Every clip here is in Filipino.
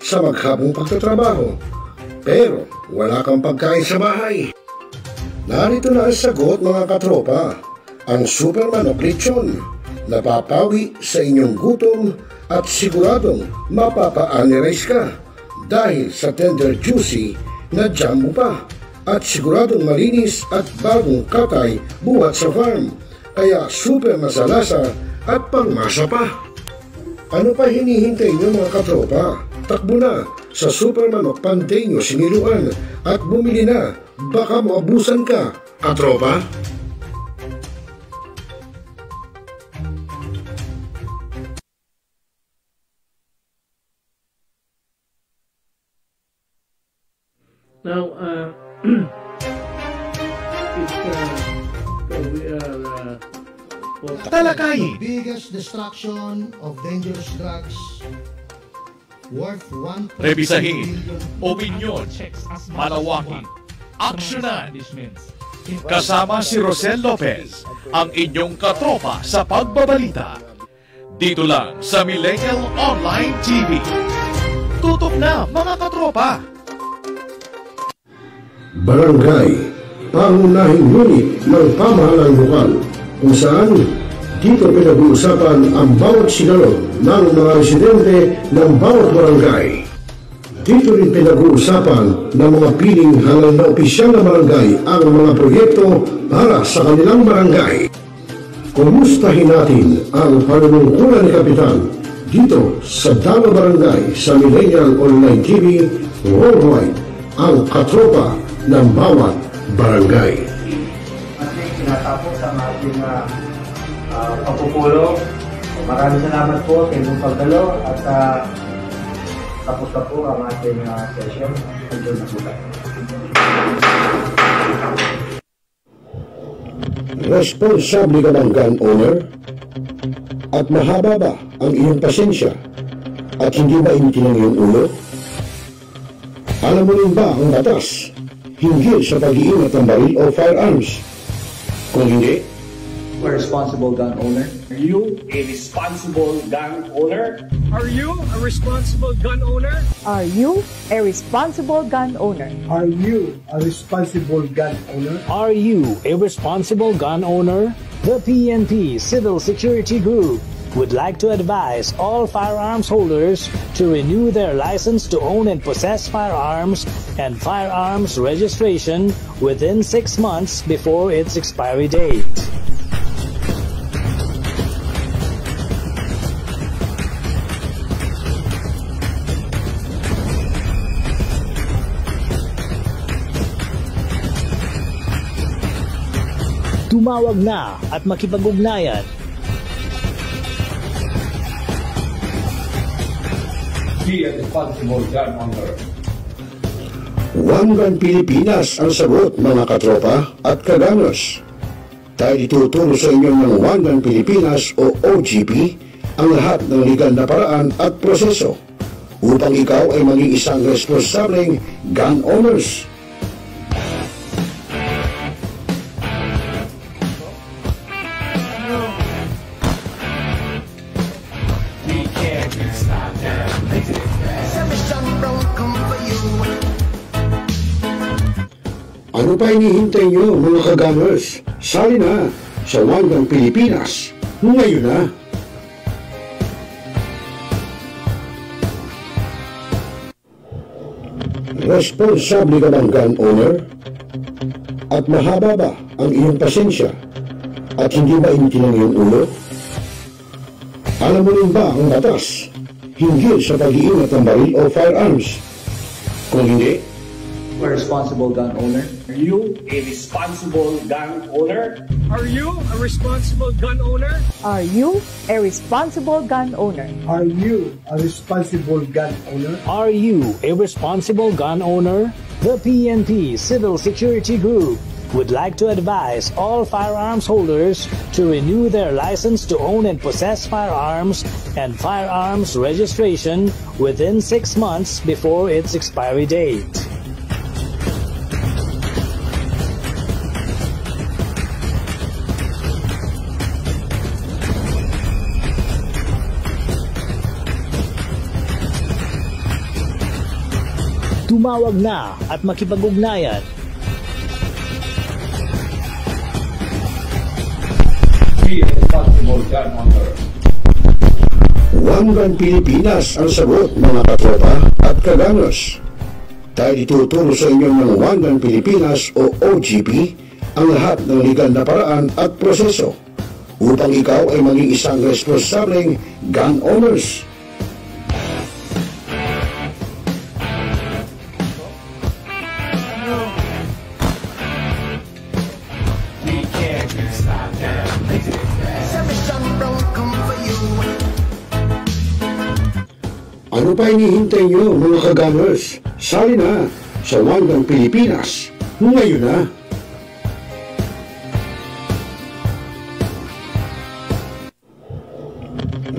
sa maghabong pagtatrabaho, pero wala kang pagkain sa bahay. Narito na ang sagot mga katropa, ang super manok lechon. Napapawi sa inyong gutom at siguradong mapapa-analyze ka dahil sa tender juicy na jumbo pa at siguradong malinis at bagong katay buhat sa farm, kaya super masalasa at pangmasa pa. Ano pa hinihintay niyo mga katropa? Takbo na sa Super Manok Panteño Siniluan at bumili na, baka maabusan ka, katropa. Now, talakayin. Biggest destruction of dangerous drugs worth 1. Rebisahin, opinyon, malawakin, aksyonan. Kasama si Rosel Lopez, ang inyong katropa sa pagbabalita. Dito lang sa Millennial Online TV. Tutok na mga katropa! Barangay, pangunahing unit ng pamahalang lokal, kung saan dito pinag-uusapan ang bawat sinalog ng mga residente ng bawat barangay. Dito rin pinag-uusapan ng mga piling halal na opisyal na barangay ang mga proyekto para sa kanilang barangay. Kumustahin natin ang panunungkulan ni Kapitan dito sa Dama Barangay sa Millennial Online TV Worldwide, ang katropa ng bawat barangay. Ating tinatapos ang ating pagpupulong. Maraming salamat po sa inyong pagdalo at tapos na po ang ating session. Hanggang na po tayo. Responsable ka ng gun owner? At mahaba ba ang iyong pasensya? At hindi ba initin ang iyong ulo? Alam mo rin ba ang batas hinggil sa pag-iingat ng baril o firearms? Kung hindi, A responsible gun owner. Are you a responsible gun owner? Are you a responsible gun owner? Are you a responsible gun owner? Are you a responsible gun owner? Are you a responsible gun owner? The PNP Civil Security Group would like to advise all firearms holders to renew their license to own and possess firearms and firearms registration within 6 months before its expiry date. Tumawag na at makipag-ugnayan. Be a responsible gun owner. One Gun Pilipinas ang sagot mga katropa at kagangers. Dahil ituturo sa inyo ng One Gun Pilipinas o OGP ang lahat ng legal na paraan at proseso upang ikaw ay maging isang responsableng gun owners. Ano pa hinihintay nyo mga kagamers? Sali na sa One Gun Pilipinas ngayon na! Responsable ka ng gun owner? At mahaba ba ang iyong pasensya? At hindi ba initin ang iyong ulo? Alam mo rin ba ang batas hinggil sa pag-iingat ng baril o firearms? Kung hindi, A responsible gun owner. Are you a responsible gun owner? Are you a responsible gun owner? Are you a responsible gun owner? Are you a responsible gun owner? Are you a responsible gun owner? The PNP Civil Security Group would like to advise all firearms holders to renew their license to own and possess firearms and firearms registration within 6 months before its expiry date. Tumawag na at makipag-ugnayan. Be a responsible gun owner. One Gun Pilipinas ang sagot, mga katropa at kagangers. Tayo ituturo sa inyo ng One Gun Pilipinas o OGP ang lahat ng legal na paraan at proseso upang ikaw ay maging isang responsableng gun owners. Ano pa hinihintay nyo, mga kagamers? Sali na sa One Gun Pilipinas ngayon na!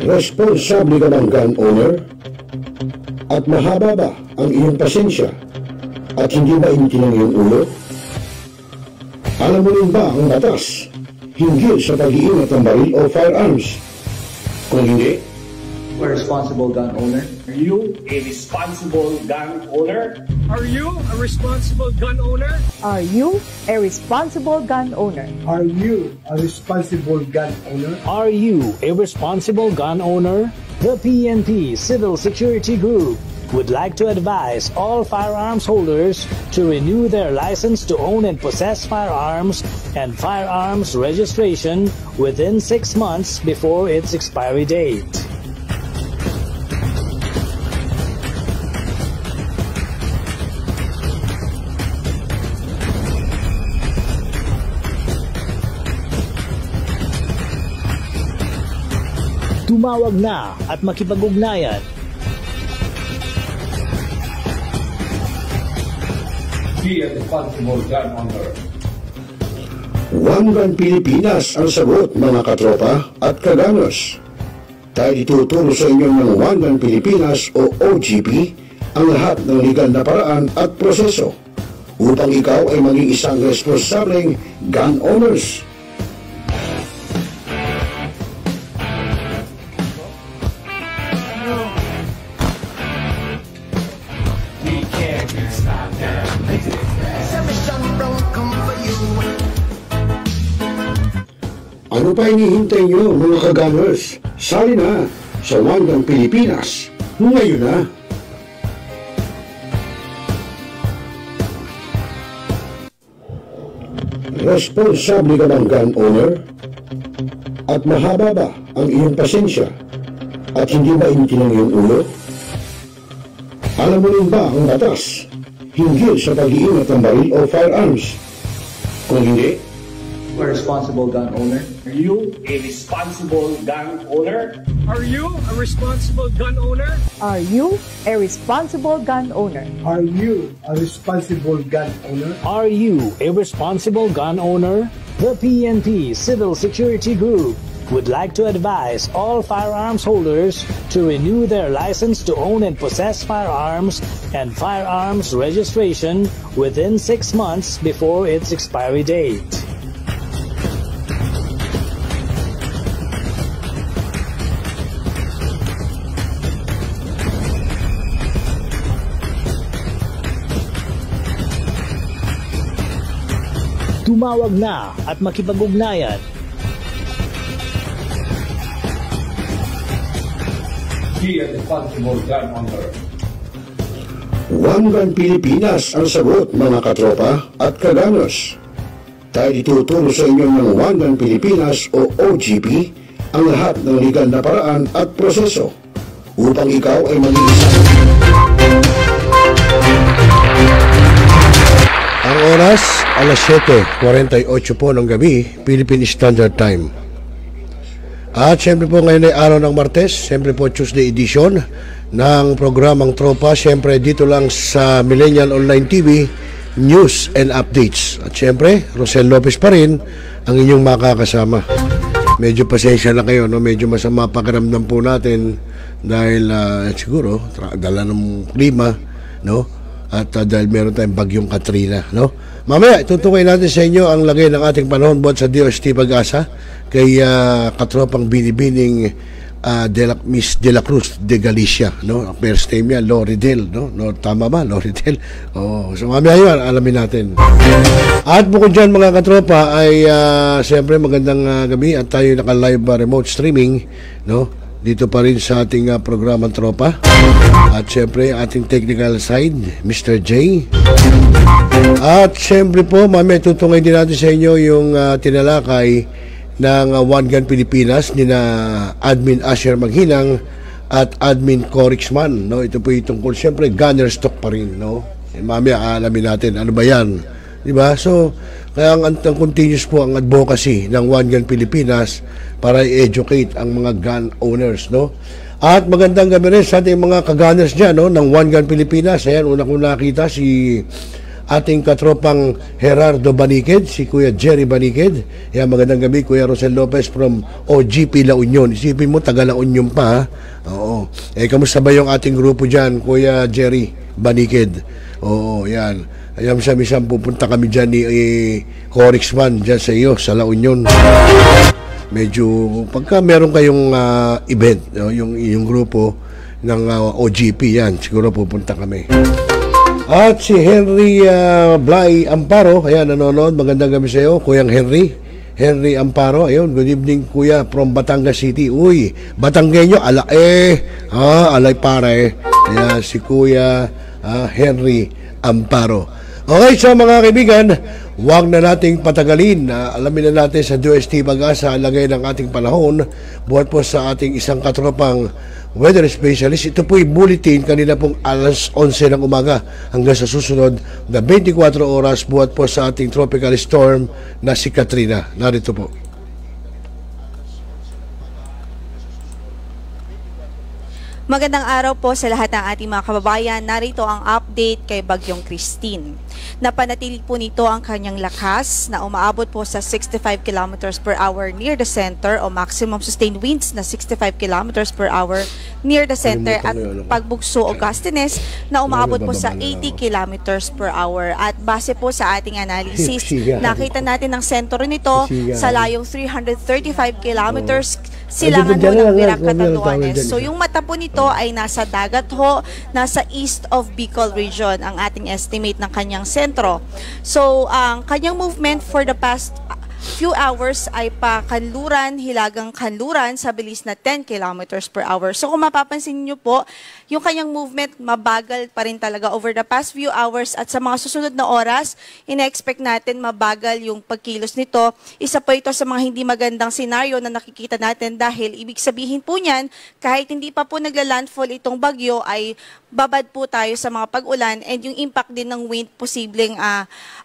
Responsable ka bang gun owner? At mahaba ba ang iyong pasensya? At hindi ba initin ang iyong ulo? Alam mo rin ba ang batas hinggil sa pag-iingat ng baril o firearms? Kung hindi, A responsible gun owner. Are you a responsible gun owner? Are you a responsible gun owner? Are you a responsible gun owner? Are you a responsible gun owner? Are you a responsible gun owner? The PNP Civil Security Group would like to advise all firearms holders to renew their license to own and possess firearms and firearms registration within 6 months before its expiry date. Tumawag na at makipag-ugnayan. Be a responsible gun owner. One Gun Pilipinas ang sagot, mga katropa at kagangers. Tayo ituturo sa inyo ng One Gun Pilipinas o OGP ang lahat ng legal na paraan at proseso upang ikaw ay maging isang responsableng gun owners. Ano pa hinihintay nyo, mga kagamers? Sali na sa One Gun Pilipinas ngayon na! Responsable ka bang gun owner? At mahaba ba ang iyong pasensya? At hindi ba initin ang iyong ulo? Alam mo rin ba ang batas hinggil sa pag-iingat ng baril o firearms? Kung hindi, A responsible gun owner. Are you a responsible gun owner? Are you a responsible gun owner? Are you a responsible gun owner? Are you a responsible gun owner? Are you a responsible gun owner? The PNP Civil Security Group would like to advise all firearms holders to renew their license to own and possess firearms and firearms registration within 6 months before its expiry date. Tumawag na at makipag-ugnayan. Be a responsible gun owner. One Gun Pilipinas ang sagot, mga katropa at kagangers. Tayo ituturo sa inyo ng One Gun Pilipinas o OGP ang lahat ng legal na paraan at proseso upang ikaw ay maging isang... Ang oras, alas 7:48 po ng gabi, Philippine Standard Time. At siyempre po ngayon ay araw ng Martes, siyempre po Tuesday edition ng programang Tropa, siyempre dito lang sa Millennial Online TV, News and Updates. At siyempre, Rosel Lopez pa rin ang inyong makakasama. Medyo pasensya na kayo, no? Medyo masama pakiramdam po natin dahil siguro dala ng klima, no? At dahil meron tayong bagyong Katrina, no? Mamaya itutukoy natin sa inyo ang lagay ng ating panahon buhat sa DOST Pag-asa kay katropang binibining Miss De La Cruz de Galicia, no? Ang first name niya, Loridel, no? No, tama ba? Loridel. Oh, so mamaya yun, alamin natin. At bukod dyan, mga katropa, ay siyempre magandang gabi at tayo naka-live remote streaming, no? Dito pa rin sa ating programang Tropa. At siyempre, ating technical side, Mr. J. At siyempre po, mamaya tutungay din natin sa inyo yung tinalakay ng One Gun Pilipinas ni na Admin Asher Maghinang at Admin Corixman, no? Ito po yung tungkol siyempre gunner stock pa rin, no? Mamaya alamin natin ano ba yan, di ba? So kaya ang continuous po ang advocacy ng One Gun Pilipinas para i-educate ang mga gun owners, no? At magandang gabi rin sa ating mga ka-gunners dyan, no? Ng One Gun Pilipinas. Ayan, una kong nakita si ating katropang Gerardo Baniked, si Kuya Jerry Baniked. Yan, magandang gabi, Kuya Rosel Lopez from OGP La Union. Isipin mo, taga La Union pa, ha? Oo. Kamusta ba yung ating grupo dyan, Kuya Jerry Baniked? Oo, yan. Ayan, minsan pupunta kami dyan ni Corixman, dyan sa iyo, sa La Union. Medyo, pagka meron kayong event, yung grupo ng OGP, yan, siguro pupunta kami. At si Henry Blay Amparo, ayan, nanonood, magandang gabi sa iyo, Kuyang Henry Amparo, ayun, good evening Kuya from Batangas City. Uy, Batanggenyo, alay pare. Ayan, si Kuya Henry Amparo. Okay, so mga kaibigan, huwag na nating patagalin. Alamin na natin sa DOST Pag-asa ang lagay ng ating panahon. Buhat po sa ating isang katropang weather specialist. Ito po'y bulletin kanina pong alas 11 ng umaga hanggang sa susunod na 24 oras buhat po sa ating tropical storm na si Katrina. Narito po. Magandang araw po sa lahat ng ating mga kababayan. Narito ang update kay Bagyong Christine. Napanatili po nito ang kanyang lakas na umaabot po sa 65 km per hour near the center o maximum sustained winds na 65 km per hour near the center at pagbugso o gustiness na umaabot po sa 80 km per hour. At base po sa ating analysis, nakita natin ang sentro nito sa layong 335 kilometers silangan ho ng Virac Catanduanes. So yung mata po nito ay nasa dagat ho, nasa east of Bicol region ang ating estimate ng kanyang sentro. So ang kanyang movement for the past few hours ay pa-kanluran, hilagang kanluran sa bilis na 10 kilometers per hour. So kung mapapansin niyo po, yung kanyang movement mabagal pa rin talaga over the past few hours at sa mga susunod na oras, ina-expect natin mabagal yung pagkilos nito. Isa po ito sa mga hindi magandang senaryo na nakikita natin dahil ibig sabihin po niyan, kahit hindi pa po nagla-landfall itong bagyo ay babad po tayo sa mga pag-ulan and yung impact din ng wind posibleng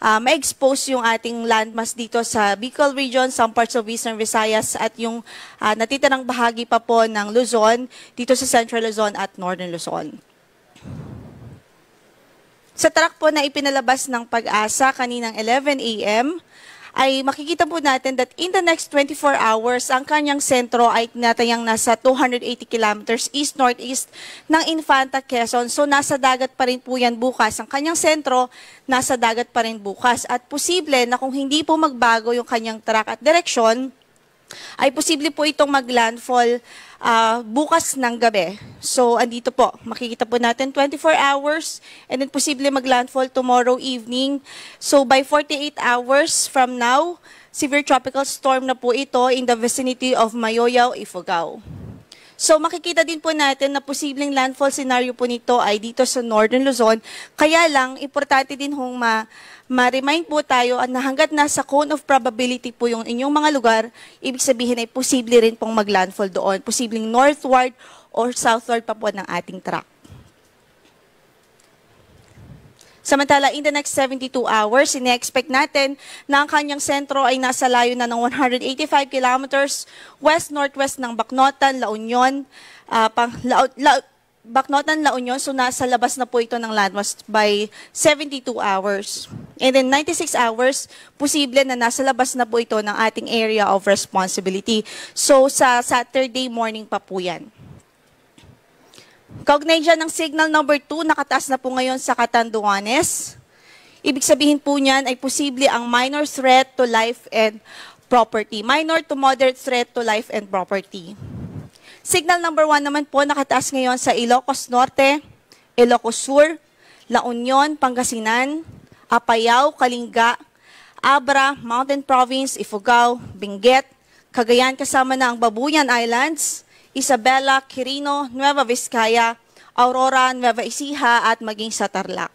ma-expose yung ating landmass dito sa Bicol region, some parts of Eastern Visayas at yung natitirang bahagi pa po ng Luzon dito sa Central Luzon at Northern Luzon. Sa track po na ipinalabas ng Pag-asa kaninang 11 a.m. ay makikita po natin that in the next 24 hours, ang kanyang sentro ay tinatayang nasa 280 kilometers east-northeast ng Infanta, Quezon. So nasa dagat pa rin po yan bukas. Ang kanyang sentro, nasa dagat pa rin bukas. At posible na kung hindi po magbago yung kanyang track at direksyon, ay posible po itong mag-landfall bukas ng gabi. So, andito po, makikita po natin 24 hours and then posible mag-landfall tomorrow evening. So, by 48 hours from now, severe tropical storm na po ito in the vicinity of Mayoyao, Ifugao. So, makikita din po natin na posibleng landfall scenario po nito ay dito sa Northern Luzon. Kaya lang, importante din hong ma-remind po tayo na hanggat nasa cone of probability po yung inyong mga lugar, ibig sabihin ay posible rin pong mag-landfall doon. Posibleng northward or southward pa po ng ating track. Samantala, in the next 72 hours, ine-expect natin na ang kanyang sentro ay nasa layo na ng 185 kilometers west-northwest ng Bacnotan, La Union, Bacnotan, La Union, so nasa labas na po ito ng landmass by 72 hours. And then 96 hours, posible na nasa labas na po ito ng ating area of responsibility. So sa Saturday morning pa po yan. Kaugnay dyan ng signal number 2, nakataas na po ngayon sa Catanduanes. Ibig sabihin po niyan ay posible ang minor threat to life and property. Minor to moderate threat to life and property. Signal number 1 naman po nakataas ngayon sa Ilocos Norte, Ilocos Sur, La Union, Pangasinan, Apayao, Kalinga, Abra, Mountain Province, Ifugao, Benguet, Cagayan kasama na ang Babuyan Islands, Isabela, Quirino, Nueva Vizcaya, Aurora, Nueva Ecija at maging sa Tarlac.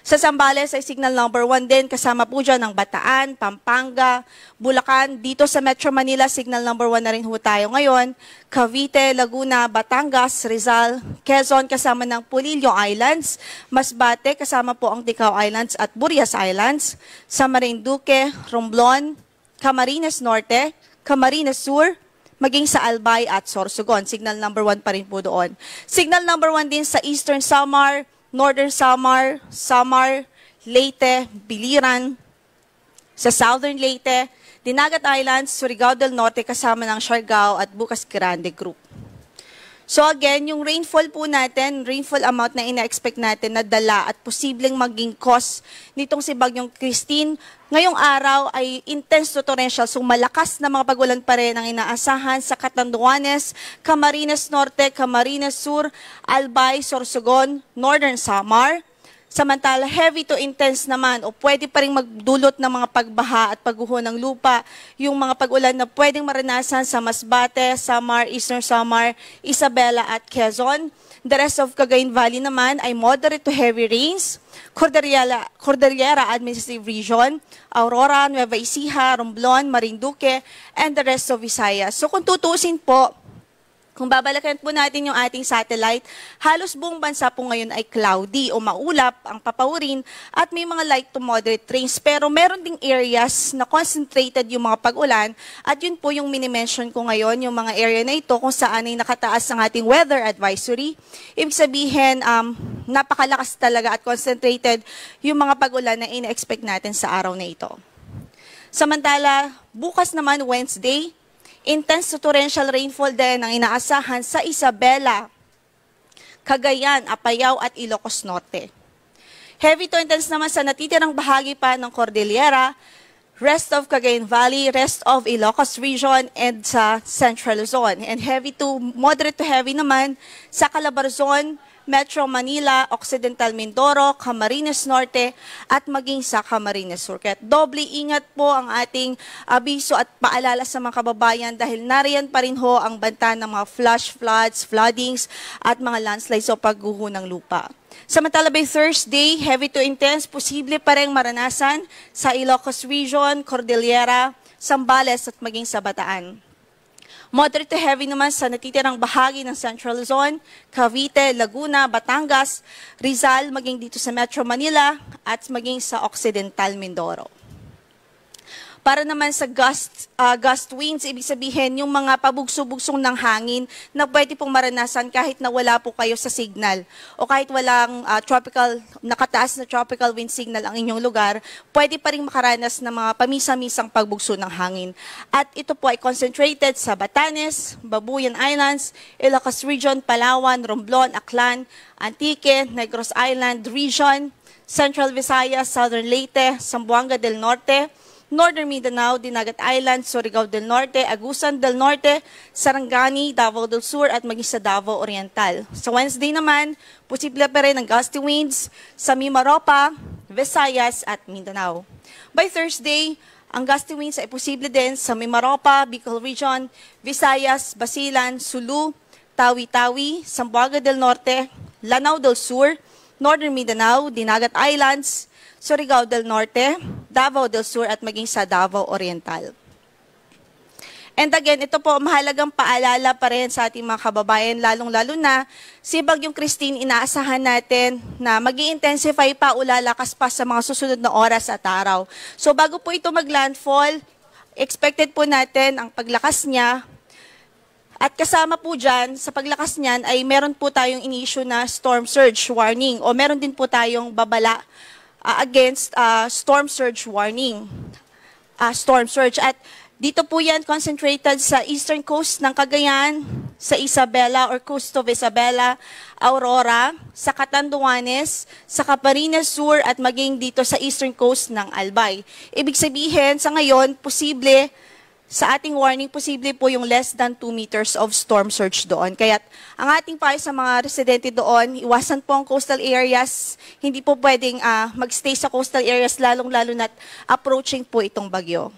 Sa Zambales ay signal number 1 din, kasama po dyan ng Bataan, Pampanga, Bulacan. Dito sa Metro Manila, signal number 1 na rin ho tayo ngayon. Cavite, Laguna, Batangas, Rizal, Quezon kasama ng Pulillo Islands, Masbate kasama po ang Ticao Islands at Burias Islands, sa Marinduque, Romblon, Camarines Norte, Camarines Sur, maging sa Albay at Sorsogon. Signal number 1 pa rin po doon. Signal number 1 din sa Eastern Samar, Northern Samar, Samar, Leyte, Biliran, sa Southern Leyte, Dinagat Islands, Surigao del Norte kasama ng Siargao at Bukas Grande Group. So again, yung rainfall po natin, rainfall amount na ina-expect natin na dala at posibleng maging cause nitong si Bagyong Christine, ngayong araw ay intense to torrential, so malakas na mga pagulan pa rin ang inaasahan sa Catanduanes, Camarines Norte, Camarines Sur, Albay, Sorsogon, Northern Samar. Samantala, heavy to intense naman o pwede pa rin magdulot ng mga pagbaha at pagguho ng lupa, yung mga pag-ulan na pwedeng maranasan sa Masbate, Samar, Eastern Samar, Isabela at Quezon. The rest of Cagayan Valley naman ay moderate to heavy rains, Cordillera Administrative Region, Aurora, Nueva Ecija, Romblon, Marinduque, and the rest of Visayas. So kung tutusin po, kung babalikan po natin yung ating satellite, halos buong bansa po ngayon ay cloudy o maulap ang papawirin at may mga light to moderate rains. Pero meron ding areas na concentrated yung mga pag-ulan at yun po yung minimension ko ngayon, yung mga area na ito kung saan ay nakataas ang ating weather advisory. Ibig sabihin, napakalakas talaga at concentrated yung mga pag-ulan na ina-expect natin sa araw na ito. Samantala, bukas naman Wednesday, intense to torrential rainfall din ang inaasahan sa Isabela, Cagayan, Apayao at Ilocos Norte. Heavy to intense naman sa natitirang bahagi pa ng Cordillera, rest of Cagayan Valley, rest of Ilocos Region, and sa Central Luzon. And heavy to moderate to heavy naman sa Calabarzon, Metro Manila, Occidental Mindoro, Camarines Norte, at maging sa Camarines Sur. Kaya doble ingat po ang ating abiso at paalala sa mga kababayan dahil nariyan pa rin ho ang banta ng mga flash floods, floodings, at mga landslides o pagguho ng lupa. Samantala by Thursday, heavy to intense, posible pa rin maranasan sa Ilocos Region, Cordillera, Zambales at maging sa Bataan. Moderate to heavy naman sa natitirang bahagi ng Central Luzon, Cavite, Laguna, Batangas, Rizal, maging dito sa Metro Manila, at maging sa Occidental Mindoro. Para naman sa gust winds, ibig sabihin yung mga pabugso-bugsong ng hangin na pwede pong maranasan kahit na wala po kayo sa signal o kahit walang nakataas na tropical wind signal ang inyong lugar, pwede pa rin makaranas ng mga pamisa-misang pagbugso ng hangin. At ito po ay concentrated sa Batanes, Babuyan Islands, Ilocos Region, Palawan, Romblon, Aklan, Antique, Negros Island Region, Central Visayas, Southern Leyte, Zamboanga del Norte, Northern Mindanao, Dinagat Island, Surigao del Norte, Agusan del Norte, Sarangani, Davao del Sur at maging sa Davao Oriental. Sa Wednesday naman, posible pa rin ang gusty winds sa Mimaropa, Visayas at Mindanao. By Thursday, ang gusty winds ay posible din sa Mimaropa, Bicol Region, Visayas, Basilan, Sulu, Tawi-Tawi, Zamboanga del Norte, Lanao del Sur, Northern Mindanao, Dinagat Islands, Surigao del Norte, Davao del Sur at maging sa Davao Oriental. And again, ito po mahalagang paalala pa rin sa ating mga kababayan, lalong-lalo na si Bagyong Christine, inaasahan natin na mag-i-intensify pa o lalakas pa sa mga susunod na oras at araw. So bago po ito mag-landfall, expected po natin ang paglakas niya. At kasama po dyan, sa paglakas niyan ay meron po tayong in-issue na storm surge warning o meron din po tayong babala against storm surge warning, storm surge. At dito po yan concentrated sa eastern coast ng Cagayan, sa Isabela or coast of Isabela, Aurora, sa Catanduanes, sa Camarines Sur at maging dito sa eastern coast ng Albay. Ibig sabihin, sa ngayon, posible sa ating warning, posible po yung less than 2 meters of storm surge doon. Kaya ang ating payo sa mga residente doon, iwasan po ang coastal areas. Hindi po pwedeng magstay sa coastal areas, lalong-lalo na't approaching po itong bagyo.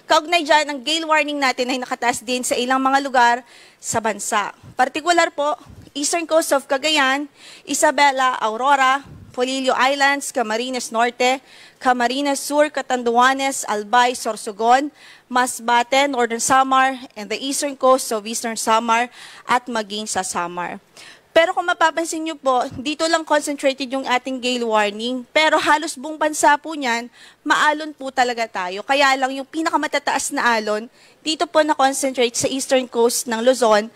Kaugnay dyan, ang gale warning natin ay nakataas din sa ilang mga lugar sa bansa. Partikular po, eastern coast of Cagayan, Isabela, Aurora, Polillo Islands, Camarines Norte, Camarines Sur, Catanduanes, Albay, Sorsogon, Masbate, Northern Samar, and the eastern coast of Eastern Samar at maging sa Samar. Pero kung mapapansin nyo po, dito lang concentrated yung ating gale warning, pero halos buong bansa po niyan, maalon po talaga tayo. Kaya lang yung pinakamatataas na alon, dito po na-concentrate sa eastern coast ng Luzon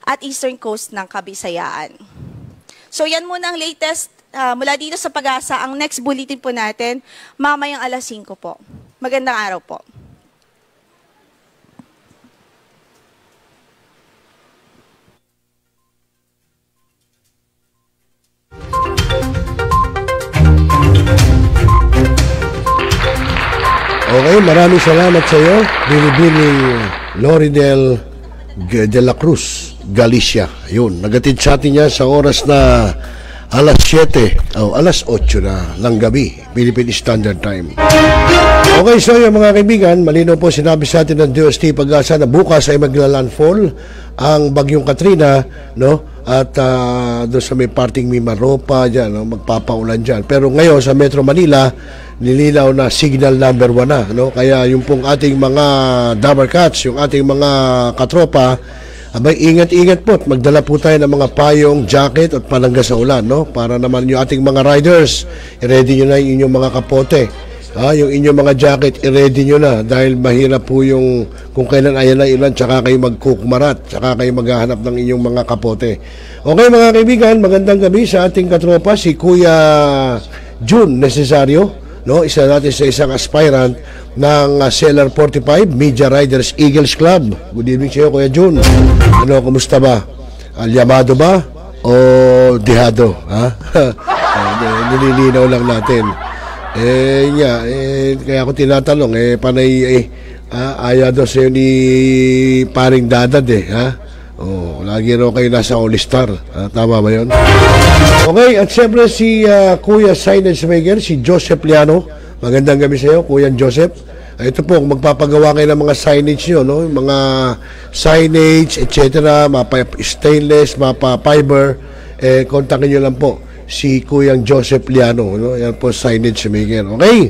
at eastern coast ng Kabisayaan. So yan muna ang latest mula dito sa Pag-asa. Ang next bulletin po natin, mamayang alas 5 po. Magandang araw po. Okay, maraming salamat sa iyo, Binibining Loridel de la Cruz, Galicia. Yun, nagatid sa atin niya sa oras na alas 7 o alas 8 na ng gabi, Philippine Standard Time. Okay, so yung mga kaibigan, malinaw po sinabi sa atin ng DOST Pag-asa na bukas ay magla-landfall ang bagyong Katrina, no? At doon sa may parting Mimaropa dyan, no? Magpapaulan dyan. Pero ngayon sa Metro Manila, nilinaw na signal number 1 na, no? Kaya yung pong ating mga Dabber Cats, yung ating mga katropa, abay, ingat-ingat po. Magdala po tayo ng mga payong, jacket at palangga sa ulan, no? Para naman yung ating mga riders, i-ready nyo na yung inyong mga kapote. Yung inyong mga jacket, i-ready nyo na dahil mahirap po yung kung kailan ayan na ilan, tsaka kayo magkukmarat, tsaka kayo maghahanap ng inyong mga kapote. Okay mga kaibigan, magandang gabi sa ating katropa, si Kuya June Necesario, no? Isa natin sa isang aspirant ng Seller 45 Media Riders Eagles Club. Good evening sa iyo, Kuya June. Ano, kumusta ba? Alyamado ba? O dihado? Ha? Nililinaw lang natin. Kaya ako tinatanong, panay, ayaw daw sa'yo ni paring dadad, ha? Lagi raw kayo nasa All-Star. Tama ba yun? Okay, at siyempre si Kuya Signage Maker, si Joseph Liano. Magandang gabi sa iyo, Kuya Joseph. Ito po, kung magpapagawa kayo ng mga signage nyo, no? Mga signage, etc., mapa-stainless, mapa-fiber, kontakin nyo lang po si Kuya Joseph Liano, no? Yan po, Signage Maker. Okay?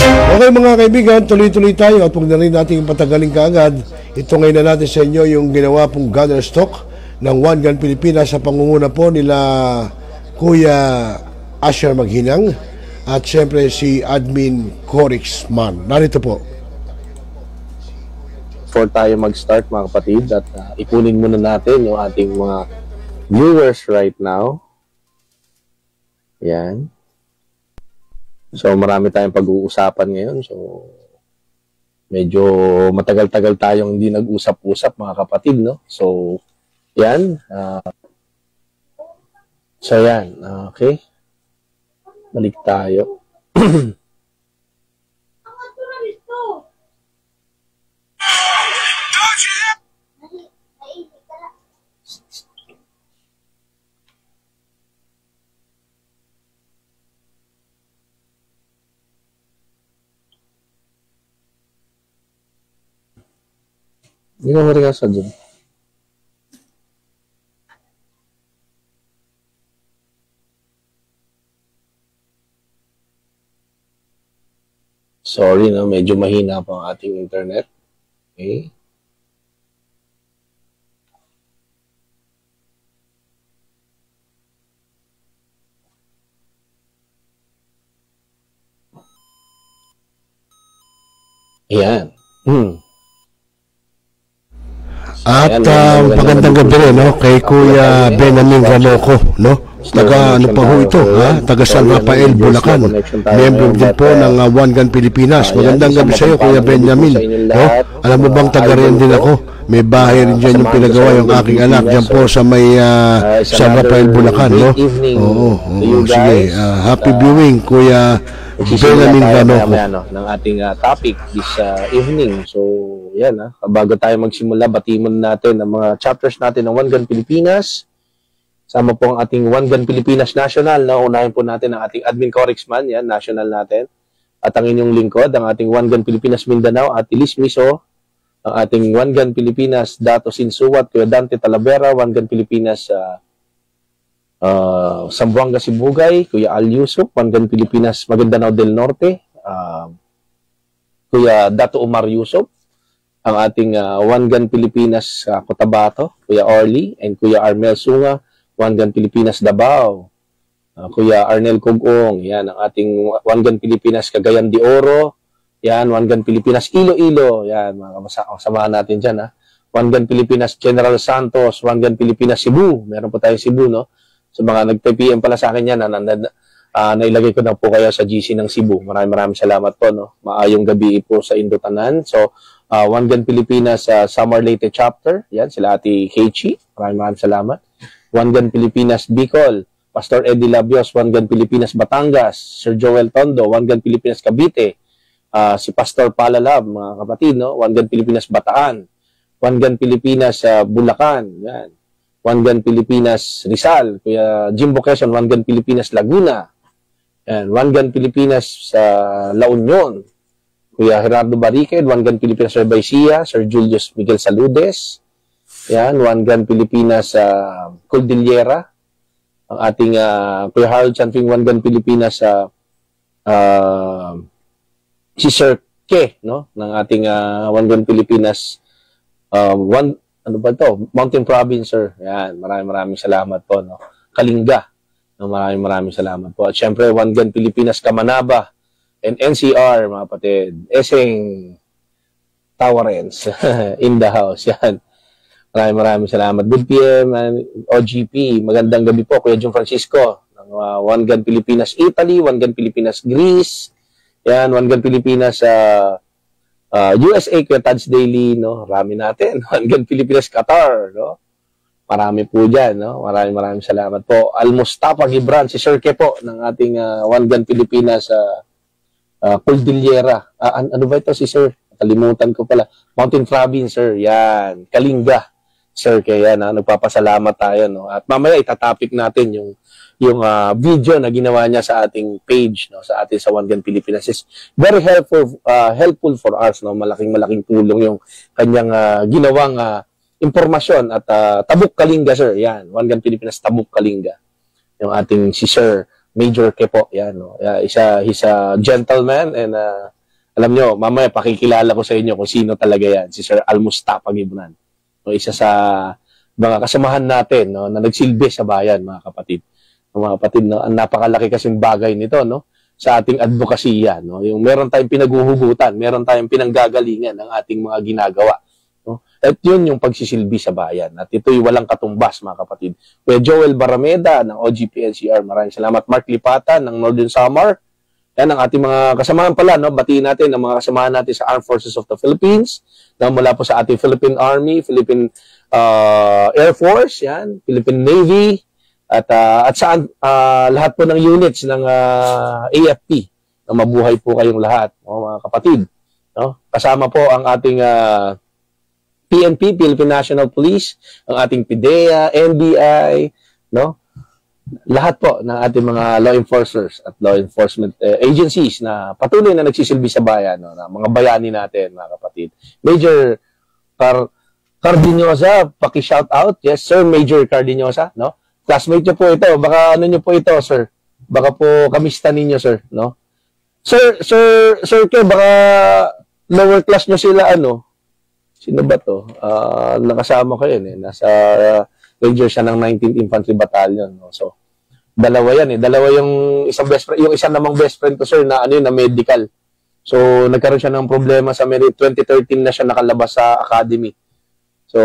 Okay mga kaibigan, tuloy-tuloy tayo at huwag na rin natin patagaling kaagad. Ito ngayon na natin sa inyo yung ginawa pong gunner stock ng One Gun Pilipinas sa pangunguna po nila Kuya Asher Maghinang at syempre si Admin Corix Man. Narito po. Before tayo mag-start mga kapatid at ipunin muna natin yung ating mga viewers right now. Yan. So marami tayong pag-uusapan ngayon. So medyo matagal-tagal tayong hindi nag-usap-usap mga kapatid, no? So yan. So yan. Okay. Balik tayo. Hindi ka marikasa dyan. Sorry, no? Medyo mahina pa ang ating internet. Okay. Ayan. At magandang gabi rin, no? Kay Kuya Benjamin Ramoco, no? Taga ano pa ho ito, ha? Taga San Rafael, Bulacan. Membro din po ng One Gun Pilipinas. Magandang gabi sa iyo, Kuya Benjamin, no? Alam mo bang taga rin din ako? May bahay rin dyan yung pinagawa yung aking anak dyan po sa may San Rafael, Bulacan, no? Oo, sige. Happy viewing, Kuya Magsisimula tayo maya ng ating topic this evening. So, yan bago tayo magsimula, batimon natin ang mga chapters natin ng One Gun Pilipinas. Sama po ang ating One Gun Pilipinas National. Unahin po natin ang ating admin corexman, yan, national natin. At ang inyong lingkod, ang ating One Gun Pilipinas Mindanao, at Liz Miso, ang ating One Gun Pilipinas Dato Sinsuwat, Kuya Dante Talavera, One Gun Pilipinas Zamboanga Sibugay, Kuya Al Yusuf, One Gun Pilipinas Maguindanao del Norte, Kuya Dato Umar Yusuf, ang ating One Gun Pilipinas Cotabato, Kuya Orly, and Kuya Armel Sunga, One Gun Pilipinas Davao, Kuya Arnel Cogong, yan ang ating One Gun Pilipinas Cagayan de Oro, yan One Gun Pilipinas Iloilo, yan mga kasamahan natin dyan One Gun Pilipinas General Santos, One Gun Pilipinas Cebu, meron po tayo Cebu, no? Sa mga nag-PM pala sa akin yan, nailagay ko na po kayo sa GC ng Cebu. Maraming salamat po, no? Maayong gabi po sa Indotanan. So, One Gun Pilipinas Samar Leyte Chapter, yan, sila Ate Keichi, maraming salamat. One Gun Pilipinas Bicol, Pastor Eddie Labios, One Gun Pilipinas Batangas, Sir Joel Tondo, One Gun Pilipinas Cavite, si Pastor Palalab, mga kapatid, no? One Gun Pilipinas Bataan, One Gun Pilipinas Bulacan, yan. One Gun Pilipinas Rizal, Kuya Jimbo Quezon, One Gun Pilipinas Laguna, and One Gun Pilipinas sa La Union, Kuya Gerardo Bariqued, One Gun Pilipinas Sir Baisia, Sir Julius Miguel Saludes, yan, One Gun Pilipinas Cordillera, ang ating Kuya Harold Chanfing, One Gun Pilipinas si Sir Ke, no, ng ating One Gun Pilipinas ano ba to? Mountain Province, sir. Yan, maraming salamat po, no. Kalinga. No, maraming salamat po. At syempre, One Gun Pilipinas Kamanaba and NCR, mga kapatid. Eseng Tawarens in the house. Yan. Maraming salamat. Good PM, OGP. Magandang gabi po, Kuya Jung Francisco. Ng One Gun Pilipinas Italy, One Gun Pilipinas Greece. Yan, One Gun Pilipinas USA, Kuya Tads Daily, no? Marami natin. One Gun Pilipinas Qatar, no? Marami po dyan, no? Maraming salamat po. Al-Mustafa Gibran, si Sir Ke po, ng ating One Gun Pilipinas Cordillera. Ano ba ito si Sir? Kalimutan ko pala. Mountain Province, sir. Yan. Kalinga. Sir Ke, yan. Nagpapasalamat tayo, no? At mamaya itatopic natin yung video na ginawa niya sa ating page, no, sa ating sa One Gun Pilipinas. Is very helpful for us, no. Malaking tulong yung kanyang ginawang impormasyon at Tabuk Kalinga, sir. Yan, One Gun Pilipinas Tabuk Kalinga. Yung ating si Sir Major Ke po, yan, no. He's a gentleman, and alam nyo, mamaya pakikilala ko sa inyo kung sino talaga yan, si Sir Al-Mustafa Gibran. No, isa sa mga kasamahan natin, no, na nagsilbi sa bayan, mga kapatid. Mga kapatid, no, ang napakalaki kasing bagay nito, no, sa ating advokasya, no, yung meron tayong pinaghuhugutan, meron tayong pinanggagalingan ng ating mga ginagawa, no, at yun yung pagsisilbi sa bayan, at ito'y walang katumbas, mga kapatid. Kuya Joel Barameda ng OGP-NCR, maraming salamat. Mark Lipatan ng Northern Samar, yan ang ating mga kasamahan pala, no, batiin natin ang mga kasamahan natin sa Armed Forces of the Philippines, na mula po sa ating Philippine Army, Philippine Air Force, yan, Philippine Navy, at saan lahat po ng units ng AFP, na mabuhay po kayong lahat, no, mga kapatid, no? Kasama po ang ating PNP, Philippine National Police, ang ating PIDEA, NBI, no? Lahat po ng ating mga law enforcers at law enforcement agencies na patuloy na nagsisilbi sa bayan, no, na mga bayani natin, mga kapatid. Major Cardinosa, paki-shout out. Yes, Sir Major Cardinosa, no? Classmate niyo po ito. Baka ano niyo po ito, sir. Baka po kamista ninyo, sir, no? Sir Ke, baka lower class niyo sila, ano? Sino ba to? Nakasama ko yun, eh. Nasa Ranger siya ng 19th Infantry Battalion, no? So, dalawa yan, eh. Dalawa yung isang best friend, yung isa namang best friend ko, sir, na ano yun, na medical. So, nagkaroon siya ng problema sa 2013 na siya nakalabas sa academy. So,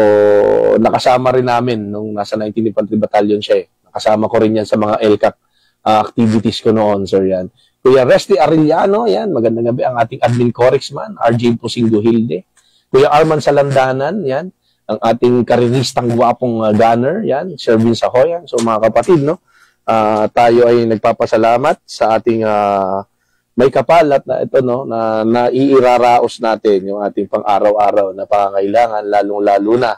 nakasama rin namin nung nasa 19th Infantry Battalion siya, eh. Nakasama ko rin yan sa mga LCAC activities ko noon, sir, yan. Kuya Resty Arellano, yan, magandang gabi, ang ating admin corexman, RJ Pusingo Hilde. Kuya Arman Salandanan, yan, ang ating kariristang guwapong gunner, yan, Sir Vince Ahoyan. So, mga kapatid, no, tayo ay nagpapasalamat sa ating may kapalat na ito, no, na naiiraraos natin yung ating pang-araw-araw na pangangailangan, lalong-lalo na,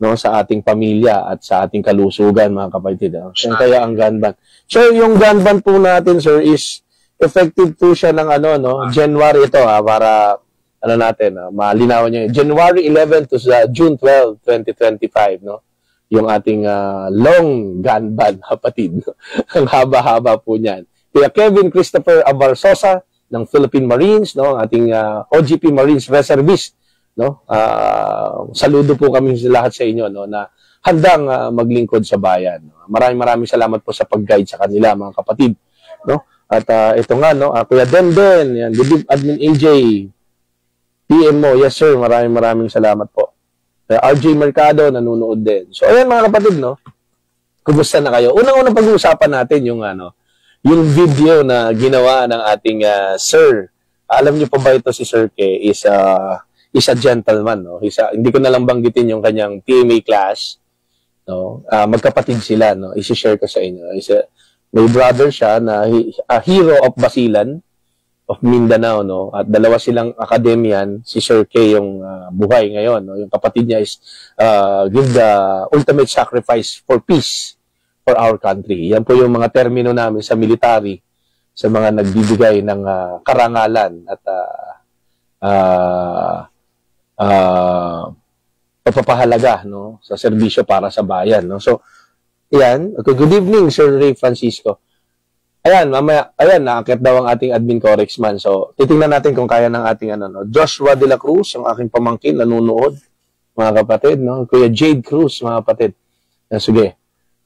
no, sa ating pamilya at sa ating kalusugan, mga kapatid. So, kaya ang gun ban. So, yung gun ban po natin, sir, is effective po siya ng ano, no, January ito, para ano natin, malinawan nyo. January 11 to June 12, 2025, no? Yung ating long gun ban, kapatid. Ang haba-haba po niyan. Kaya Kevin Christopher Abarsosa ng Philippine Marines, no, ang ating OGP Marines Reservist, no. Saludo po kami lahat sa inyo, no, na handang maglingkod sa bayan. Maraming salamat po sa pag-guide sa kanila, mga kapatid, no. At ito nga, no, Kuya Denden, yan, Admin AJ, PMO, yes sir, maraming salamat po. RJ Mercado nanonood din. So ayan, mga kapatid, no. Kumusta na kayo? Unang-unang pag-uusapan natin yung yung video na ginawa ng ating sir. Alam niyo pa ba ito, si Sir K is a gentleman, no? Hindi ko na lang banggitin yung kanyang PMA class, no? Magkapatid sila, no? I-share ko sa inyo. May brother siya na a hero of Basilan of Mindanao, no? At dalawa silang akademyan, si Sir K yung buhay ngayon, no? Yung kapatid niya is give the ultimate sacrifice for peace for our country. Yan po yung mga termino namin sa military, sa mga nagbibigay ng karangalan at pagpapahalaga, no, sa serbisyo para sa bayan, no. So, yan. Okay, good evening, Sir Ray Francisco. Ayan, mamaya, ayan, nakakit daw ang ating admin Corex man. So, titingnan natin kung kaya ng ating no. Joshua de la Cruz, ang aking pamangkin, nanonood, mga kapatid, no. Kuya Jade Cruz, mga kapatid. Sige.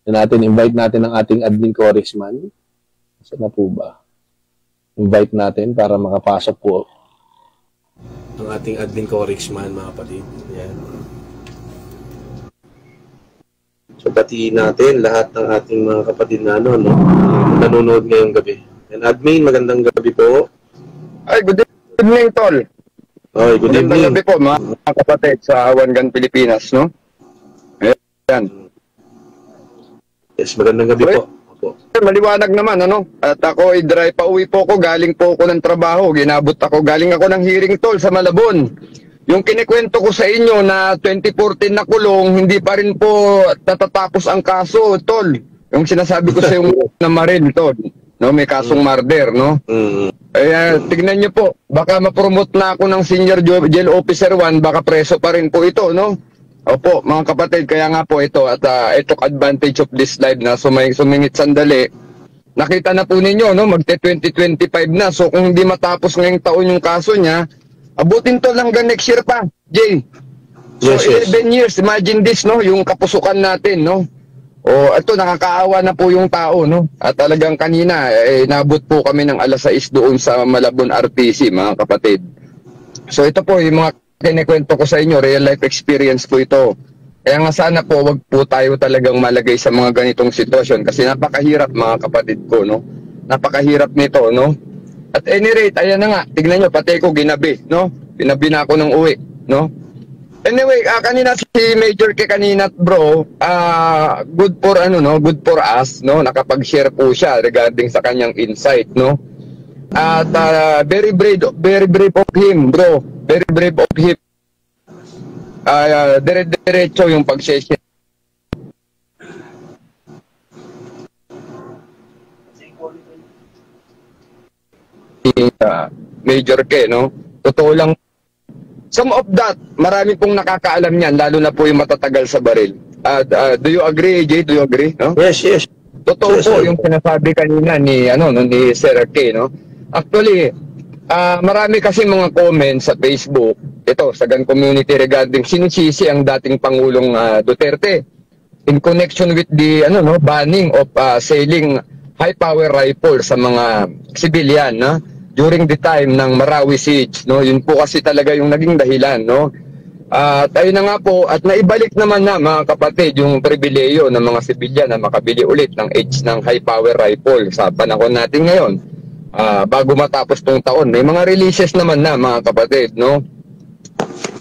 Invite natin ang ating admin Corex man. Saan na po ba? Invite natin para makapasok po ang ating admin Corex man, mga kapatid. Yan. So, batiin natin lahat ng ating mga kapatid na nanonood ngayong gabi. And admin, magandang gabi po. Ay, good evening, Tol. Oy, good evening. Magandang gabi po, mga kapatid sa One Gun Pilipinas, no? Ayan. Yes, magandang gabi po. Maliwanag naman, ano? At ako i-drive pa uwi po ko, galing po ako ng trabaho, galing ako ng hearing, Tol, sa Malabon. Yung kinikwento ko sa inyo na 2014 na kulong, hindi pa rin po natatapos ang kaso, Tol. Yung sinasabi ko sa yung na Maril, Tol. No, may kasong murder, no? Tignan nyo po, baka ma-promote na ako ng Senior Jail Officer 1, baka preso pa rin po ito, no? Opo, mga kapatid, kaya nga po ito, at I took advantage of this live na sumingit sandali. Nakita na po ninyo, no? Magte-2025 na, so kung hindi matapos ngayong taon yung kaso niya, abutin to lang next year pa, Jay. So, yes, 11 years, imagine this, no? Yung kapusukan natin, no? O, ito, nakakaawa na po yung tao, no? At talagang kanina, nabot po kami ng alas 6 doon sa Malabon RTC, mga kapatid. So, ito po, yung mga kinikwento ko sa inyo, real life experience po ito. Kaya nga sana po, wag po tayo talagang malagay sa mga ganitong sitwasyon kasi napakahirap, mga kapatid ko, no? Napakahirap nito, no? At any rate, ayan na nga, tignan nyo, pati ko ginabi, no? Ginabi na ako ng uwi, no? Anyway, kanina si Major K kanina, bro, good for good for us, no? Nakapag-share po siya regarding sa kanyang insight, no? At very brave of him, bro. Very brave of him. Dire-diretso yung pag-share. Major K, no? Totoo lang. Some of that, marami pong nakakaalam niyan, lalo na po yung matatagal sa baril. Do you agree, AJ? Do you agree? No? Yes, yes. Totoo po yung sinasabi kanina ni Sir K, no? Actually, marami kasi mga comments sa Facebook, ito, sa gun community regarding sinisisi ang dating Pangulong Duterte in connection with the banning of selling high-power rifle sa mga civilian, no? During the time ng Marawi siege, no? Yun po kasi talaga yung naging dahilan, no? At ayun na nga po, at naibalik naman na, mga kapatid, yung pribileyo ng mga civilian na makabili ulit ng H ng high-power rifle sa panahon natin ngayon. Bago matapos tong taon, may mga releases naman na, mga kapatid, no?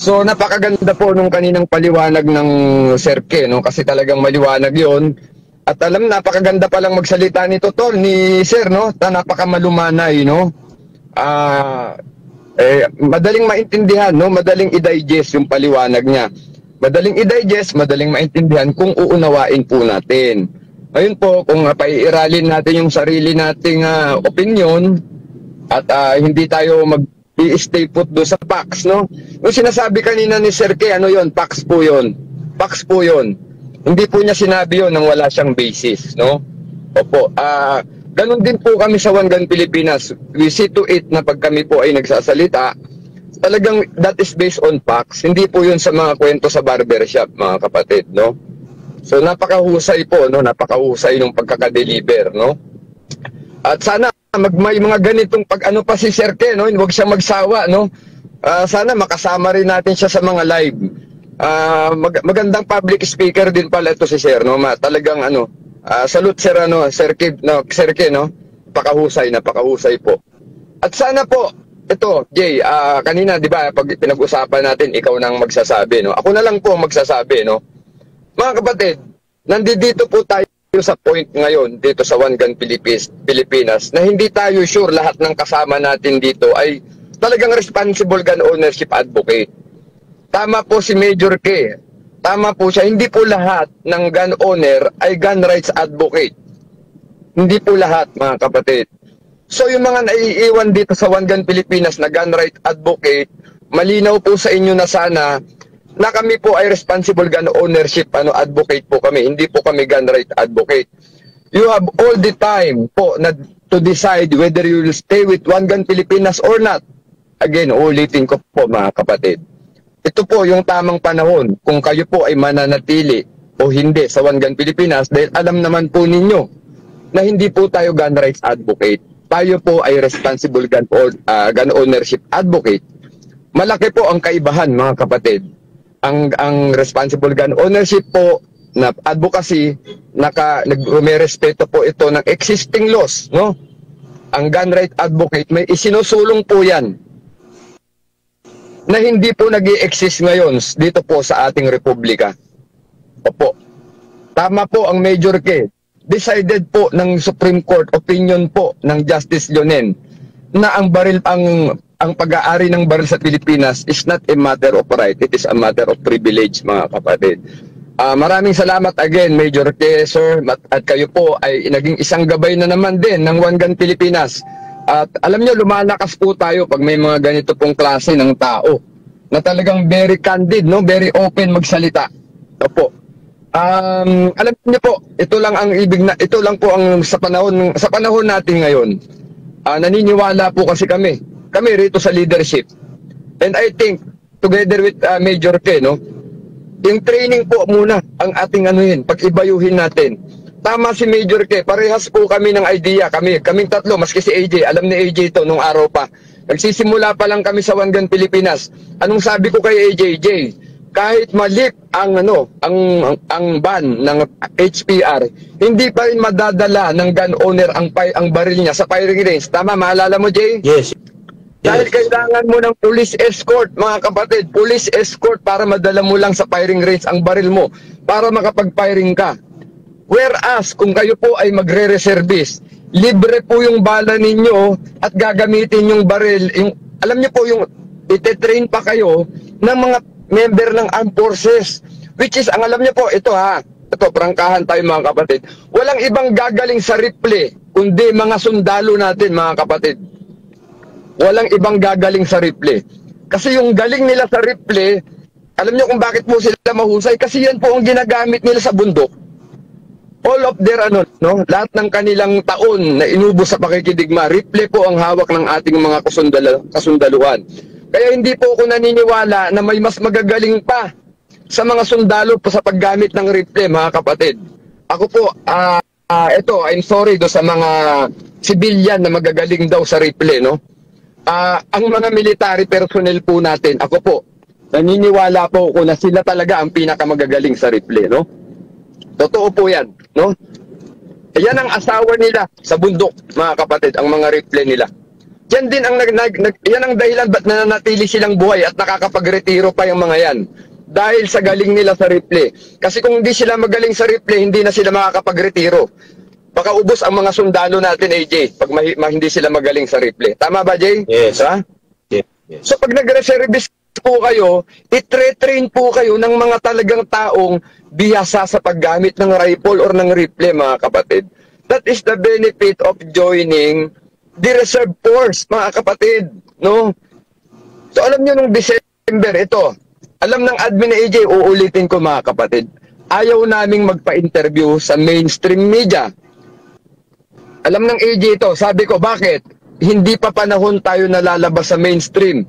So napakaganda po nung kaninang paliwanag ng Sir K, no? Kasi talagang maliwanag yon. At napakaganda palang magsalita nito, Tol, ni Sir, no? Napakamalumanay, no? madaling maintindihan, no? Madaling i-digest yung paliwanag niya. Madaling i-digest, madaling maintindihan kung uunawain po natin. Ngayon po, kung paiiralin natin yung sarili nating opinion at hindi tayo mag-i-stay put do sa facts, no? Yung sinasabi kanina ni Sir K, ano yun? Facts po yun. Facts po yun. Hindi po niya sinabi yun nang wala siyang basis, no? Opo. Ganon din po kami sa One Gun Pilipinas. We see to it na pag kami po ay nagsasalita, talagang that is based on facts. Hindi po yun sa mga kwento sa barbershop, mga kapatid, no? So napakahusay po, no? Napakahusay ng pagkakadeliver, no? At sana may mga ganitong pag-ano pa si Sir Ken, no? Huwag siya magsawa, no? Sana makasama rin natin siya sa mga live. Magandang public speaker din pala ito si Sir, no? Talagang salute Sir, Sir Ken, no? Sir Ken, no? Napakahusay po. At sana po, ito, Jay, kanina, di ba, pag pinag-usapan natin, ikaw nang magsasabi, no? Ako na lang po magsasabi, no? Mga kapatid, nandito po tayo sa point ngayon, dito sa One Gun Pilipinas, na hindi tayo sure lahat ng kasama natin dito ay talagang responsible gun ownership advocate. Tama po si Major K. Tama po siya, hindi po lahat ng gun owner ay gun rights advocate. Hindi po lahat, mga kapatid. So yung mga naiiwan dito sa One Gun Pilipinas na gun right advocate, malinaw po sa inyo na sana na kami po ay responsible gun ownership advocate po kami, hindi po kami gun right advocate. You have all the time po na to decide whether you will stay with One Gun Pilipinas or not. Again, ulitin ko po mga kapatid. Ito po yung tamang panahon kung kayo po ay mananatili o hindi sa One Gun Pilipinas dahil alam naman po ninyo na hindi po tayo gun rights advocate. Tayo po ay responsible gun ownership advocate. Malaki po ang kaibahan, mga kapatid. Ang responsible gun ownership po na advocacy, nagrumerespeto po ito ng existing laws, no? Ang gun right advocate, may isinusulong po yan na hindi po nag-i-exist ngayon dito po sa ating republika. Opo. Tama po ang Major K. Decided po ng Supreme Court, opinion po ng Justice Leonen na ang pag-aari ng baril sa Pilipinas is not a matter of right, it is a matter of privilege, mga kapatid. Maraming salamat again, Major K, sir, at kayo po ay naging isang gabay na naman din ng One Gun Pilipinas. At alam nyo, lumalakas po tayo pag may mga ganito pong klase ng tao na talagang very candid, no? Very open magsalita. Opo. Alam niyo po, ito lang po ang sa panahon natin ngayon. Naniniwala po kasi kami rito sa leadership. And I think together with Major K, no, yung training po muna ang ating pag-ibayuhin natin. Tama si Major K, parehas po kami ng idea, kaming tatlo, maski si AJ, alam ni AJ to nung araw pa. Nagsisimula pa lang kami sa One Gun Pilipinas. Anong sabi ko kay AJ? Kahit malip ang ban ng HPR, hindi pa rin madadala ng gun owner ang baril niya sa firing range. Tama, maalala mo, Jay? Yes. Dahil kailangan mo ng police escort, mga kapatid, police escort para madala mo lang sa firing range ang baril mo para makapag-firing ka. Whereas, kung kayo po ay magre-reservice, libre po yung bala ninyo at gagamitin yung baril. Alam niyo po, yung ite-train pa kayo ng mga member ng armed forces, which is, ang alam niyo po, ito prangkahan tayo mga kapatid, walang ibang gagaling sa rifle, kundi mga sundalo natin, mga kapatid. Walang ibang gagaling sa rifle. Kasi yung galing nila sa rifle, alam niyo kung bakit po sila mahusay? Kasi yan po ang ginagamit nila sa bundok. All of their, lahat ng kanilang taon na inubos sa pakikidigma, rifle po ang hawak ng ating mga kasundaluhan. Kaya hindi po ako naniniwala na may mas magagaling pa sa mga sundalo po sa paggamit ng rifle, mga kapatid. Ako po, I'm sorry do sa mga civilian na magagaling daw sa rifle, no? Ang mga military personnel po natin, ako po, naniniwala po ako na sila talaga ang pinakamagagaling sa rifle, no? Totoo po yan, no? Yan ang asawa nila sa bundok, mga kapatid, ang mga rifle nila. Yan din yan ang dahilan ba't nananatili silang buhay at nakakapagretiro pa yung mga yan. Dahil sa galing nila sa rifle. Kasi kung hindi sila magaling sa rifle, hindi na sila makakapagretiro. baka ubos ang mga sundalo natin, AJ, pag hindi sila magaling sa rifle. Tama ba, Jay? Yes. Ha? Yes. Yes. So pag nag-reservist po kayo, itre-train po kayo ng mga talagang taong bihasa sa paggamit ng rifle or ng rifle, mga kapatid. That is the benefit of joining the reserve force, mga kapatid. No? So alam nyo, nung December, ito, alam ng admin na AJ, uulitin ko, mga kapatid, ayaw naming magpa-interview sa mainstream media. Alam ng AJ ito, sabi ko, bakit? Hindi pa panahon tayo nalalabas sa mainstream.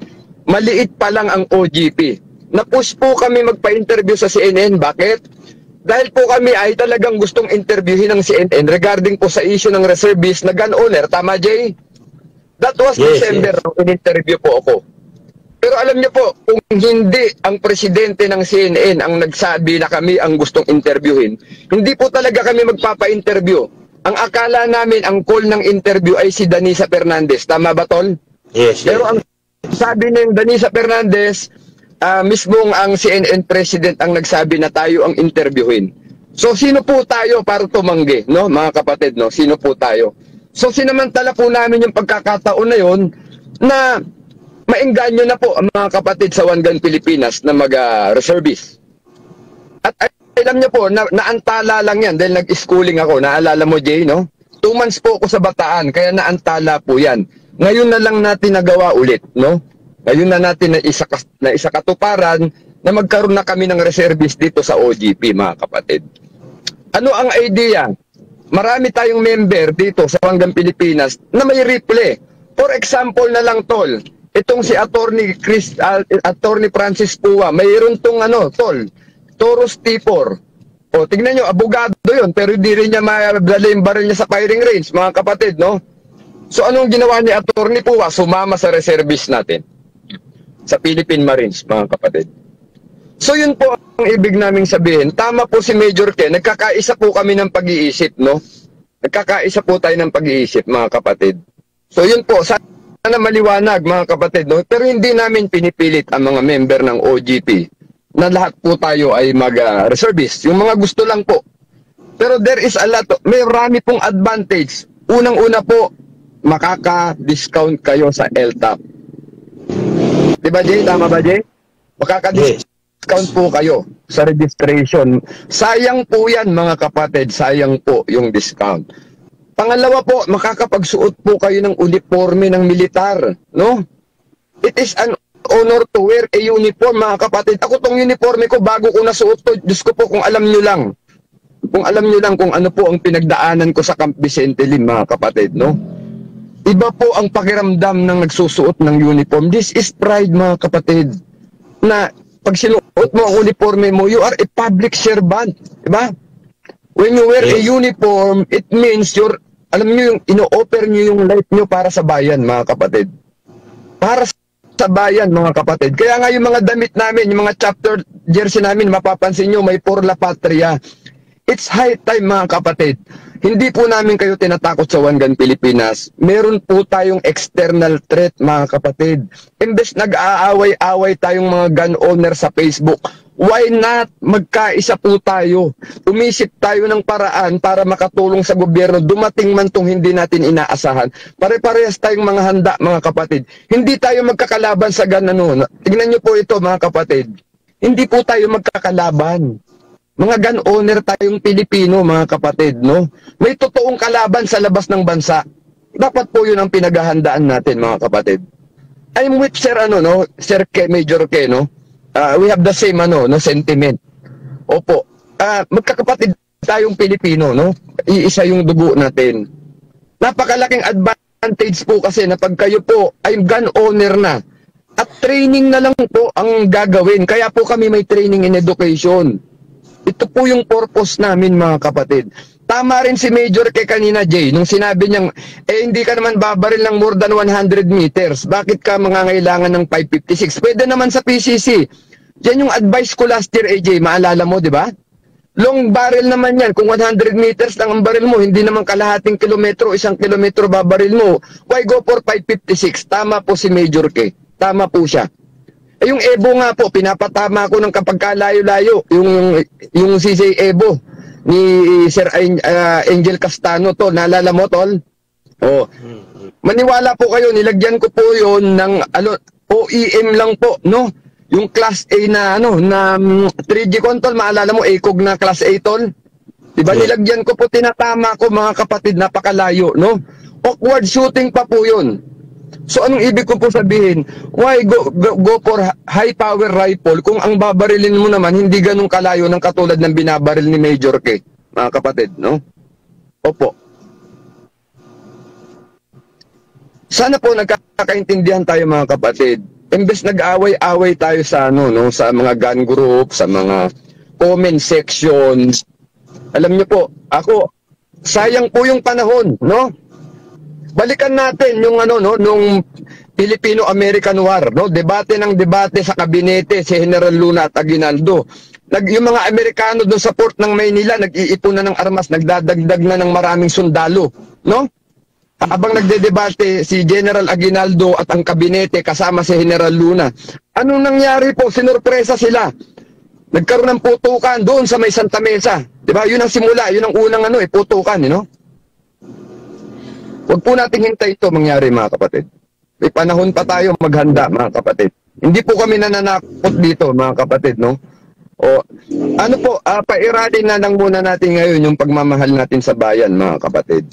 Maliit pa lang ang OGP. Napush po kami magpa-interview sa CNN. Bakit? Dahil po kami ay talagang gustong interviewin ng CNN regarding po sa issue ng reservist na gun owner. Tama, Jay? That was December nung in-interview po ako. Pero alam niyo po, kung hindi ang presidente ng CNN ang nagsabi na kami ang gustong interviewin, hindi po talaga kami magpapa-interview. Ang akala namin, ang call ng interview ay si Danisa Fernandez. Tama ba, Tol? Yes. Pero ang sabi ng Danisa Fernandez, mismong ang CNN president ang nagsabi na tayo ang interviewin. So, sino po tayo para tumanggi, no? Mga kapatid, no? Sino po tayo? So, sinamantala po namin yung pagkakataon na yun na maengganyo na po ang mga kapatid sa One Gun Pilipinas na mag-reservist. At alam niyo po, naantala lang yan dahil nag-schooling ako. Naalala mo, Jay, no? 2 months po ako sa Bataan, kaya naantala po yan. Ngayon na lang natin nagawa ulit, no? Ngayon na natin na isa katuparan na magkaroon na kami ng reservist dito sa OGP, mga kapatid. Ano ang idea? Marami tayong member dito sa One Gun Pilipinas na may rifle. For example na lang, Tol, itong si Attorney Francis Pua, mayroon tong Tol, Taurus T4. O, tignan nyo, abogado yun, pero hindi rin niya madala yung baril niya sa firing range, mga kapatid, no? So, anong ginawa ni Attorney Pua? Sumama sa reservist natin sa Philippine Marines, mga kapatid. So, yun po ang ibig naming sabihin. Tama po si Major Ken, nagkakaisa po kami ng pag-iisip, no? Nagkakaisa po tayo ng pag-iisip, mga kapatid. So, yun po, sana maliwanag, mga kapatid, no? Pero hindi namin pinipilit ang mga member ng OGP na lahat po tayo ay mag-reservist. Yung mga gusto lang po. Pero there is a lot, may marami pong advantage. Unang-una po, makaka-discount kayo sa LTAP. Diba, Jay? Tama ba, Jay? Makaka-discount po kayo sa registration. Sayang po yan, mga kapatid. Sayang po yung discount. Pangalawa po, makakapagsuot po kayo ng uniforme ng militar. No? It is an honor to wear a uniform, mga kapatid. Ako tong uniforme ko, bago ko nasuot to, Diyos ko po, kung alam nyo lang. Kung alam nyo lang kung ano po ang pinagdaanan ko sa Camp Vicente Lim, mga kapatid, no? Iba po ang pakiramdam ng nagsusuot ng uniform. This is pride, mga kapatid. Na pag sinuot mo ang uniforme mo, you are a public servant. Diba? When you wear a uniform, it means alam nyo yung, ino-offer nyo yung life nyo para sa bayan, mga kapatid. Para sa bayan, mga kapatid. Kaya nga yung mga damit namin, yung mga chapter jersey namin, mapapansin nyo, may Por La Patria. It's high time, mga kapatid. Hindi po namin kayo tinatakot sa One Gun Pilipinas. Meron po tayong external threat, mga kapatid. Imbes nag-aaway-away tayong mga gun owner sa Facebook, why not magkaisa po tayo? Umisip tayo ng paraan para makatulong sa gobyerno. Dumating man tong hindi natin inaasahan. Pare-parehas tayong mga handa, mga kapatid. Hindi tayo magkakalaban sa gun. Tignan nyo po ito, mga kapatid. Hindi po tayo magkakalaban. Mga gun owner tayong Pilipino, mga kapatid, no? May totoong kalaban sa labas ng bansa. Dapat po yun ang pinaghahandaan natin, mga kapatid. I'm with Sir, Sir K, Major K, no? We have the same, sentiment. Opo. Magkakapatid tayong Pilipino, no? Iisa yung dugo natin. Napakalaking advantage po kasi na pag kayo po ay gun owner na, at training na lang po ang gagawin. Kaya po kami may training in education. Ito po yung purpose namin, mga kapatid. Tama rin si Major kay kanina, Jay, nung sinabi niyang, hindi ka naman babaril ng more than 100 meters. Bakit ka mangangailangan ng 556? Pwede naman sa PCC. Yan yung advice ko last year, AJ. Maalala mo, di ba? Long barrel naman yan. Kung 100 meters lang ang baril mo, hindi naman kalahating kilometro, 1 kilometro babaril mo. Why go for 556? Tama po si Major K. Tama po siya. Yung Evo nga po, pinapatama ko ng kapag kalayo-layo, yung CJ Evo. ni Sir Angel Castano, tol. Naalala mo, tol? Oh. Maniwala po kayo, nilagyan ko po 'yon ng OEM lang po, no? Yung class A na na 3G tol, maalala mo ACOG na class A, tol? Diba, nilagyan ko po, tinatama ko mga kapatid, napakalayo, no? Awkward shooting pa po 'yun. So anong ibig ko po sabihin? Why go for high power rifle kung ang babarilin mo naman hindi ganun kalayo ng katulad ng binabaril ni Major K, mga kapatid, no? Opo. Sana po nagkakaintindihan tayo, mga kapatid. Imbes nag-away-away tayo sa sa mga gun group, sa mga comment sections. Alam niyo po, ako sayang po yung panahon, no? Balikan natin yung nung Filipino-American War, no? Debate sa kabinete si General Luna at Aguinaldo. Yung mga Amerikano doon sa port ng Maynila, nag-iipon na ng armas, nagdadagdag na ng maraming sundalo, no? Habang nagdedebate si General Aguinaldo at ang kabinete kasama si General Luna, anong nangyari po? Sinurpresa sila. Nagkaroon ng putukan doon sa may Santa Mesa. Diba? Yun ang simula, yun ang unang putukan, you know? Huwag po natin hintay ito mangyari, mga kapatid. May panahon pa tayo maghanda, mga kapatid. Hindi po kami nananakot dito, mga kapatid, no? O, pairalin na lang muna natin ngayon yung pagmamahal natin sa bayan, mga kapatid.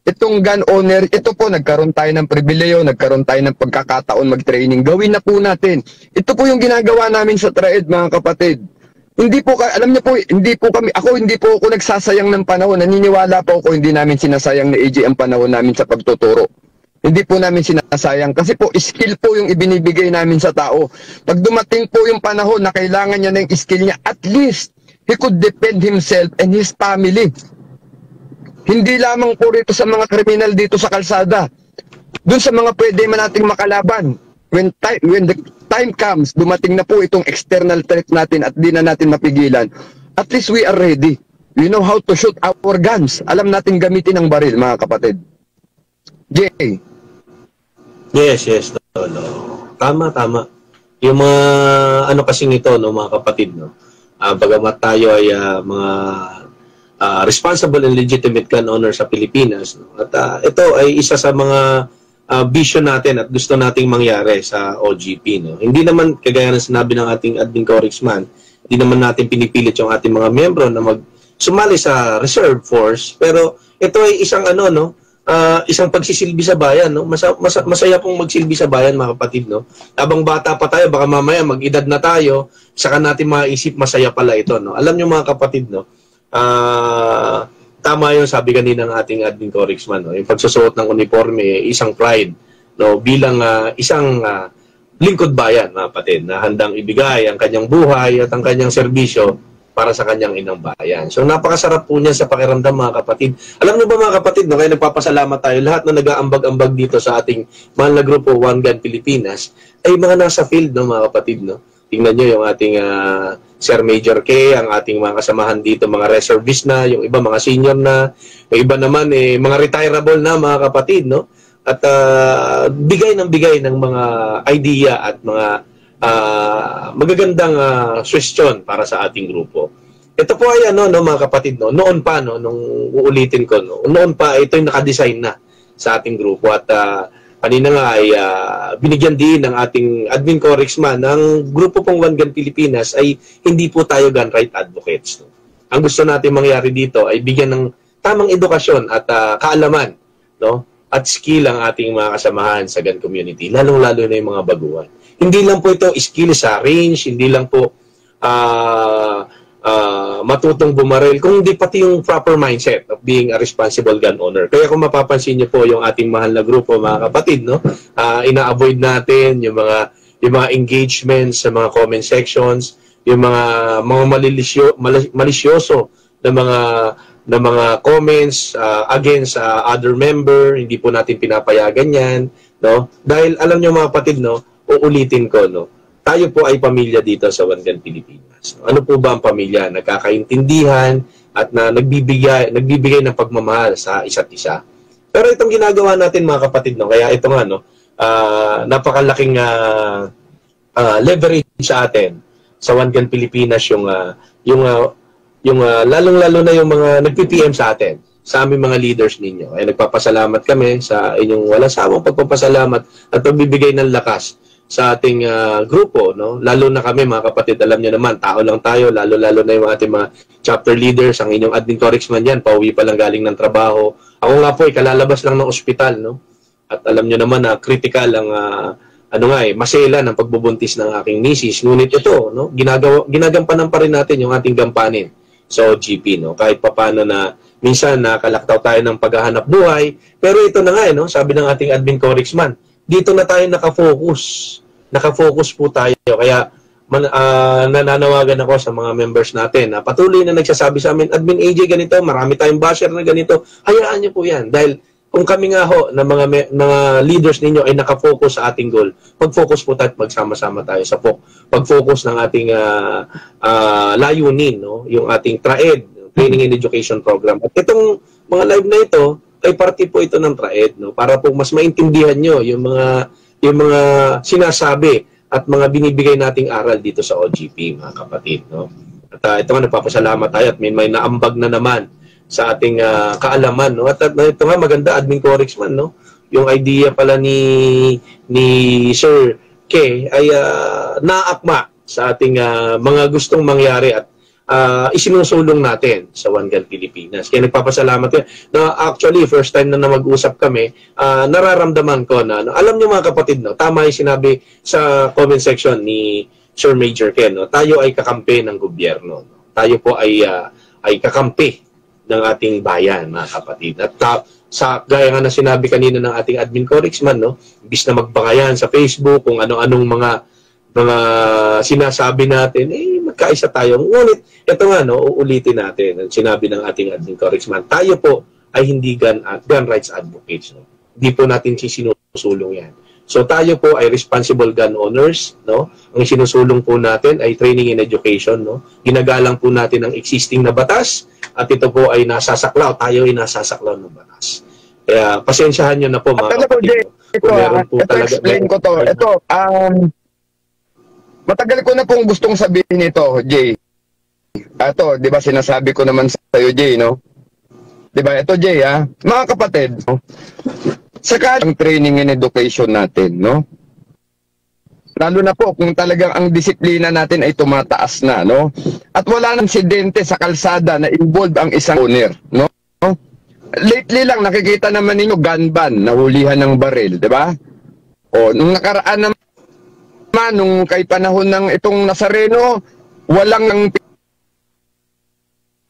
Itong gun owner, ito po, nagkaroon tayo ng pribileyo, nagkaroon tayo ng pagkakataon mag-training. Gawin na po natin. Ito po yung ginagawa namin sa TRAED, mga kapatid. Hindi po, alam niyo po, hindi po ako nagsasayang ng panahon. Naniniwala po ako, hindi namin sinasayang na AJ ang panahon namin sa pagtuturo. Hindi po namin sinasayang. Kasi po, skill po yung ibinibigay namin sa tao. Pag dumating po yung panahon na kailangan niya ng skill niya, at least, he could defend himself and his family. Hindi lamang po rito sa mga kriminal dito sa kalsada. Doon sa mga pwede man nating makalaban. When the time comes, dumating na po itong external threat natin at di na natin mapigilan, at least we are ready. We know how to shoot our guns. Alam natin gamitin ang baril, mga kapatid. Jay. Yes, Tolo. Tama. Yung mga kasi nito, no, mga kapatid, no. Bagamat tayo ay mga responsible and legitimate gun owner sa Pilipinas, no? At ito ay isa sa mga vision natin at gusto nating mangyari sa OGP, no. Hindi naman kagaya ng sinabi ng ating admin congressman, hindi naman natin pinipilit yung ating mga miyembro na sumali sa reserve force, pero ito ay isang isang pagsisilbi sa bayan, no. Masaya pong magsilbi sa bayan, mga kapatid, no. Habang bata pa tayo, baka mamaya mag-edad na tayo, saka natin maisip masaya pala ito, no. Alam niyo, mga kapatid, no, tama yung sabi kanina ng ating admin congressman, no? Yung pagsusuot ng uniforme, isang pride, no? Bilang isang lingkod bayan, mga kapatid, na handang ibigay ang kanyang buhay at ang kanyang serbisyo para sa kanyang inang bayan. So napakasarap po niya sa pakiramdam, mga kapatid. Alam niyo ba, mga kapatid, no? Kaya nagpapasalamat tayo lahat na nag-aambag-ambag dito sa ating mahal na grupo One Gun Pilipinas ay mga nasa field, no, mga kapatid, no? Tingnan nyo yung ating Sir Major K, ang ating mga kasamahan dito, mga reservist na, yung iba mga senior na, yung iba naman mga retirable na, mga kapatid, no? At bigay ng mga idea at mga magagandang suggestion para sa ating grupo. Ito po ay mga kapatid, no? Noon pa, no, nung uulitin ko, no? Noon pa ito yung nakadesign na sa ating grupo at kanina nga ay binigyan din ng ating admin congressman ng grupo pong One Gun Pilipinas ay hindi po tayo gun right advocates, no? Ang gusto natin mangyari dito ay bigyan ng tamang edukasyon at kaalaman, no, at skill ang ating mga kasamahan sa gun community, lalong-lalo na yung mga baguhan. Hindi lang po ito skill sa range, hindi lang po matutong bumaril, kung hindi pati yung proper mindset of being a responsible gun owner. Kaya kung mapapansin niyo po yung ating mahal na grupo, mga kapatid, no, ina-avoid natin yung mga engagements sa mga comment sections, yung mga malisyoso na mga comments against other member. Hindi po natin pinapayagan yan, no? Dahil alam niyo, mga kapatid, no, uulitin ko, no, tayo po ay pamilya dito sa One Gun Pilipinas. Ano po ba ang pamilya? Nagkakaintindihan at nagbibigay ng pagmamahal sa isa't isa. Pero itong ginagawa natin, mga kapatid, no, kaya ito nga, no, napakalaking leverage sa atin sa One Gun Pilipinas yung yung lalong-lalo na yung mga nag-PM sa atin, sa aming mga leaders ninyo. Ay nagpapasalamat kami sa inyong walang sawang pagpapasalamat at pagbibigay ng lakas sa ating grupo, no? Lalo na kami mga kapatid, alam niyo naman, tao lang tayo, lalo-lalo na yung ating mga chapter leaders, ang inyong admin correxman yan, pauwi pa lang galing ng trabaho. Ako nga po, kalalabas lang ng ospital, no? At alam niyo naman na critical ang masela ng pagbubuntis ng aking misis. Ngunit ito, no? Ginagampanan pa rin natin yung ating gampanin sa OGP, no? Kahit papaano na minsan nakalaktaw tayo ng paghahanap buhay, pero ito na nga, no? Sabi ng ating admin correxman, dito na tayo nakafocus. Nakafocus po tayo. Kaya nananawagan ako sa mga members natin na patuloy na nagsasabi sa amin, Admin AJ ganito, marami tayong basher na ganito. Hayaan niyo po yan. Dahil kung kami nga ho na mga leaders ninyo ay nakafocus sa ating goal, pag-focus po tayo at magsama-sama tayo sa pag-focus ng ating layunin, no? Yung ating TRAED, Training and Education Program. At itong mga live na ito, ay parte po ito ng TRAED, no? Para po mas maintindihan nyo yung mga sinasabi at mga binibigay nating aral dito sa OGP, mga kapatid, no? At ito nga, nagpapasalamat tayo at may naambag na naman sa ating kaalaman, no? At ito nga, maganda, admin correxman, no? Yung idea pala ni Sir K ay naakma sa ating mga gustong mangyari at isinusulong natin sa One Gun Pilipinas. Kaya nagpapasalamat ko. Actually, first time na mag-usap kami, nararamdaman ko na, alam niyo mga kapatid, no, tama yung sinabi sa comment section ni Sir Major Ken, no, tayo ay kakampi ng gobyerno. No? Tayo po ay kakampi ng ating bayan, mga kapatid. At gaya nga na sinabi kanina ng ating admin correxman, no, imbis na magbakayan sa Facebook kung ano-anong mga sinasabi natin, magkaisa tayo. Ngunit, ito nga, no, uulitin natin ang sinabi ng ating admin correxman. Tayo po ay hindi gun rights advocates. No? Hindi po natin sinusulong yan. So, tayo po ay responsible gun owners. No? Ang sinusulong po natin ay training and education. No? Ginagalang po natin ang existing na batas at ito po ay nasasaklaw. Tayo ay nasasaklaw ng batas. Kaya, pasensyahan nyo na po, mga kapatid. Explain ko to. Ito, matagal ko na pong gustong sabihin ito, Jay. Ito, di ba sinasabi ko naman sa iyo, Jay, no? Di ba? Ito, Jay, ha? Mga kapatid, no? Saka ang training and education natin, no? Lalo na po kung talagang ang disiplina natin ay tumataas na, no? At wala nang insidente sa kalsada na involved ang isang owner, no? Lately lang, nakikita naman ninyo gun ban, nahulihan ng baril, di ba? O, nung nakaraan naman, nung kay panahon ng itong Nazareno, walang ng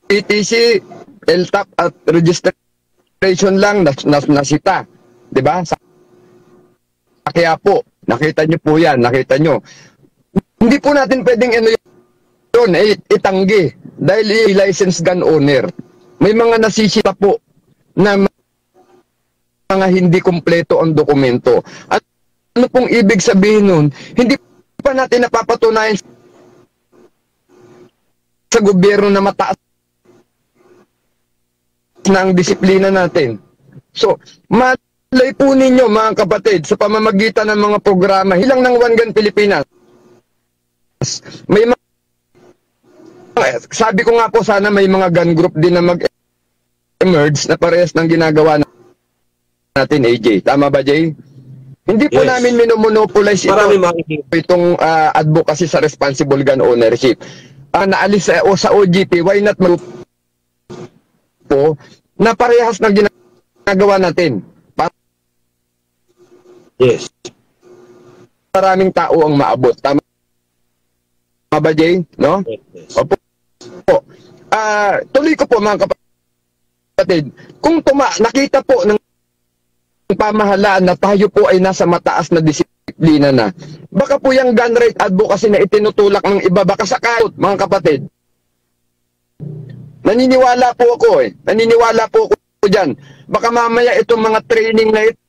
PTC, LTAP at registration lang nasita. Diba? Kaya po, nakita nyo po yan, nakita nyo. Hindi po natin pwedeng yun, itanggi. Dahil licensed gun owner. May mga nasisita po na mga hindi kumpleto ang dokumento. At ano pong ibig sabihin nun? Hindi pa natin napapatunayan sa gobyerno na mataas na ang disiplina natin. So, malay po ninyo mga kapatid sa pamamagitan ng mga programa, hilang ng One Gun Pilipinas. May sabi ko nga po, sana may mga gun group din na mag-emerge na parehas ng ginagawa natin, AJ. Tama ba, Jay? Hindi po namin minomonopolize itong advocacy sa responsible gun ownership. Naalis sa OGP, why not po na parehas ng ginagawa natin? Yes. Maraming tao ang maabot. Tama ba, Jay? No? Yes. Opo. Tuloy ko po mga kapatid. Kung nakita po ng pamahalaan na tayo po ay nasa mataas na disiplina na, baka po yung gun right advocacy na itinutulak ng iba, baka sakayot, mga kapatid. Naniniwala po ako Naniniwala po ako dyan. Baka mamaya itong mga training na ito,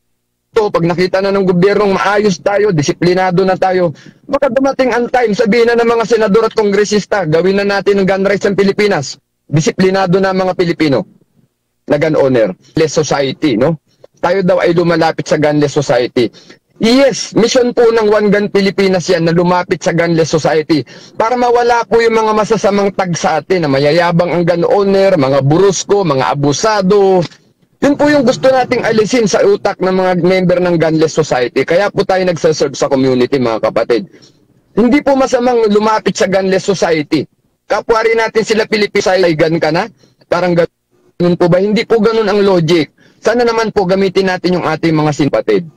pag nakita na ng gobyernong maayos tayo, disiplinado na tayo, baka dumating ang time, sabihin na ng mga senador at kongresista, gawin na natin ng gun rights ng Pilipinas. Disiplinado na mga Pilipino na gun owner. Less society, no? Tayo daw ay lumalapit sa gunless society. Yes, mission po ng One Gun Pilipinas yan na lumapit sa gunless society para mawala po yung mga masasamang tag sa atin na mayayabang ang gun owner, mga burusko, mga abusado. Yun po yung gusto nating alisin sa utak ng mga member ng gunless society. Kaya po tayo nagsaserve sa community, mga kapatid. Hindi po masamang lumapit sa gunless society. Kapwa rin natin sila Pilipinay, gun ka na? Parang ganun po ba? Hindi po ganun ang logic. Sana naman po gamitin natin yung ating mga simpatid.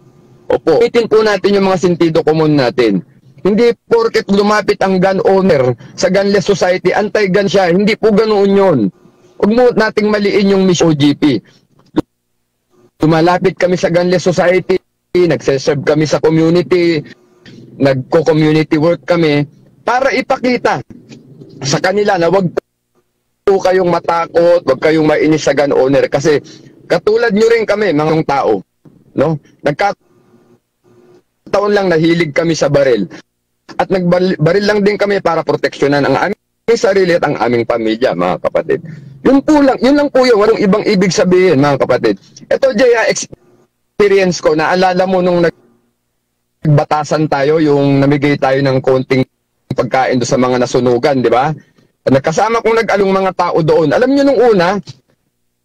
Opo, gamitin po natin yung mga sentido common natin. Hindi porket lumapit ang gun owner sa gunless society, anti-gun siya. Hindi po ganoon yun. Huwag mo nating maliin yung mission OGP. Lumalapit kami sa gunless society, nagseserve kami sa community, nagko-community work kami para ipakita sa kanila na wag po kayong matakot, wag kayong mainis sa gun owner kasi katulad nyo rin kami, mga tao, no? Nagkataon lang nahilig kami sa baril at nagbaril lang din kami para proteksyonan ang aming sarili at ang aming pamilya, mga kapatid. Yun lang po yung walang ibang ibig sabihin, mga kapatid. Ito, Jaya, experience ko, naalala mo nung nagbatasan tayo, yung namigay tayo ng konting pagkain do sa mga nasunugan, di ba? Nagkasama kong nag-along mga tao doon. Alam nyo nung una,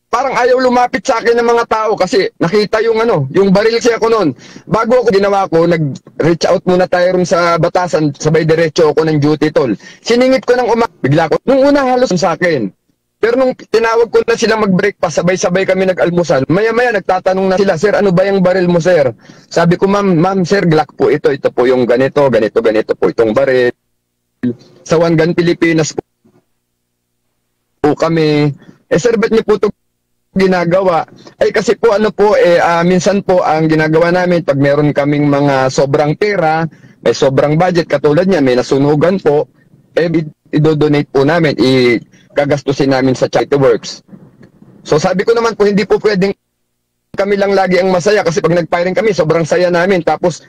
parang ayaw lumapit sa akin ng mga tao kasi nakita yung yung baril siya ko noon. Bago ako ginawa ko, nag-reach out muna tayo rin sa batasan, sabay diretso ako ng duty tol. Siningit ko ng bigla ko. Nung una halos sa akin. Pero nung tinawag ko na sila mag-breakfast, sabay-sabay kami nag-almusal. Maya-maya nagtatanong na sila, "Sir, ano ba yung baril mo, sir?" Sabi ko, ma'am, sir, Glock po ito. Ito po yung ganito po itong baril. Sa One Gun Pilipinas po kami. Sir, ba't niyo po ito ginagawa? Ay kasi po minsan po ang ginagawa namin pag meron kaming mga sobrang pera, may sobrang budget katulad niya, may nasunugan po, i-donate po namin, gagastusin namin sa charity works. So sabi ko naman po, hindi po pwedeng kami lang lagi ang masaya kasi pag nag-firing kami, sobrang saya namin. Tapos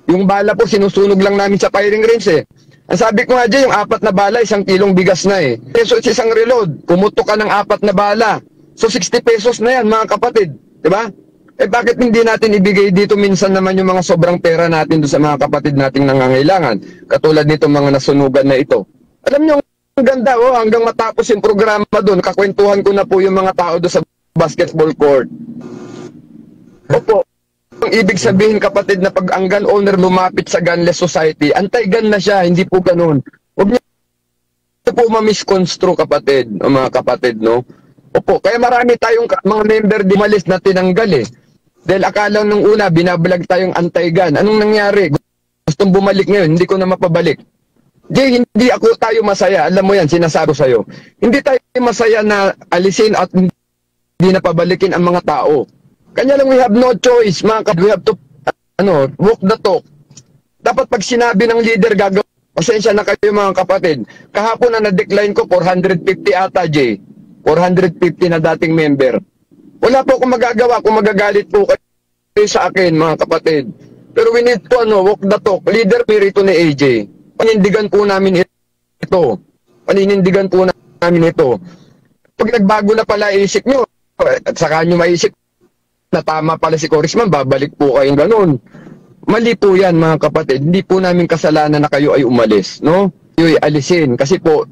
yung bala po, sinusunog lang namin sa firing range eh. Ang sabi ko nga dyan, yung 4 na bala, 1 kilong bigas na eh. So isang reload, pumutok ka ng 4 na bala. So 60 pesos na yan, mga kapatid. Diba? Bakit hindi natin ibigay dito minsan naman yung mga sobrang pera natin doon sa mga kapatid nating nangangailangan? Katulad nito mga nasunugan na ito. Alam nyo, ang ganda, hanggang matapos yung programa doon, kakwentuhan ko na po yung mga tao doon sa basketball court. Opo. Ang ibig sabihin, kapatid, na pag ang gun owner lumapit sa gunless society, anti-gun na siya, hindi po ganun. Huwag niyo po ma-misconstrue, kapatid, o mga kapatid, no? Opo, kaya marami tayong mga member di malis na tinanggal eh. Dahil akala nung una, binabalag tayong anti-gun. Anong nangyari? Gustong bumalik ngayon, hindi ko na mapabalik. Hindi ako tayo masaya. Alam mo yan, sinasabi sa'yo. Hindi tayo masaya na alisin at hindi na pabalikin ang mga tao. Kanya lang we have no choice, mga kapatid. We have to, walk the talk. Dapat pag sinabi ng leader gagawin, pasensya na kayo mga kapatid. Kahapon na na-decline ko, 450 ata, Jay. 450 na dating member. Wala po akong magagawa kung magagalit po kayo sa akin, mga kapatid. Pero we need to, walk the talk. Leader pirito ni AJ. Panindigan po namin ito. Paninindigan po namin ito. Pag nagbago na pala isip nyo, at saka nyo maisip na tama pala si Congressman, babalik po kayong ganun. Mali po yan, mga kapatid. Hindi po namin kasalanan na kayo ay umalis, no? Kayo ay alisin. Kasi po,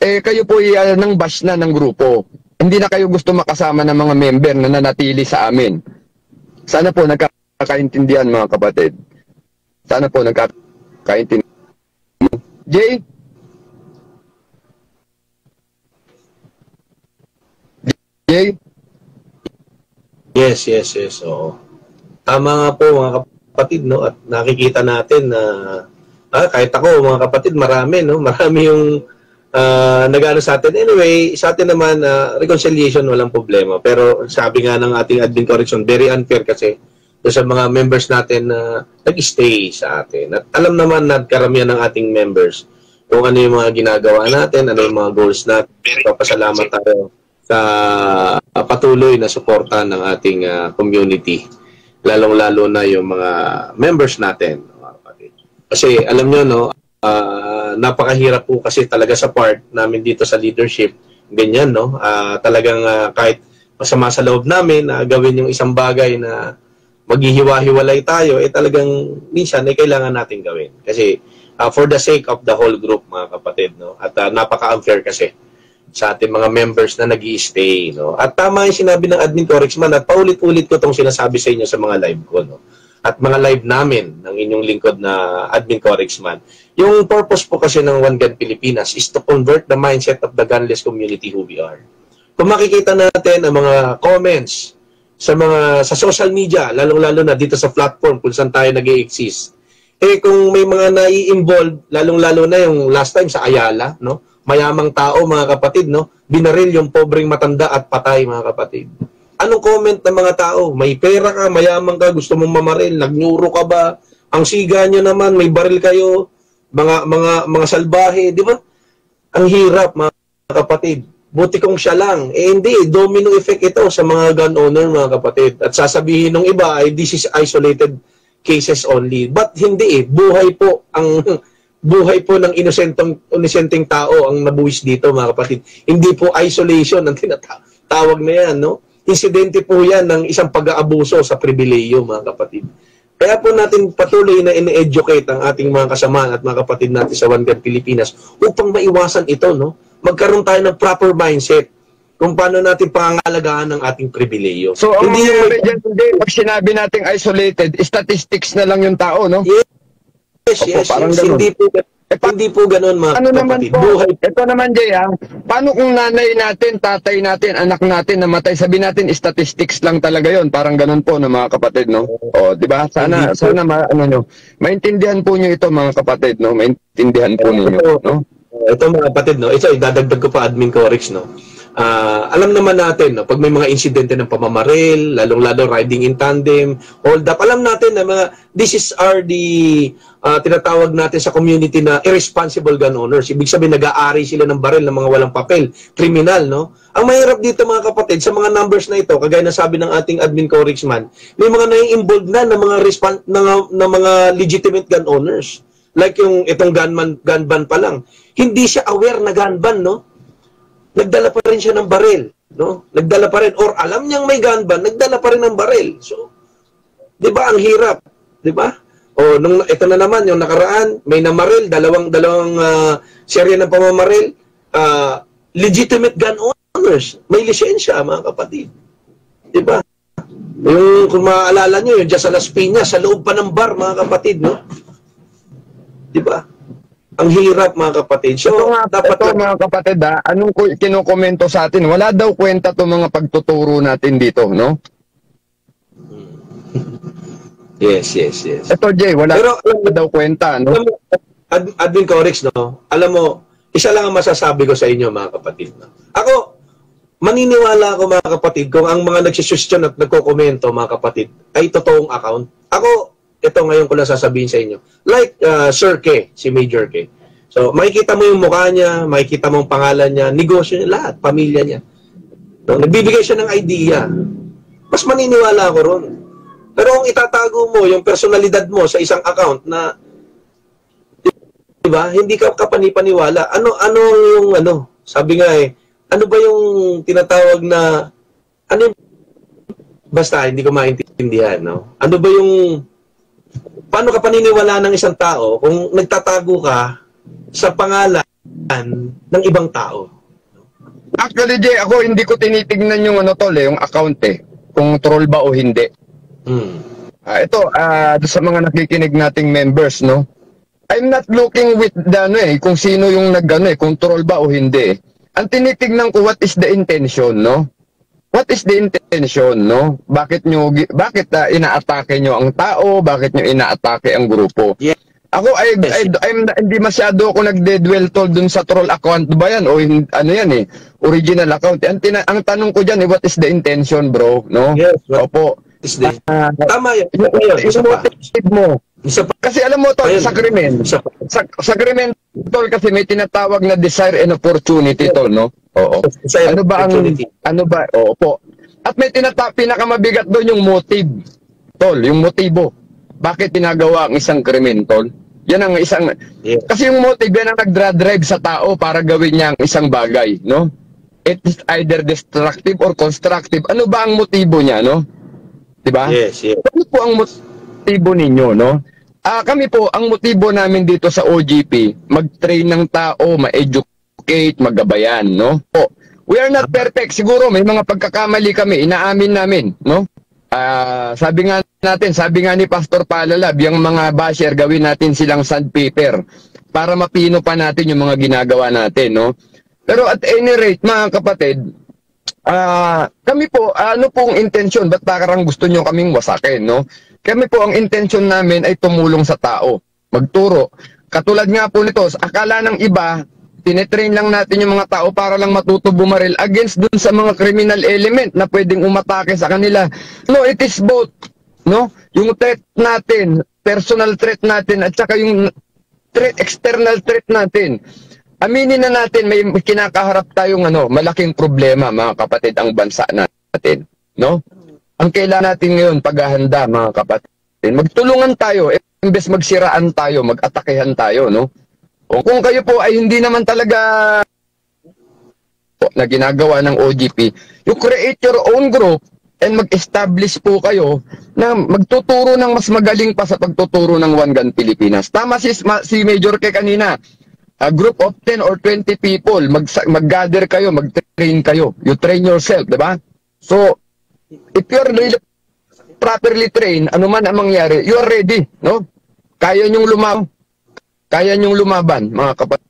kayo po nang bash na ng grupo. Hindi na kayo gusto makasama ng mga member na nanatili sa amin. Sana po nagkakaintindihan, mga kapatid. Sana po nagkakaintindihan. Jay? Jay? Yes. Oo. Tama nga po, mga kapatid, no? At nakikita natin na kahit ako, mga kapatid, marami, no? Marami yung nag-ano sa atin. Anyway, sa atin naman, reconciliation, walang problema. Pero sabi nga ng ating admin correction, very unfair kasi sa mga members natin na nag-stay sa atin. At alam naman na karamihan ng ating members kung ano yung mga ginagawa natin, ano yung mga goals natin. Papasalamat tayo sa patuloy na suporta ng ating community. Lalong-lalo na yung mga members natin. Kasi alam nyo, no, napakahirap po kasi talaga sa part namin dito sa leadership. Ganyan, no? Talagang kahit masama sa loob namin, gawin yung isang bagay na maghihiwa-hiwalay tayo, talagang minsan ay kailangan natin gawin. Kasi for the sake of the whole group, mga kapatid, no? At napaka-unfair kasi sa ating mga members na nag-i-stay, no? At tama yung sinabi ng Admin Corexman at paulit-ulit ko itong sinasabi sa inyo sa mga live ko, no? At mga live namin ng inyong lingkod na Admin Corexman. Yung purpose po kasi ng One Gun Pilipinas is to convert the mindset of the gunless community who we are. Kung makikita natin ang mga comments sa social media, lalong-lalo na dito sa platform kung saan tayo nag-i-exist, kung may mga nai-involve, lalong-lalo na yung last time sa Ayala, no? Mayamang tao, mga kapatid, no? Binaril yung pobreng matanda at patay, mga kapatid. Anong comment ng mga tao? May pera ka, mayamang ka, gusto mong mamaril, nagnyuro ka ba? Ang siga nyo naman, may baril kayo, mga salbahe, di ba? Ang hirap, mga kapatid. Buti kung siya lang. Hindi, domino effect ito sa mga gun owner, mga kapatid. At sasabihin ng iba ay this is isolated cases only. But hindi buhay po ng inosenteng tao ang nabuwis dito, mga kapatid. Hindi po isolation ang tinatawag na yan, no? Insidente po yan ng isang pag-aabuso sa pribileyo, mga kapatid. Kaya po natin patuloy na in-educate ang ating mga kasamaan at mga kapatid natin sa One Gun Pilipinas upang maiwasan ito, no? Magkaroon tayo ng proper mindset kung paano natin pangangalagaan ng ating pribileyo. So, ang nangyayari dyan, pag sinabi nating isolated, statistics na lang yung tao, no? Yes, hindi po ganun, mga ano kapatid. Naman po, ito naman, Jay, paano kung nanay natin, tatay natin, anak natin namatay, sabi natin, statistics lang talaga yon, parang ganun po, no, mga kapatid, no? O, di ba? Sana maintindihan po nyo ito, mga kapatid, no? Maintindihan po ninyo, no? Ito, mga kapatid, no? Ito, idadagdag ko pa, Admin Corex, no? Alam naman natin, no, pag may mga insidente ng pamamaril, lalong-lalo riding in tandem, hold up, alam natin na this are the tinatawag natin sa community na irresponsible gun owners. Ibig sabihin, nag-aari sila ng baril ng mga walang papel, criminal, no? Ang mahirap dito, mga kapatid, sa mga numbers na ito, kagaya na sabi ng ating Admin Corexman, may mga nai-involved na ng mga legitimate gun owners. Like itong gun ban pa lang. Hindi siya aware na gun ban, no? Nagdala pa rin siya ng baril, no? Nagdala pa rin, or alam niyang may gun ban, nagdala pa rin ng baril. So, 'di ba ang hirap, 'di ba? O ito na naman yung nakaraan, may namaril, dalawang serye ng pamamaril, legitimate gun owners, may lisensya, mga kapatid. 'Di ba? Yung kung maaalala niyo, yung diyan sa Las Piñas, sa loob pa ng bar, mga kapatid, no? 'Di ba? Ang hirap, mga kapatid. So, dapat mga kapatid, anong kinukomento sa atin? Wala daw kwenta itong mga pagtuturo natin dito, no? Yes. Ito, Jay, wala daw kwenta, no? Admin Corex, no? Alam mo, isa lang ang masasabi ko sa inyo, mga kapatid, no? Ako, maniniwala ako, mga kapatid, kung ang mga nagsisustyon at nagkokomento, mga kapatid, ay totoong account. Ako, ito ngayon ko lang sasabihin sa inyo. Like Sir K, si Major K. So, makikita mo yung mukha niya, makikita mo yung pangalan niya, negosyo niya, lahat, pamilya niya. So, nagbibigay siya ng idea. Mas maniniwala ako ron. Pero kung itatago mo yung personalidad mo sa isang account na, diba, hindi ka kapanipaniwala. Sabi nga ano ba yung tinatawag na, basta, hindi ko maintindihan, no? Ano ba yung, paano ka paniniwala ng isang tao kung nagtatago ka sa pangalan ng ibang tao? Actually, Jay, ako hindi ko tinitignan yung yung account kung troll ba o hindi. Ito, sa mga nakikinig nating members, no? I'm not looking with kung sino yung kung troll ba o hindi. Ang tinitignan ko, what is the intention, no? What is the intention, no? Bakit inaatake nyo ang tao? Bakit nyo inaatake ang grupo? Yeah. Ako, hindi masyado ako nagde-dwell dun sa troll account ba yan? O original account. Ang tanong ko dyan, what is the intention, bro? No? Yes. Opo. Tama yan. Yung mo. Kasi alam mo, tol, sa krimen, tol, kasi may tinatawag na desire and opportunity, tol, no? Oo. Opo. At may pinakamabigat doon yung motive, tol, yung motibo. Bakit pinagawa ang isang krimen, tol? Yan ang isang, kasi yung motive yan ang nagdra-drive sa tao para gawin niya ang isang bagay, no? It is either destructive or constructive. Ano ba ang motibo niya, no? Di ba? Yes, yes. Ano po ang motibo ninyo, no? Kami po, ang motibo namin dito sa OGP, mag-train ng tao, ma-educate, magabayan, no? Po, we are not perfect. Siguro may mga pagkakamali kami, inaamin namin, no? Sabi nga ni Pastor Palalab, yung mga basher, gawin natin silang sandpaper para mapino pa natin yung mga ginagawa natin, no? Pero at any rate, mga kapatid, kami po, ano pong intensyon? Ba't parang gusto nyo kaming wasakin, no? Kami po, ang intensyon namin ay tumulong sa tao, magturo. Katulad nga po nito, akala ng iba, tinetrain lang natin yung mga tao para lang matuto bumaril against dun sa mga criminal element na pwedeng umatake sa kanila. No, it is both, no? Yung threat natin, personal threat natin, at saka yung threat, external threat natin. Aminin na natin, may kinakaharap tayong malaking problema, mga kapatid, ang bansa natin, no? Ang kailangan natin ngayon, paghahanda, mga kapatid. Magtulungan tayo, imbes magsiraan tayo, mag-atakehan tayo, no? O kung kayo po ay hindi naman talaga na ginagawa ng OGP, you create your own group and mag-establish po kayo na magtuturo ng mas magaling pa sa pagtuturo ng One Gun Pilipinas. Tama si Major K kanina, a group of 10 or 20 people, mag-gather kayo, mag-train kayo. You train yourself, di ba? So, if you're really properly trained, ano man ang mangyari, you are ready, no? Kaya nyong lumaban, mga kapatid.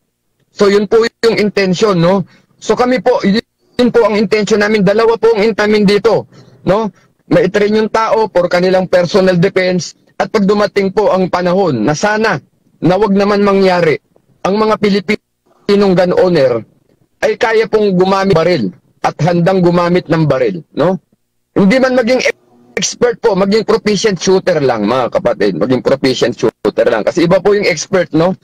So, yun po yung intention, no? So, kami po, yun po ang intention namin. Dalawa po ang namin dito, no? Ma-train yung tao for kanilang personal defense at pag dumating po ang panahon na sana na wag naman mangyari, ang mga Pilipinong gun owner ay kaya pong gumamit baril at handang gumamit ng baril, no? Hindi man maging expert po, maging proficient shooter lang, mga kapatid. Maging proficient shooter lang. Kasi iba po yung expert, no?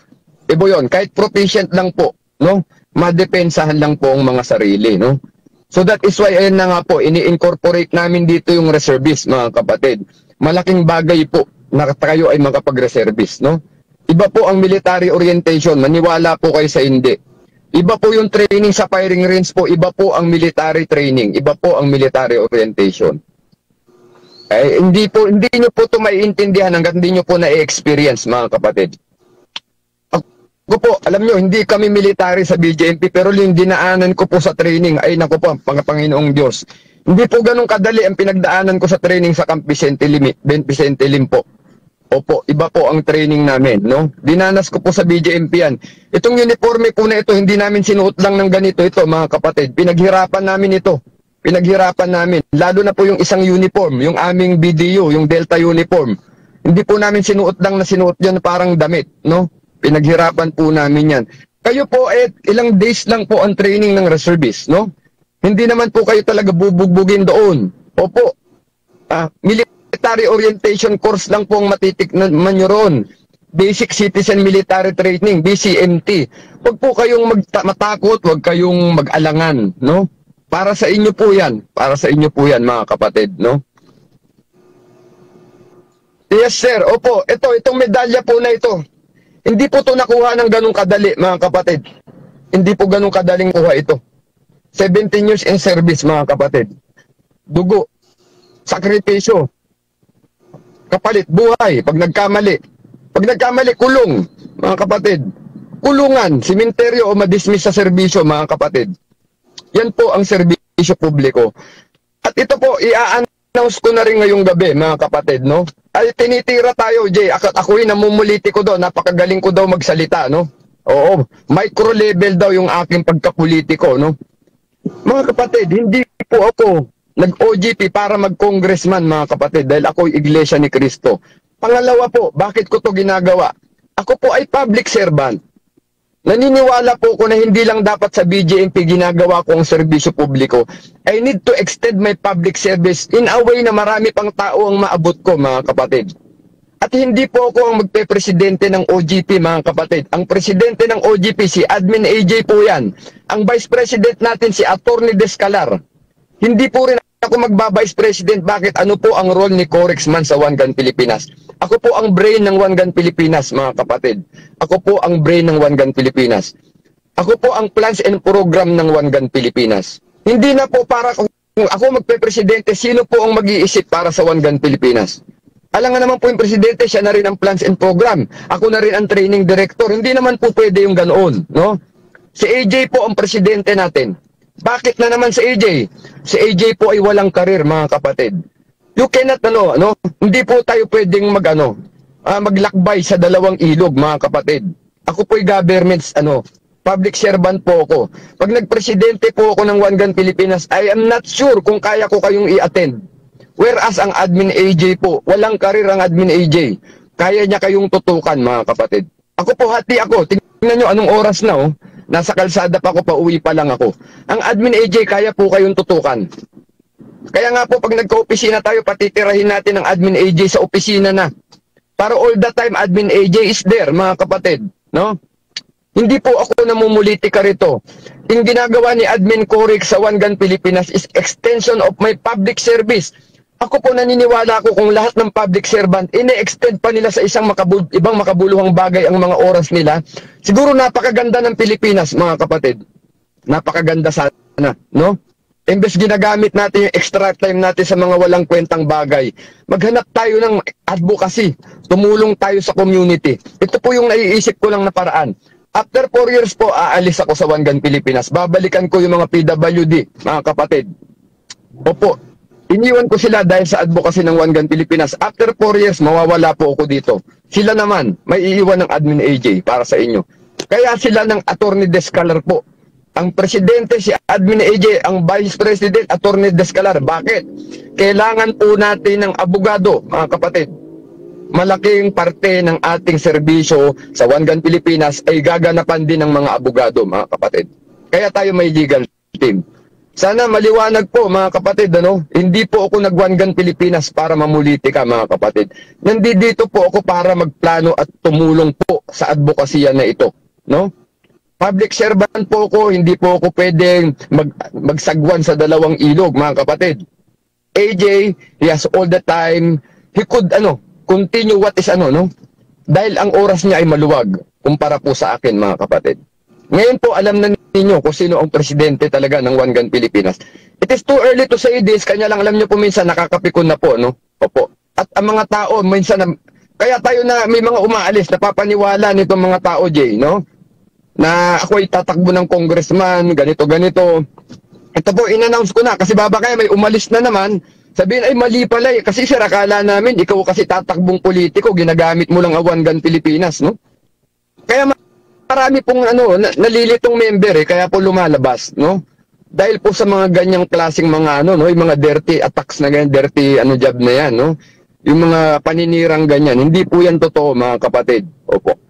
Iba yun. Kahit proficient lang po, no? Madepensahan lang po ang mga sarili, no? So that is why, ayun na nga po, ini-incorporate namin dito yung reservist, mga kapatid. Malaking bagay po na kayo ay makapag-reservist, no? Iba po ang military orientation. Maniwala po kayo sa hindi. Iba po yung training sa firing range po. Iba po ang military training. Iba po ang military orientation. Hindi nyo po ito maiintindihan hanggang hindi nyo po na-experience, mga kapatid. Ako po, alam nyo, hindi kami military sa BJMP, pero yung dinaanan ko po sa training, ay naku po, Panginoong Diyos. Hindi po ganun kadali ang pinagdaanan ko sa training sa Camp Vicente Lim po. Opo, iba po ang training namin, no? Dinanas ko po sa BJMP yan. Itong uniforme po na ito, hindi namin sinuot lang ng ganito ito, mga kapatid. Pinaghirapan namin ito. Pinaghirapan namin. Lalo na po yung isang uniform, yung aming BDU, yung Delta uniform. Hindi po namin sinuot lang na sinuot yan parang damit, no? Pinaghirapan po namin yan. Kayo po, ilang days lang po ang training ng reservist, no? Hindi naman po kayo talaga bubugbugin doon. Opo, military orientation course lang po ang matitikman nyo ron. Basic Citizen Military Training, BCMT. Huwag po kayong matakot, huwag kayong mag-alangan, no? Para sa inyo po yan. Para sa inyo po yan, mga kapatid, no? Yes, sir. Opo, itong medalya po na ito. Hindi po ito nakuha ng ganung kadali, mga kapatid. Hindi po ganung kadaling kuha ito. 17 years in service, mga kapatid. Dugo. Sakripisyo. Kapalit, buhay. Pag nagkamali. Pag nagkamali, kulong, mga kapatid. Kulungan, simenteryo o madismiss sa serbisyo, mga kapatid. Yan po ang serbisyo publiko. At ito po, i-announce ko na rin ngayong gabi, mga kapatid, no? Ay, tinitira tayo, Jay. Ako'y namumuliti ko daw. Napakagaling ko daw magsalita, no? Oo, micro-level daw yung aking pagkapolitiko, no? Mga kapatid, hindi po ako nag-OGP para mag-congressman, mga kapatid, dahil ako'y Iglesia ni Cristo. Pangalawa po, bakit ko to ginagawa? Ako po ay public servant. Naniniwala po ko na hindi lang dapat sa BJMP ginagawa ko ang serbisyo publiko. I need to extend my public service in a way na marami pang tao ang maabot ko, mga kapatid. At hindi po ako ang magpe-presidente ng OGP, mga kapatid. Ang presidente ng OGP, si Admin AJ po yan. Ang vice president natin, si Attorney Descalar. Hindi po rin ako magba-vice president. Bakit? Ano po ang role ni Corexman sa One Gun Pilipinas? Ako po ang brain ng One Gun Pilipinas, mga kapatid. Ako po ang brain ng One Gun Pilipinas. Ako po ang plans and program ng One Gun Pilipinas. Hindi na po para ako magpe-presidente, sino po ang mag-iisip para sa One Gun Pilipinas? Alam nga naman po yung presidente, siya na rin ang plans and program. Ako na rin ang training director. Hindi naman po pwede yung ganoon, no? Si AJ po ang presidente natin. Bakit na naman si AJ? Si AJ po ay walang karir, mga kapatid. You cannot, hindi po tayo pwedeng maglakbay sa dalawang ilog, mga kapatid. Ako po'y government's, public servant po ako. Pag nagpresidente po ako ng One Gun Pilipinas, I am not sure kung kaya ko kayong i-attend. Whereas ang admin AJ po, walang karir ang admin AJ. Kaya niya kayong tutukan, mga kapatid. Ako po, hati ako. Tingnan nyo anong oras na, Nasa kalsada pa ako, pauwi pa lang ako. Ang admin AJ, kaya po kayong tutukan. Kaya nga po, pag nagka-opisina tayo, patitirahin natin ang admin AJ sa opisina na. Para all the time, admin AJ is there, mga kapatid. No? Hindi po ako namumulitika rito. Yung ginagawa ni Admin Corik sa One Gun Pilipinas is extension of my public service. Ako po naniniwala ko kung lahat ng public servant, ine-extend pa nila sa ibang makabuluhang bagay ang mga oras nila. Siguro napakaganda ng Pilipinas, mga kapatid. Napakaganda sana, no? Imbes ginagamit natin yung extra time natin sa mga walang kwentang bagay, maghanap tayo ng advocacy. Tumulong tayo sa community. Ito po yung naiisip ko lang na paraan. After 4 years po, aalis ako sa One Gun Pilipinas. Babalikan ko yung mga PWD, mga kapatid. Opo, iniwan ko sila dahil sa advocacy ng One Gun Pilipinas. After 4 years, mawawala po ako dito. Sila naman, may iiwan ng admin AJ para sa inyo. Kaya sila ng Attorney Descalar po. Ang presidente, si admin AJ, ang vice president, Attorney Descalar. Bakit? Kailangan po natin ng abogado, mga kapatid. Malaking parte ng ating serbisyo sa One Gun Pilipinas ay gaganapan din ng mga abogado, mga kapatid. Kaya tayo may legal team. Sana maliwanag po, mga kapatid, hindi po ako nag-One Gun Pilipinas para mamulitika, mga kapatid. Nandito po ako para magplano at tumulong po sa advokasya na ito, no? Public servant po ako, hindi po ako pwedeng magsagwan sa dalawang ilog, mga kapatid. AJ, he has all the time, he could, continue what is dahil ang oras niya ay maluwag kumpara po sa akin, mga kapatid. Ngayon po, alam na ninyo kung sino ang presidente talaga ng One Gun Pilipinas. It is too early to say this, kanya lang alam nyo po minsan nakakapikon na po, Opo. At ang mga tao, minsan, kaya tayo na may mga umaalis, napapaniwala nitong mga tao, Jay, na ako ay tatakbo ng congressman, ganito. Ito po, in-announce ko na, kasi baba kaya may umalis na naman, sabihin ay mali pala kasi sir, akala namin, ikaw kasi tatakbong politiko, ginagamit mo lang ang One Gun Pilipinas, Kaya marami pong nalilitong member kaya po lumalabas, Dahil po sa mga ganyang klaseng mga yung mga dirty attacks na ganyan, dirty job na yan, Yung mga paninirang ganyan, hindi po yan totoo, mga kapatid. Opo.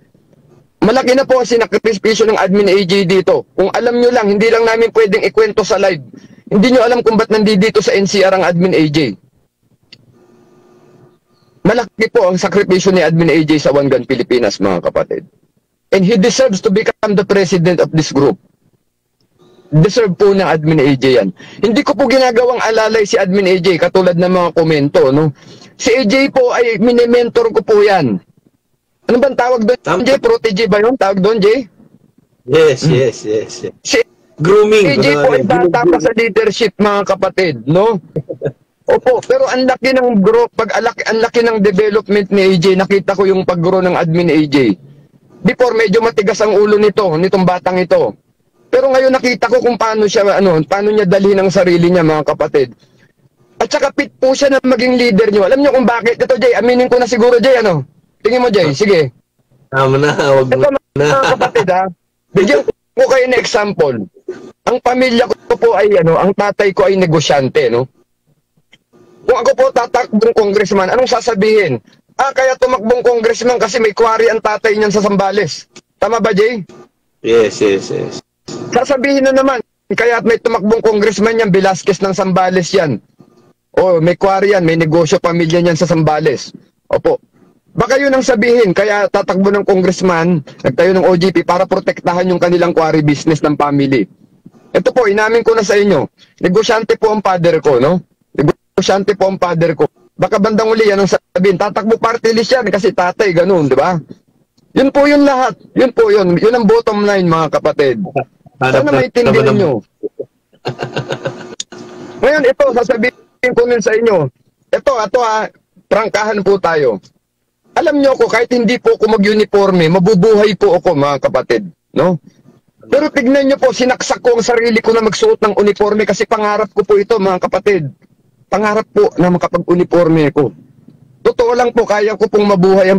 Malaki na po ang sinakripisyo ng admin AJ dito. Kung alam nyo lang, hindi lang namin pwedeng ikwento sa live. Hindi nyo alam kung ba't nandito sa NCR ang admin AJ. Malaki po ang sakripisyo ni admin AJ sa One Gun Pilipinas, mga kapatid. And he deserves to become the president of this group. Deserve po ng admin AJ yan. Hindi ko po ginagawang alalay si admin AJ katulad ng mga komento, Si AJ po ay mini-mentor ko po yan. Ano bang tawag doon, Jay? Protege ba yun? Tawag doon, Jay? Yes. Grooming. AJ po ay bata pa sa leadership, mga kapatid, Opo, pero ang laki ng growth, ang laki ng development ni AJ, nakita ko yung pag-grow ng admin AJ. Before, medyo matigas ang ulo nitong batang ito. Pero ngayon nakita ko kung paano niya dalhin ang sarili niya, mga kapatid. At saka fit po siya na maging leader niyo. Alam niyo kung bakit? Ito, Jay, aminin ko na siguro, Jay, Tingin mo, Jay, sige. Tama na, wag mo na. Mga kapatid, bigyan ko kayo ng example. Ang pamilya ko po ay, ang tatay ko ay negosyante, Kung ako po tatakbong congressman, anong sasabihin? Kaya tumakbong congressman kasi may quarry ang tatay niyan sa Zambales. Tama ba, Jay? Yes. Sasabihin na naman, kaya may tumakbong congressman yan, Velasquez ng Zambales yan. May quarry yan, may negosyo pamilya niyan sa Zambales. Opo. Baka yun ang sabihin, kaya tatakbo ng congressman, nagtayo ng OJP para protektahan yung kanilang quarry business ng family. Ito po, inamin ko na sa inyo, negosyante po ang father ko, Negosyante po ang father ko. Baka bandang uli, yan ang sabihin, tatakbo party list yan kasi tatay, ganun, di ba? Yun po yun lahat, yun po yun ang bottom line, mga kapatid. Sana maintindihan nyo. Ngayon, ito, sasabihin ko din sa inyo. Ito prangkahan po tayo. Alam nyo ako, kahit hindi po ako mag-uniforme, mabubuhay po ako, mga kapatid. No? Pero tignan nyo po, sinaksak ko ang sarili ko na magsuot ng uniforme kasi pangarap ko po ito, mga kapatid. Pangarap po na makapag-uniforme ko. Totoo lang po, kaya ko pong mabuhay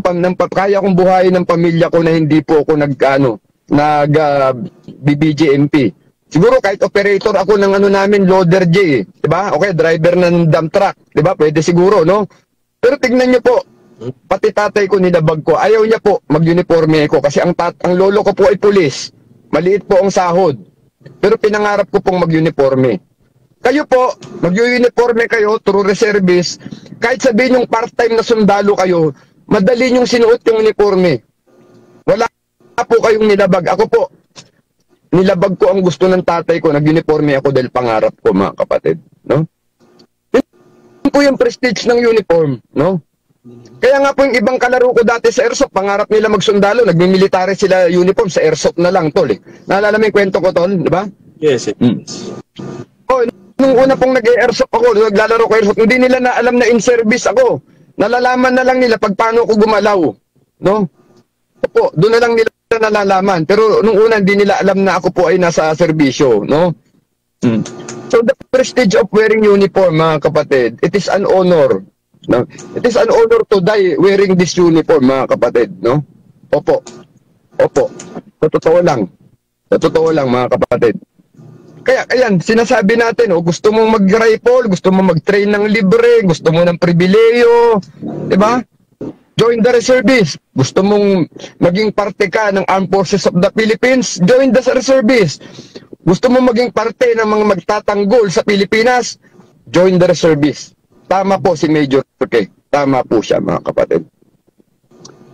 kaya kong buhayin ng pamilya ko na hindi po ako BBJMP. Siguro kahit operator ako ng namin, loader J, diba? Okay, driver ng dump truck, diba? Pwede siguro, no? Pero tignan nyo po, pati tatay ko nilabag ko, ayaw niya po mag-uniforme ko kasi ang lolo ko po ay pulis. Maliit po ang sahod. Pero pinangarap ko pong mag-uniforme. Kayo po, mag-uniforme kayo through reservice, kahit sabihin yung part-time na sundalo kayo, madali yung sinuot yung uniforme. Wala po kayong nilabag. Ako po, nilabag ko ang gusto ng tatay ko, nag-uniforme ako dahil pangarap ko, mga kapatid. No? Yun po yung prestige ng uniform. No? Kaya nga po yung ibang kalaro ko dati sa airsoft, pangarap nila magsundalo, nagmimilitary sila uniform sa airsoft na lang, tol. Naalala mo yung kwento ko, tol, di ba? Yes, it is. Nung una pong nag-airsoft ako, naglalaro ko airsoft, hindi nila na alam na in-service ako. Nalalaman na lang nila pag paano ko gumalaw. No? Po, doon na lang nila nalalaman. Pero nung una, hindi nila alam na ako po ay nasa serbisyo. No? So the prestige of wearing uniform, mga kapatid, it is an honor. No? It is an honor to die wearing this uniform, mga kapatid. No? Opo. Opo. Sa totoo lang. Sa totoo lang, mga kapatid. Kaya, ayan, sinasabi natin, gusto mong mag-rifle, gusto mong mag-train ng libre, gusto mo ng pribileyo, di ba? Join the reservice. Gusto mong maging parte ka ng Armed Forces of the Philippines, join the reservice. Gusto mong maging parte ng mga magtatanggol sa Pilipinas, join the reservice. Tama po si Major K. Tama po siya, mga kapatid.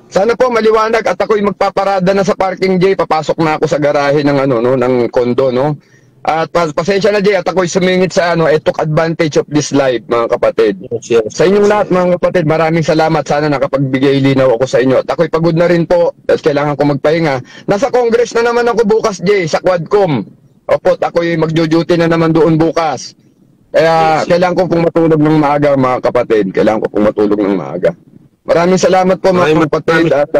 Sana po maliwanag at ako'y magpaparada na sa parking J, papasok na ako sa garahe ng ng condo, no? At pasensya na Jay, at ako'y sumingit sa I took advantage of this live, mga kapatid. Yes. Sa inyong lahat, mga kapatid, maraming salamat. Sana nakapagbigay linaw ako sa inyo. At ako'y pagod na rin po at kailangan ko magpahinga. Nasa Congress na naman ako bukas, Jay, sa Quadcom. Opo, ako'y magjo-duty na naman doon bukas. Kaya kailangan ko pong matulog ng maaga, mga kapatid. Kailangan ko pong matulog ng maaga. Maraming salamat po, mga kapatid. At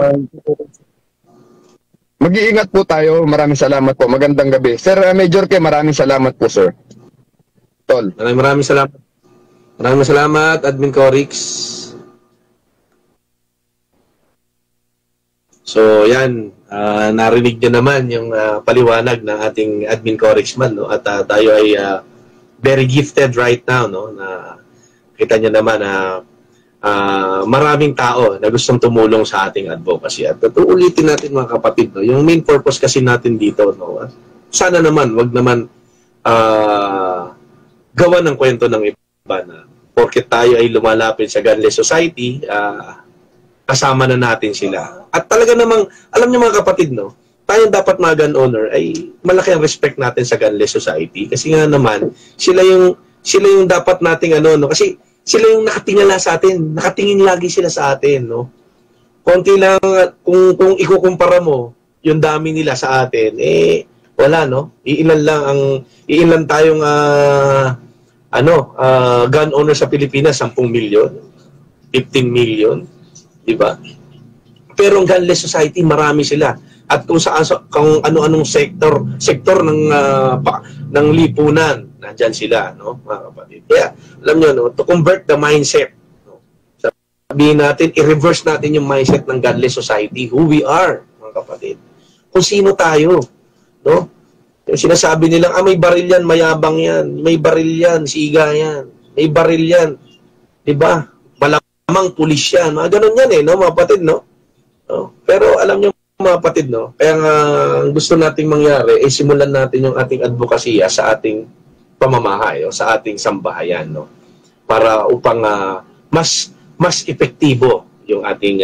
mag-iingat po tayo. Maraming salamat po. Magandang gabi. Sir Major K, maraming salamat po, sir. Tol. Maraming salamat. Maraming salamat, Admin Corix. So, yan. Narinig nyo naman yung paliwanag ng ating Admin Corix man. No? At tayo ay very gifted right now. No? Na, kita nyo naman na maraming tao na gustong tumulong sa ating advocacy. At ulitin natin, mga kapatid, no? Yung main purpose kasi natin dito, no? Sana naman, wag naman gawa ng kwento ng iba na porket tayo ay lumalapit sa gunless society, kasama na natin sila. At talaga namang, alam niyo, mga kapatid, no? Tayong dapat mga gun owner ay malaki ang respect natin sa gunless society kasi nga naman, sila yung dapat nating no? Kasi sila yung nakatingala sa atin. Nakatingin lagi sila sa atin, no? Konti lang, kung ikukumpara mo, yung dami nila sa atin, wala, no? Iilan tayong, gun owner sa Pilipinas, 10 million, 15 million, di ba? Pero ang gunless society, marami sila. At kung ano-anong sektor ng lipunan, nandyan sila, no, mga kapatid. Kaya, alam nyo, no, to convert the mindset, no, sabihin natin, i-reverse natin yung mindset ng godless society, who we are, mga kapatid. Kung sino tayo, no? Yung sinasabi nilang, may baril yan, mayabang yan, may baril yan, siga yan, may baril yan, diba? Malamang pulis yan, mga ganun yan no, mga kapatid, no? Pero alam nyo, mga kapatid, no? Kaya nga gusto nating mangyari, simulan natin yung ating advokasya sa ating pamamahay, sa ating sambahayan, no? Para upang mas epektibo yung ating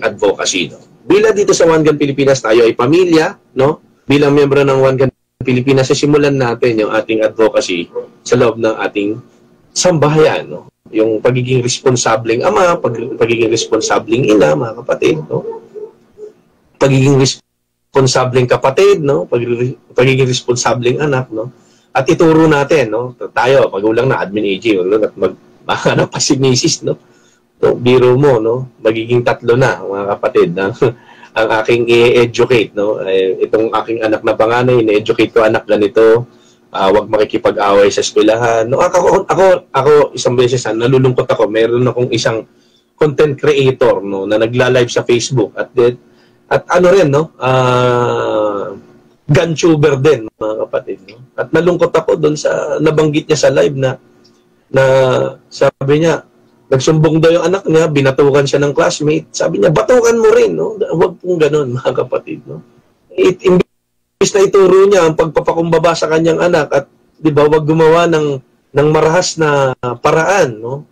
advocacy, no? Bilang dito sa One Gun Pilipinas, tayo ay pamilya, no? Bilang miyembro ng One Gun Pilipinas, simulan natin yung ating advocacy sa loob ng ating sambahayan, no? Yung pagiging responsableng ama, pagiging responsableng ina, mga kapatid, no? Pagiging responsableng kapatid, no? Pagiging responsableng anak, no? At ituro natin, no? Tayo, magulang na, admin AG, at maghanap pa si misis, no? So, biro mo, no? Magiging 3 na, mga kapatid, na ang aking i-educate, no? Itong aking anak na panganay, i-educate ko anak ganito, wag makikipag-away sa eskwelahan. No, ako isang beses nalulungkot ako. Meron akong isang content creator, no, na nagla-live sa Facebook at ano rin, no? Guntuber din, mga kapatid, no? At nalungkot ako doon sa nabanggit niya sa live na sabi niya, nagsumbong daw yung anak niya, binatukan siya ng classmate. Sabi niya, batukan mo rin, no? Huwag pong gano'n, mga kapatid, no? Imbis na ituro niya ang pagpapakumbaba sa kanyang anak at, di ba, huwag gumawa ng marahas na paraan, no?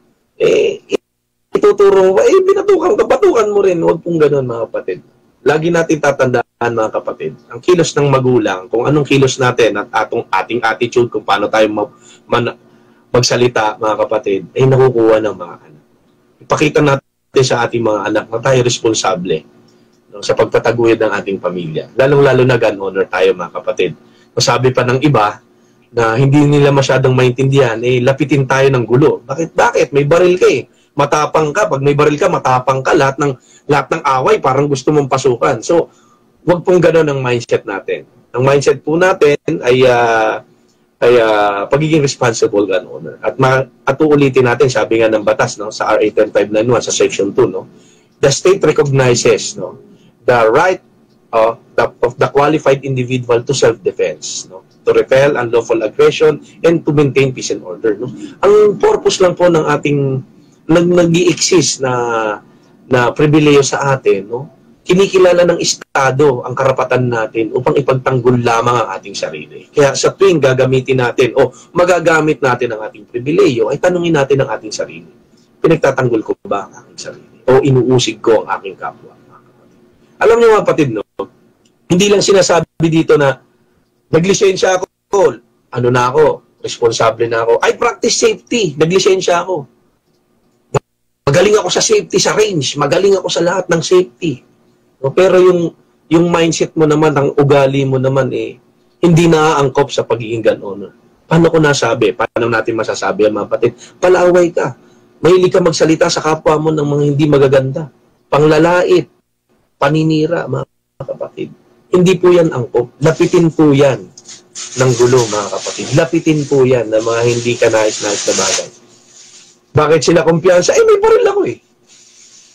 Ituturo mo, binatukan ka, batukan mo rin. Huwag pong gano'n, mga kapatid. Lagi natin tatandaan, mga kapatid, ang kilos ng magulang, kung anong kilos natin at ating attitude, kung paano tayo magsalita, mga kapatid, ay nakukuha ng mga anak. Ipakita natin sa ating mga anak na tayo responsable, no, sa pagtataguyod ng ating pamilya. Lalong-lalo na gun owner tayo, mga kapatid. Masabi pa ng iba na hindi nila masyadong maintindihan, lapitin tayo ng gulo. Bakit? May baril ka eh. Matapang ka. Pag may baril ka, matapang ka. Lahat ng away, parang gusto mong pasukan. So, wag pong gano'n ang mindset natin. Ang mindset po natin ay pagiging responsible gun owner. At uulitin natin, sabi nga ng batas, no, sa RA 10591 sa section 2, no, the state recognizes, no, the right of the qualified individual to self-defense, no, to repel unlawful aggression and to maintain peace and order, no. Ang purpose lang po ng ating nag-i-exist na pribileyo sa atin, no, kinikilala ng Estado ang karapatan natin upang ipagtanggol lamang ang ating sarili. Kaya sa tuwing gagamitin natin o magagamit natin ang ating pribileyo, ay tanungin natin ang ating sarili. Pinagtatanggol ko ba ang aking sarili? O inuusig ko ang aking kapwa? Alam niyo, mga kapatid, no, hindi lang sinasabi dito na naglisensya ako, ano na ako, responsable na ako. I practice safety, naglisensya ako. Magaling ako sa safety sa range, magaling ako sa lahat ng safety. No, pero yung mindset mo naman, ang ugali mo naman hindi naaangkop sa pagiging gun owner. Paano ko nasabi? Paano natin masasabi, mga kapatid? Palaway ka. Mahilig ka magsalita sa kapwa mo ng mga hindi magaganda. Panglalait, paninira, mga kapatid. Hindi po yan angkop. Lapitin po yan ng gulo, mga kapatid. Lapitin po yan ng mga hindi ka nais-nais na bagay. Bakit sila kumpiyansa? May baril ako eh.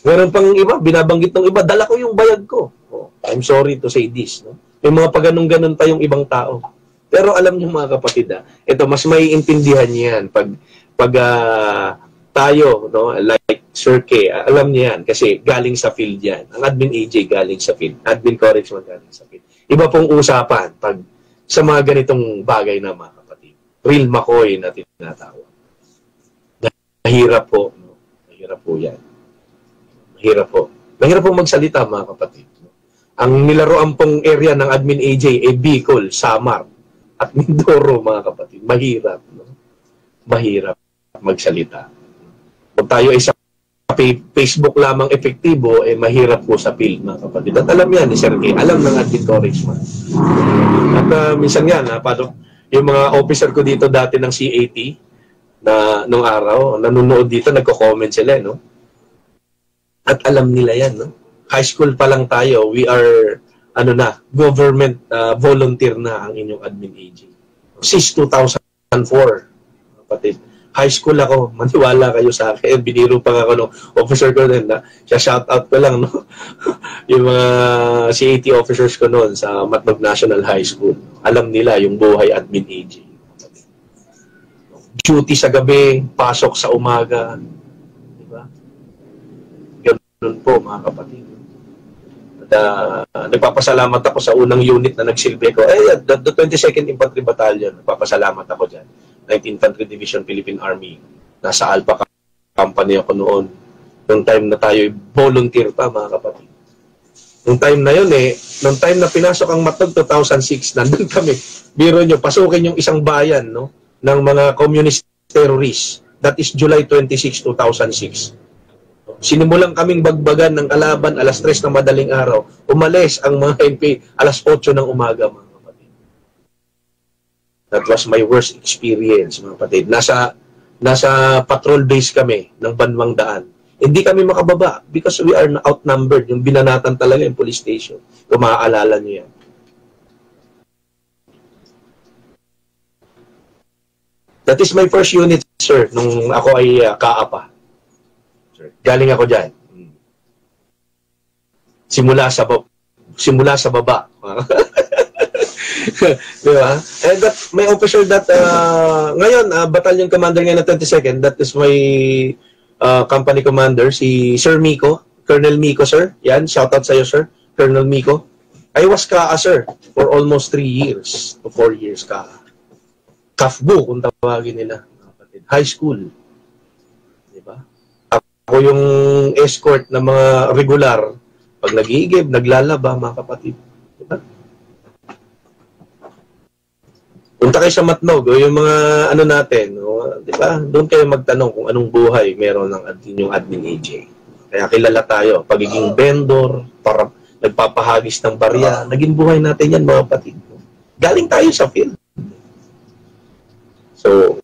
Meron pang iba, binabanggit ng iba, dala ko yung bayag ko. Oh, I'm sorry to say this. No? May mga pagganong-ganon pa yung ibang tao. Pero alam niyo, mga kapatid, ito, mas may intindihan yan pag tayo, no, like Sir K, alam niya yan kasi galing sa field yan. Ang admin AJ galing sa field. Admin Correction galing sa field. Iba pong usapan pag sa mga ganitong bagay na, mga kapatid. Real McCoy na tinatawag. Mahirap po. No? Mahirap po yan. Mahirap po. Mahirap po magsalita, mga kapatid. No? Ang nilaroan pong area ng admin AJ ay Bicol, Samar, at Mindoro, mga kapatid. Mahirap. No? Mahirap magsalita. Kung tayo ay sa Facebook lamang epektibo, mahirap po sa field, mga kapatid. At alam yan, Sir K, alam ng admin correction. At minsan yan, yung mga officer ko dito dati ng CAT, na nung araw, nanonood dito, nagko-comment sila, no? At alam nila yan, no? High school pa lang tayo, we are, government volunteer na ang inyong admin AG. Since 2004, kapatid. High school ako, maniwala kayo sa akin. Biniro pa ako ng officer ko din na siya shoutout ko lang, no? Yung mga CAT officers ko noon sa Matnog National High School. Alam nila yung buhay admin AG. Duty sa gabi, pasok sa umaga. Diba? Ganun po, mga kapatid. At, nagpapasalamat ako sa unang unit na nagsilbi ko. The 22nd Infantry Battalion, nagpapasalamat ako dyan. 19th Infantry Division, Philippine Army. Nasa Alpha Company ako noon. Noong time na tayo, volunteer pa, mga kapatid. Noong time na yun, noong time na pinasok ang Matnog 2006, nandun kami. Biro nyo, pasukin yung isang bayan, no? Ng mga communist terrorists. That is July 26, 2006. Sinimulan kaming bagbagan ng kalaban alas 3 ng madaling araw. Umalis ang mga MP alas 8 ng umaga, mga kapatid. That was my worst experience, mga kapatid. Nasa patrol base kami ng Banwang Daan. Hindi kami makababa because we are outnumbered. Yung binanatan talaga yung police station. Kung maaalala nyo yan. That is my first unit, sir, nung ako ay kaapa. Sir, galing ako dyan. Simula sa baba. Diba? And that, may officer that, ngayon, battalion commander ngayon na 22nd, that is my company commander, si Sir Miko, Colonel Miko, sir. Yan, shoutout sa'yo, sir. Colonel Miko. I was KAA, sir, for almost 3 years to 4 years KAA. Kafbu, kung tawagin nila. High school. Diba? Ako yung escort ng mga regular. Pag nag-iigib, naglalaba, mga kapatid. Diba? Punta kayo sa Matnog, o yung mga ano natin, o, diba? Doon kayo magtanong kung anong buhay meron ng yung admin AJ. Kaya kilala tayo. Pagiging vendor, para nagpapahagis ng barya, naging buhay natin yan, mga kapatid. Galing tayo sa field. So,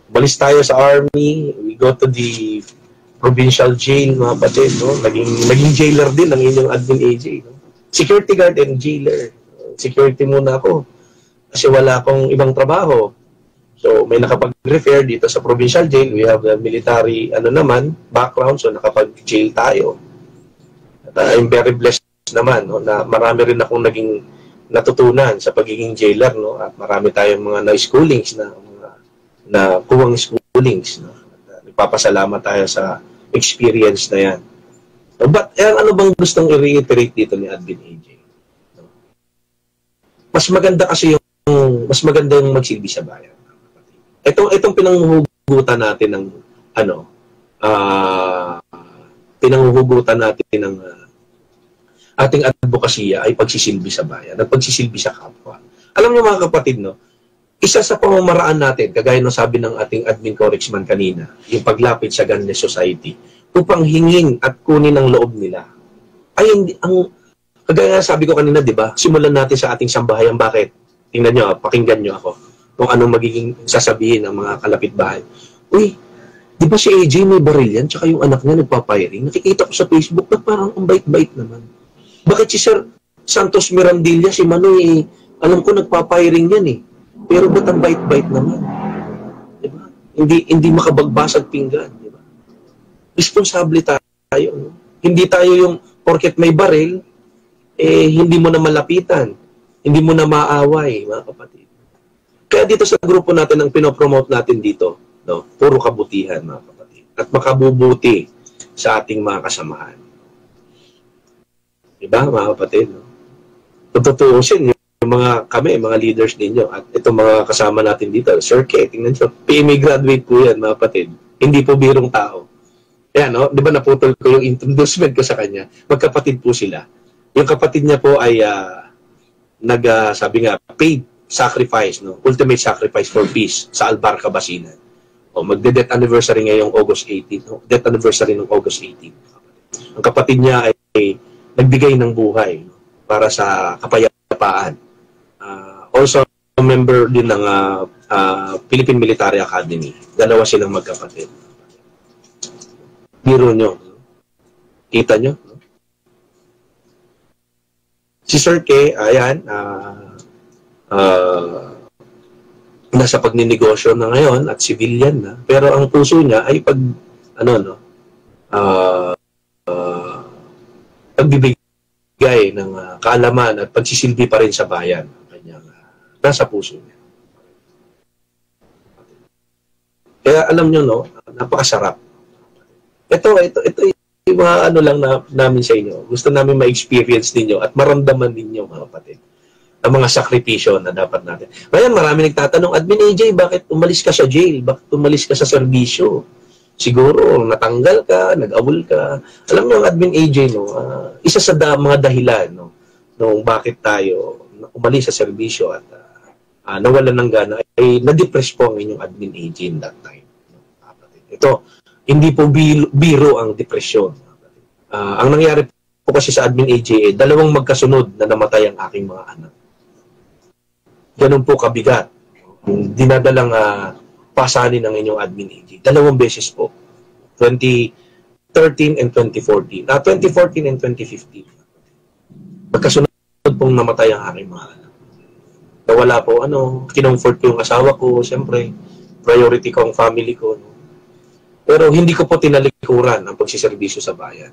balis tayo sa army, we go to the provincial jail, mga kapatid, no? Naging jailer din ang inyong admin AJ. No? Security guard and jailer. Security muna ako. Kasi wala akong ibang trabaho. So, may nakapag-refer dito sa provincial jail. We have a military, background. So, nakapag-jail tayo. At I'm very blessed naman, no? Na marami rin akong naging natutunan sa pagiging jailer, no? At marami tayong mga na-schoolings na kuwang schoolings, no? Nagpapasalamat tayo sa experience na yan. So, but ano bang gustong i-reiterate dito ni Admin AJ? No? Mas maganda kasi mas maganda yung magsilbi sa bayan. Itong pinanghuhugutan natin ng pinanghuhugutan natin ng ating advokasya ay pagsisilbi sa bayan at pagsisilbi sa kapwa. Alam niyo mga kapatid, no? Isa sa pamamaraan natin, kagaya ng sabi ng ating admin correxman kanina, yung paglapit sa Gunless Society, upang hingin at kunin ang loob nila. Ay, kagaya sabi ko kanina, di ba? Simulan natin sa ating sambahayan. Bakit? Tingnan nyo, pakinggan nyo ako kung anong magiging sasabihin ng mga kalapit-bahay. Uy, di ba si AJ may baril yan? Tsaka yung anak niya nagpapiring. Nakikita ko sa Facebook na parang ang bait-bait naman. Bakit si Sir Santos Mirandilla, si Manoy, alam ko nagpapiring yan eh. Pero ba't ang bait-bait naman? Diba? Hindi makabagbasag pinggan. Diba? Responsable tayo. No? Hindi tayo yung, porket may baril, hindi mo na malapitan. Hindi mo na maaway, mga kapatid. Kaya dito sa grupo natin, ang pinopromote natin dito, no? Puro kabutihan, mga kapatid. At makabubuti sa ating mga kasamahan. Diba, mga kapatid? No? Tututusin yung mga leaders ninyo at itong mga kasama natin dito. Sir K, tingnan nyo, PMA graduate po yan, mga kapatid. Hindi po birong tao. Ayan, no? Di ba naputol ko yung introducement ko sa kanya? Magkapatid po sila. Yung kapatid niya po ay sabi nga, paid sacrifice, no? Ultimate sacrifice for peace sa Albarca, Basinan. O, magde-death anniversary ngayong August 18. No? Death anniversary ng August 18. Ang kapatid niya ay nagbigay ng buhay para sa kapayapaan. Also, member din ng Philippine Military Academy. Dalawa silang magkapatid. Biro nyo. Kita nyo? Si Sir K, ayan, nasa pagninegosyo na ngayon at civilian na. Pero ang puso niya ay pagbibigay ng kaalaman at pagsisilbi pa rin sa bayan. Nasa puso niya. Kaya alam nyo, no, napakasarap. Ito yung mga lang namin sa inyo. Gusto namin ma-experience ninyo at maramdaman ninyo, mga kapatid, ang mga sakripisyo na dapat natin. Ngayon, marami nagtatanong, Admin AJ, bakit umalis ka sa jail? Bakit umalis ka sa serbisyo? Siguro, natanggal ka, nag-awol ka. Alam niyo, ang Admin AJ, no, isa sa mga dahilan, no, nung bakit tayo umalis sa serbisyo at nawalan ng gana, ay na-depress po ang inyong Admin AJ in that time. Ito, hindi po biro ang depresyon. Ang nangyari po kasi sa Admin AJ, dalawang magkasunod na namatay ang aking mga anak. Ganun po kabigat dinadalang pasanin ng inyong admin AG. 2 beses po. 2013 and 2014. 2014 and 2015. Magkasunod pong namatay ang aking mga anak. Nawala po, kinomfort ko yung asawa ko, siyempre, priority ko ang family ko. No? Pero hindi ko po tinalikuran ang pagsiservisyo sa bayan.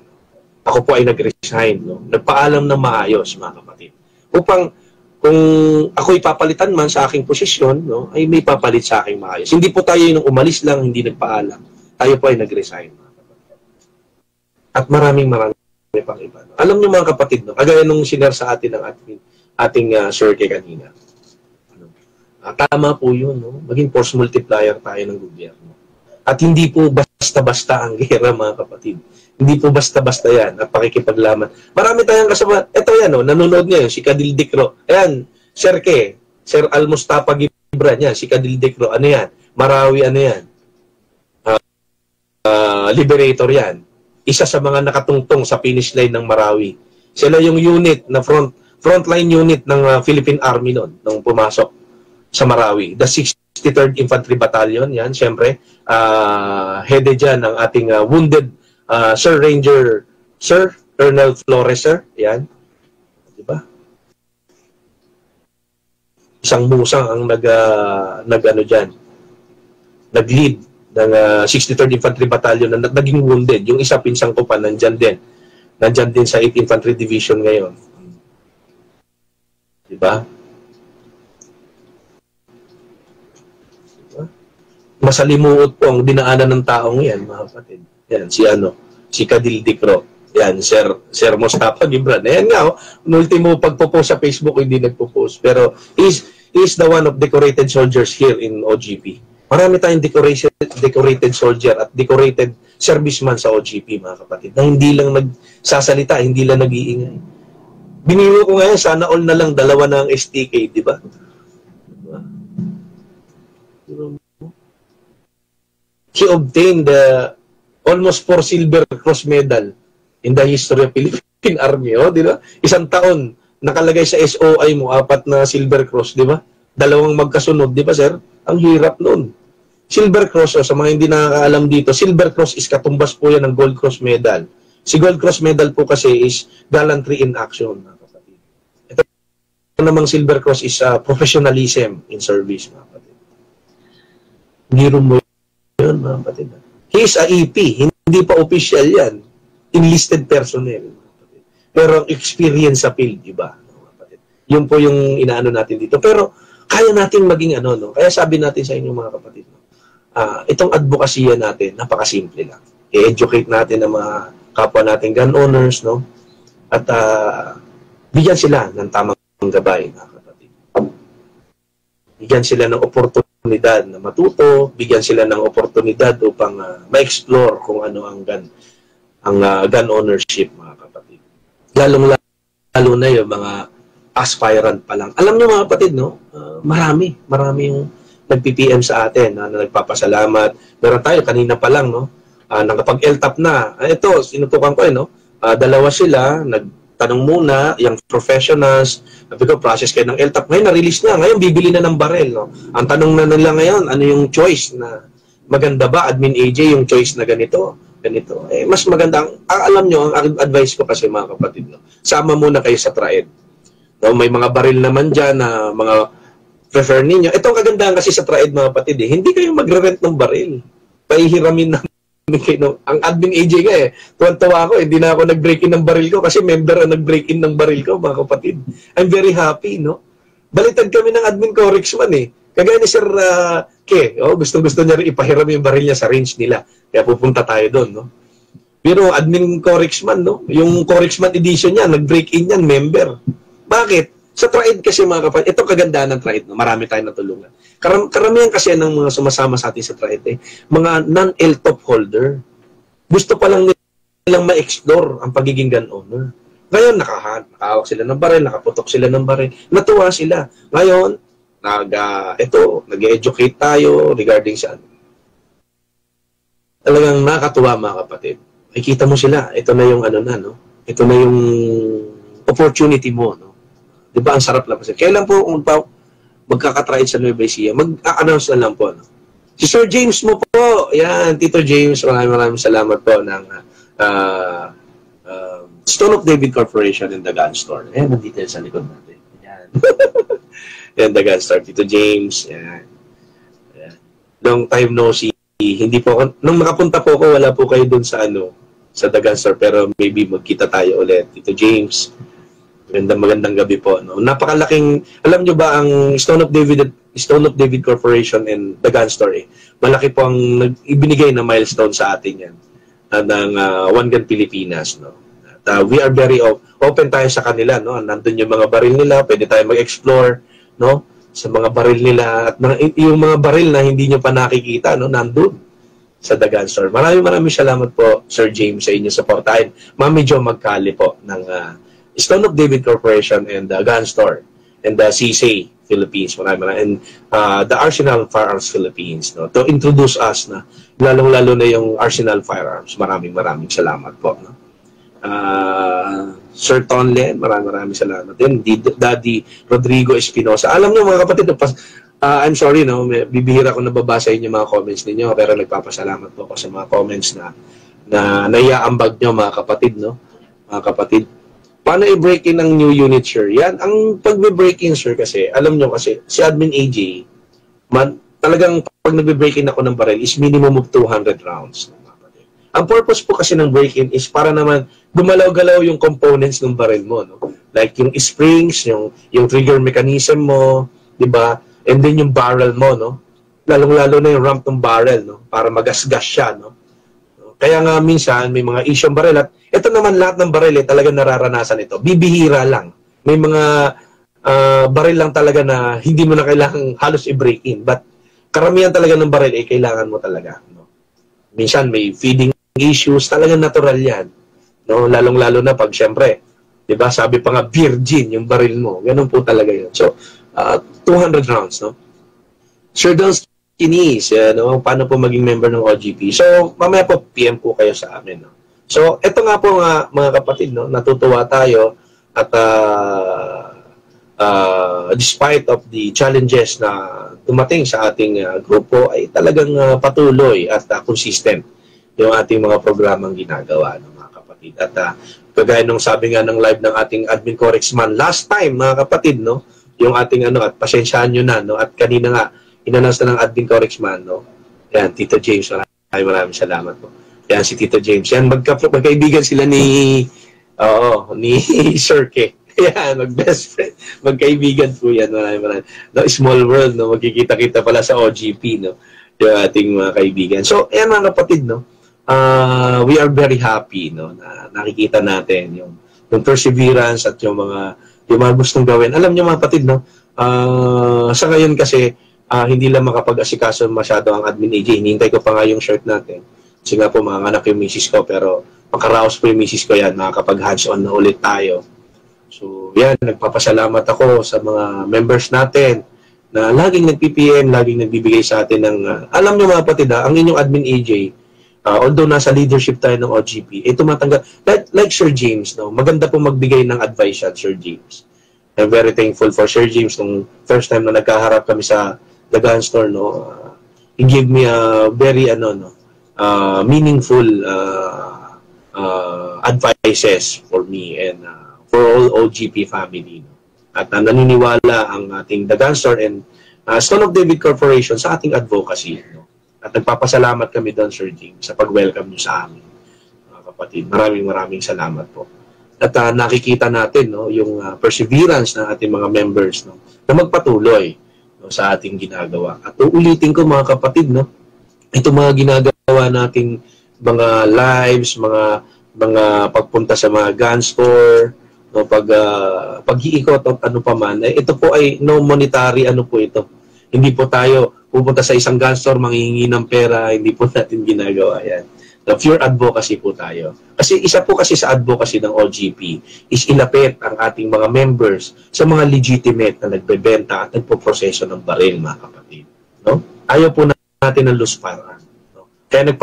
Ako po ay nag-resign, no? Nagpaalam ng maayos, mga kapatid. Upang kung ako ipapalitan man sa aking posisyon, no, ay may papalit sa aking maayos. Hindi po tayo yung umalis lang, hindi nagpaalam. Tayo po ay nag-resign. At maraming pang iba. No? Alam niyo mga kapatid, no? Kagaya nung sinare sa atin ng ating Sir K kanina. Tama po yun. No? Maging force multiplier tayo ng gobyerno. At hindi po basta-basta ang gera, mga kapatid. Hindi po basta-basta yan at pakikipaglaman. Marami tayong kasama. Ito yan, nanonood ngayon, si Kadil Dicro. Ayan, Sir K, Sir Al-Mustafa Gibran yan, si Kadil Dicro. Ano yan? Marawi, ano yan? Liberator yan. Isa sa mga nakatungtong sa finish line ng Marawi. Sila yung unit, na frontline unit ng Philippine Army noon, nung pumasok sa Marawi. The 63rd Infantry Battalion, yan, siyempre, headed dyan ng ating wounded Sir Ranger, Sir Colonel Flores, sir, yan. Diba? Isang musang ang nag-ano dyan, nag-lead ng 63rd Infantry Battalion na naging wounded. Yung isa, pinsang ko pa, nandyan din. Nandyan din sa 8th Infantry Division ngayon. Diba? Masalimuot po ang dinaanan ng taong yan, mga kapatid. Yan, si Kadil Dicro. Yan, Sir Mustafa Gibran. Ayan nga, ultimo pagpo-post sa Facebook, hindi nagpo-post. Pero, he's the one of decorated soldiers here in OGP. Marami tayong decorated soldier at decorated serviceman sa OGP, mga kapatid, na hindi lang nagsasalita, hindi lang nag-iingay. Biniro ko ngayon, sana all na lang 2 na ang STK, di ba? He obtained almost 4 Silver Cross medal in the history of Philippine Army. Oh, di ba? 1 taon, nakalagay sa SOI mo, 4 na Silver Cross, di ba? 2 magkasunod, di ba, sir? Ang hirap nun. Silver Cross, sa mga hindi nakakaalam dito, Silver Cross is katumbas po yan ng Gold Cross medal. Si Gold Cross medal po kasi is gallantry in action. Ito namang Silver Cross is professionalism in service. Hindi rin mo yun, mga kapatid. He is a EP, hindi pa official yan. Enlisted personnel. Pero ang experience sa field, iba. Yun po yung inaano natin dito. Pero kaya natin maging no? Kaya sabi natin sa inyo, mga kapatid, itong advokasya natin, napakasimple lang. I-educate natin ang mga kapwa natin gun owners, no? At bigyan sila ng tamang gabay, mga kapatid. Bigyan sila ng oportunidad na matuto, bigyan sila ng oportunidad upang ma-explore kung ano ang gun ownership, mga kapatid. Lalo na yung mga aspirant pa lang. Alam niyo, mga kapatid, no? Marami yung nag-PPM sa atin na nagpapasalamat. Meron tayo kanina pa lang, no? Nakapag-LTAP na. Ito, sinutukan ko, no? 2 sila, nagtanong muna, yung professionals, sabi ko, process kayo ng LTAP. Ngayon, na-release na. Ngayon, bibili na ng barel, no? Ang tanong na nila ngayon, ano yung choice na maganda ba? Admin AJ, yung choice na ganito. Mas maganda. Alam nyo, ang advice ko kasi, mga kapatid, no? Sama muna kayo sa TRAED. No? May mga baril naman dyan na mga prefer ninyo. Ito ang kagandahan kasi sa TRAED, mga kapatid, hindi kayo magre-rent ng baril. Pahihiramin namin kayo. Ang admin AJ nga tuwan-tawa ako, hindi na ako nag-break-in ng baril ko kasi member ang nag-break-in ng baril ko, mga kapatid. I'm very happy, no? Balitad kami ng admin corexman Kagaya ni Sir K, gustong-gusto niya rin ipahiram yung baril niya sa range nila. Kaya pupunta tayo doon, no? Pero admin corexman, no? Yung corexman edition niya, nag-break-in yan, member. Bakit? Sa TRAED kasi, mga kapatid, itong kagandahan ng TRAED, no? Marami tayong natulungan. Karamihan kasi ng mga sumasama sa atin sa TRAED, mga non-LTOP holder. Gusto pa lang nilang ma-explore ang pagiging gun owner. Ngayon, nakahawak sila ng baril, nakaputok sila ng baril, natuwa sila. Ngayon, nag-educate tayo regarding sa talagang nakakatuwa, mga kapatid. Nakikita mo sila, ito na yung no? Ito na yung opportunity mo, no? Di ba? Ang sarap lang kasi. Kailan po magkakatried sa Nueva Ecija, mag-announce na lang po. No? Si Sir James mo po, yan, Tito James, maraming salamat po ng Stone of David Corporation and the Gun Store. Ayan, nandito yan sa likod natin. Yan. Yan, the Gun Store, Tito James. Yan. Yan. Long time no see. Hindi po ako, nung makapunta po ako, wala po kayo dun sa sa the Gun Store, pero maybe magkita tayo ulit. Tito James, magandang gabi po. No? Napakalaking, alam nyo ba ang Stone of David Corporation and the Gun Store, malaki po ang ibinigay na milestone sa atin yan ng One Gun Pilipinas. No? At, we are very open tayo sa kanila. No? Nandun yung mga baril nila, pwede tayo mag-explore no? Sa mga baril nila. At yung mga baril na hindi nyo pa nakikita, no? Nandun sa The Gun Store. Maraming salamat po, Sir James, sa inyong supportahin. Mami Jo Magkali po ng Stone of David Corporation and the Gun Store and the CSA Philippines, and the Arsenal Firearms Philippines, no, to introduce us na lalong-lalo na yung Arsenal Firearms. Maraming salamat po. No? Sir Tonlen, maraming salamat din. Daddy Rodrigo Espinosa. Alam niyo mga kapatid, I'm sorry, no, bibihira ko nababasa yung mga comments ninyo, pero nagpapasalamat po ako sa mga comments na naiaambag nyo mga kapatid, no? Mga kapatid. Paano i-break in ang new unit, sir? Yan, ang pag-break in, sir, kasi, alam nyo kasi, si Admin AJ, talagang pag nag-break in ako ng baril is minimum of 200 rounds. Ang purpose po kasi ng break-in is para naman gumalaw-galaw yung components ng baril mo. No? Like yung springs, yung trigger mechanism mo, di ba? And then yung barrel mo, no? Lalong-lalo na yung ramp ng barrel, no? Para magasgas siya, no? Kaya nga minsan may mga isyong baril at ito naman lahat ng baril talagang nararanasan ito. Bibihira lang. May mga baril lang talaga na hindi mo na kailangang halos i-break in. But karamihan talaga ng baril kailangan mo talaga. No? Minsan may feeding issues, talagang natural yan. No? Lalong-lalo na pag syempre, di ba, sabi pa nga virgin yung baril mo. Ganun po talaga yun. So, 200 rounds, no? Sir Don Kinis, no? Paano po maging member ng OGP? So, mamaya po, PM po kayo sa amin, no? So, eto nga po mga kapatid, no? Natutuwa tayo at despite of the challenges na dumating sa ating grupo, ay talagang patuloy at consistent yung ating mga programang ginagawa, no, mga kapatid. At kagaya nung sabi nga ng live ng ating Admin Corexman last time, mga kapatid, no? Yung ating at pasensyaan nyo na, no? At kanina nga, inannounce na ng Admin Corexman, no? Yan, Tito James, maraming salamat po. Yan, si Tito James. Yan, magkaibigan sila ni Sir Ke. Yan, mag-best friend. Magkaibigan po yan, maraming. No, small world, no? Magkikita-kita pala sa OGP, no? Yung ating mga kaibigan. So, yan mga kapatid, no? We are very happy, no? Na nakikita natin yung perseverance at yung mga gustong gawin. Alam niyo mga kapatid, no? Sa ngayon kasi, hindi lang makapag-asikaso masyado ang Admin AJ. Hinihintay ko pa nga yung shirt natin. Kasi nga po, mga anak yung misis ko, pero makaraos po yung misis ko yan, makakapag-hands-on na ulit tayo. So, yan, nagpapasalamat ako sa mga members natin na laging nag-PPM, laging nagbibigay sa atin ng... alam niyo mga kapatid, ang inyong Admin AJ, although nasa leadership tayo ng OGP, tumatanggap, like Sir James, no? Maganda po magbigay ng advice yan, Sir James. I'm very thankful for Sir James nung first time na nagkaharap kami sa The Gun Store, no? He gave me a very, meaningful advices for me and for all OGP family. No? At naniniwala ang ating The Gun Store and Stone of David Corporation sa ating advocacy, no? At nagpapasalamat kami doon, Sir James, sa pag-welcome nyo sa amin, mga kapatid. Maraming salamat po. At nakikita natin, no, yung perseverance ng ating mga members, no, na magpatuloy, no, sa ating ginagawa. At uulitin ko, mga kapatid, no, ito mga ginagawa nating mga lives, mga pagpunta sa mga gun store, no, pag-iikot o ano pa man, ito po ay no monetary, po ito. Hindi po tayo pupunta sa isang gun store, manghihingi ng pera, hindi po natin ginagawa yan. The pure advocacy po tayo. Kasi isa po kasi sa advocacy ng OGP is ilapit ang ating mga members sa mga legitimate na nagbebenta at nagpo-proseso ng baril, mga kapatid. No? Ayaw po natin ng loose firearm. No? Kaya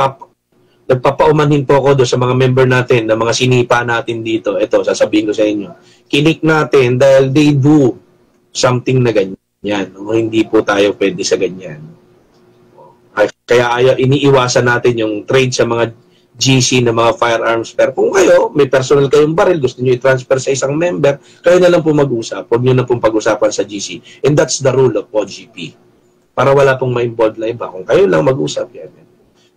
nagpapaumanhin po ako doon sa mga member natin, na mga sinipa natin dito. Ito, sasabihin ko sa inyo. Kinik natin dahil they do something na ganyan. Yan, hindi po tayo pwede sa ganyan. Kaya iniiwasan natin yung trade sa mga GC na mga firearms. Pero kung kayo, may personal kayong baril, gusto nyo i-transfer sa isang member, kayo na lang po mag-usap. Huwag nyo na pong pag-usapan sa GC. And that's the rule of OGP. Para wala pong ma-involve na iba. Kung kayo lang mag-usap, yan.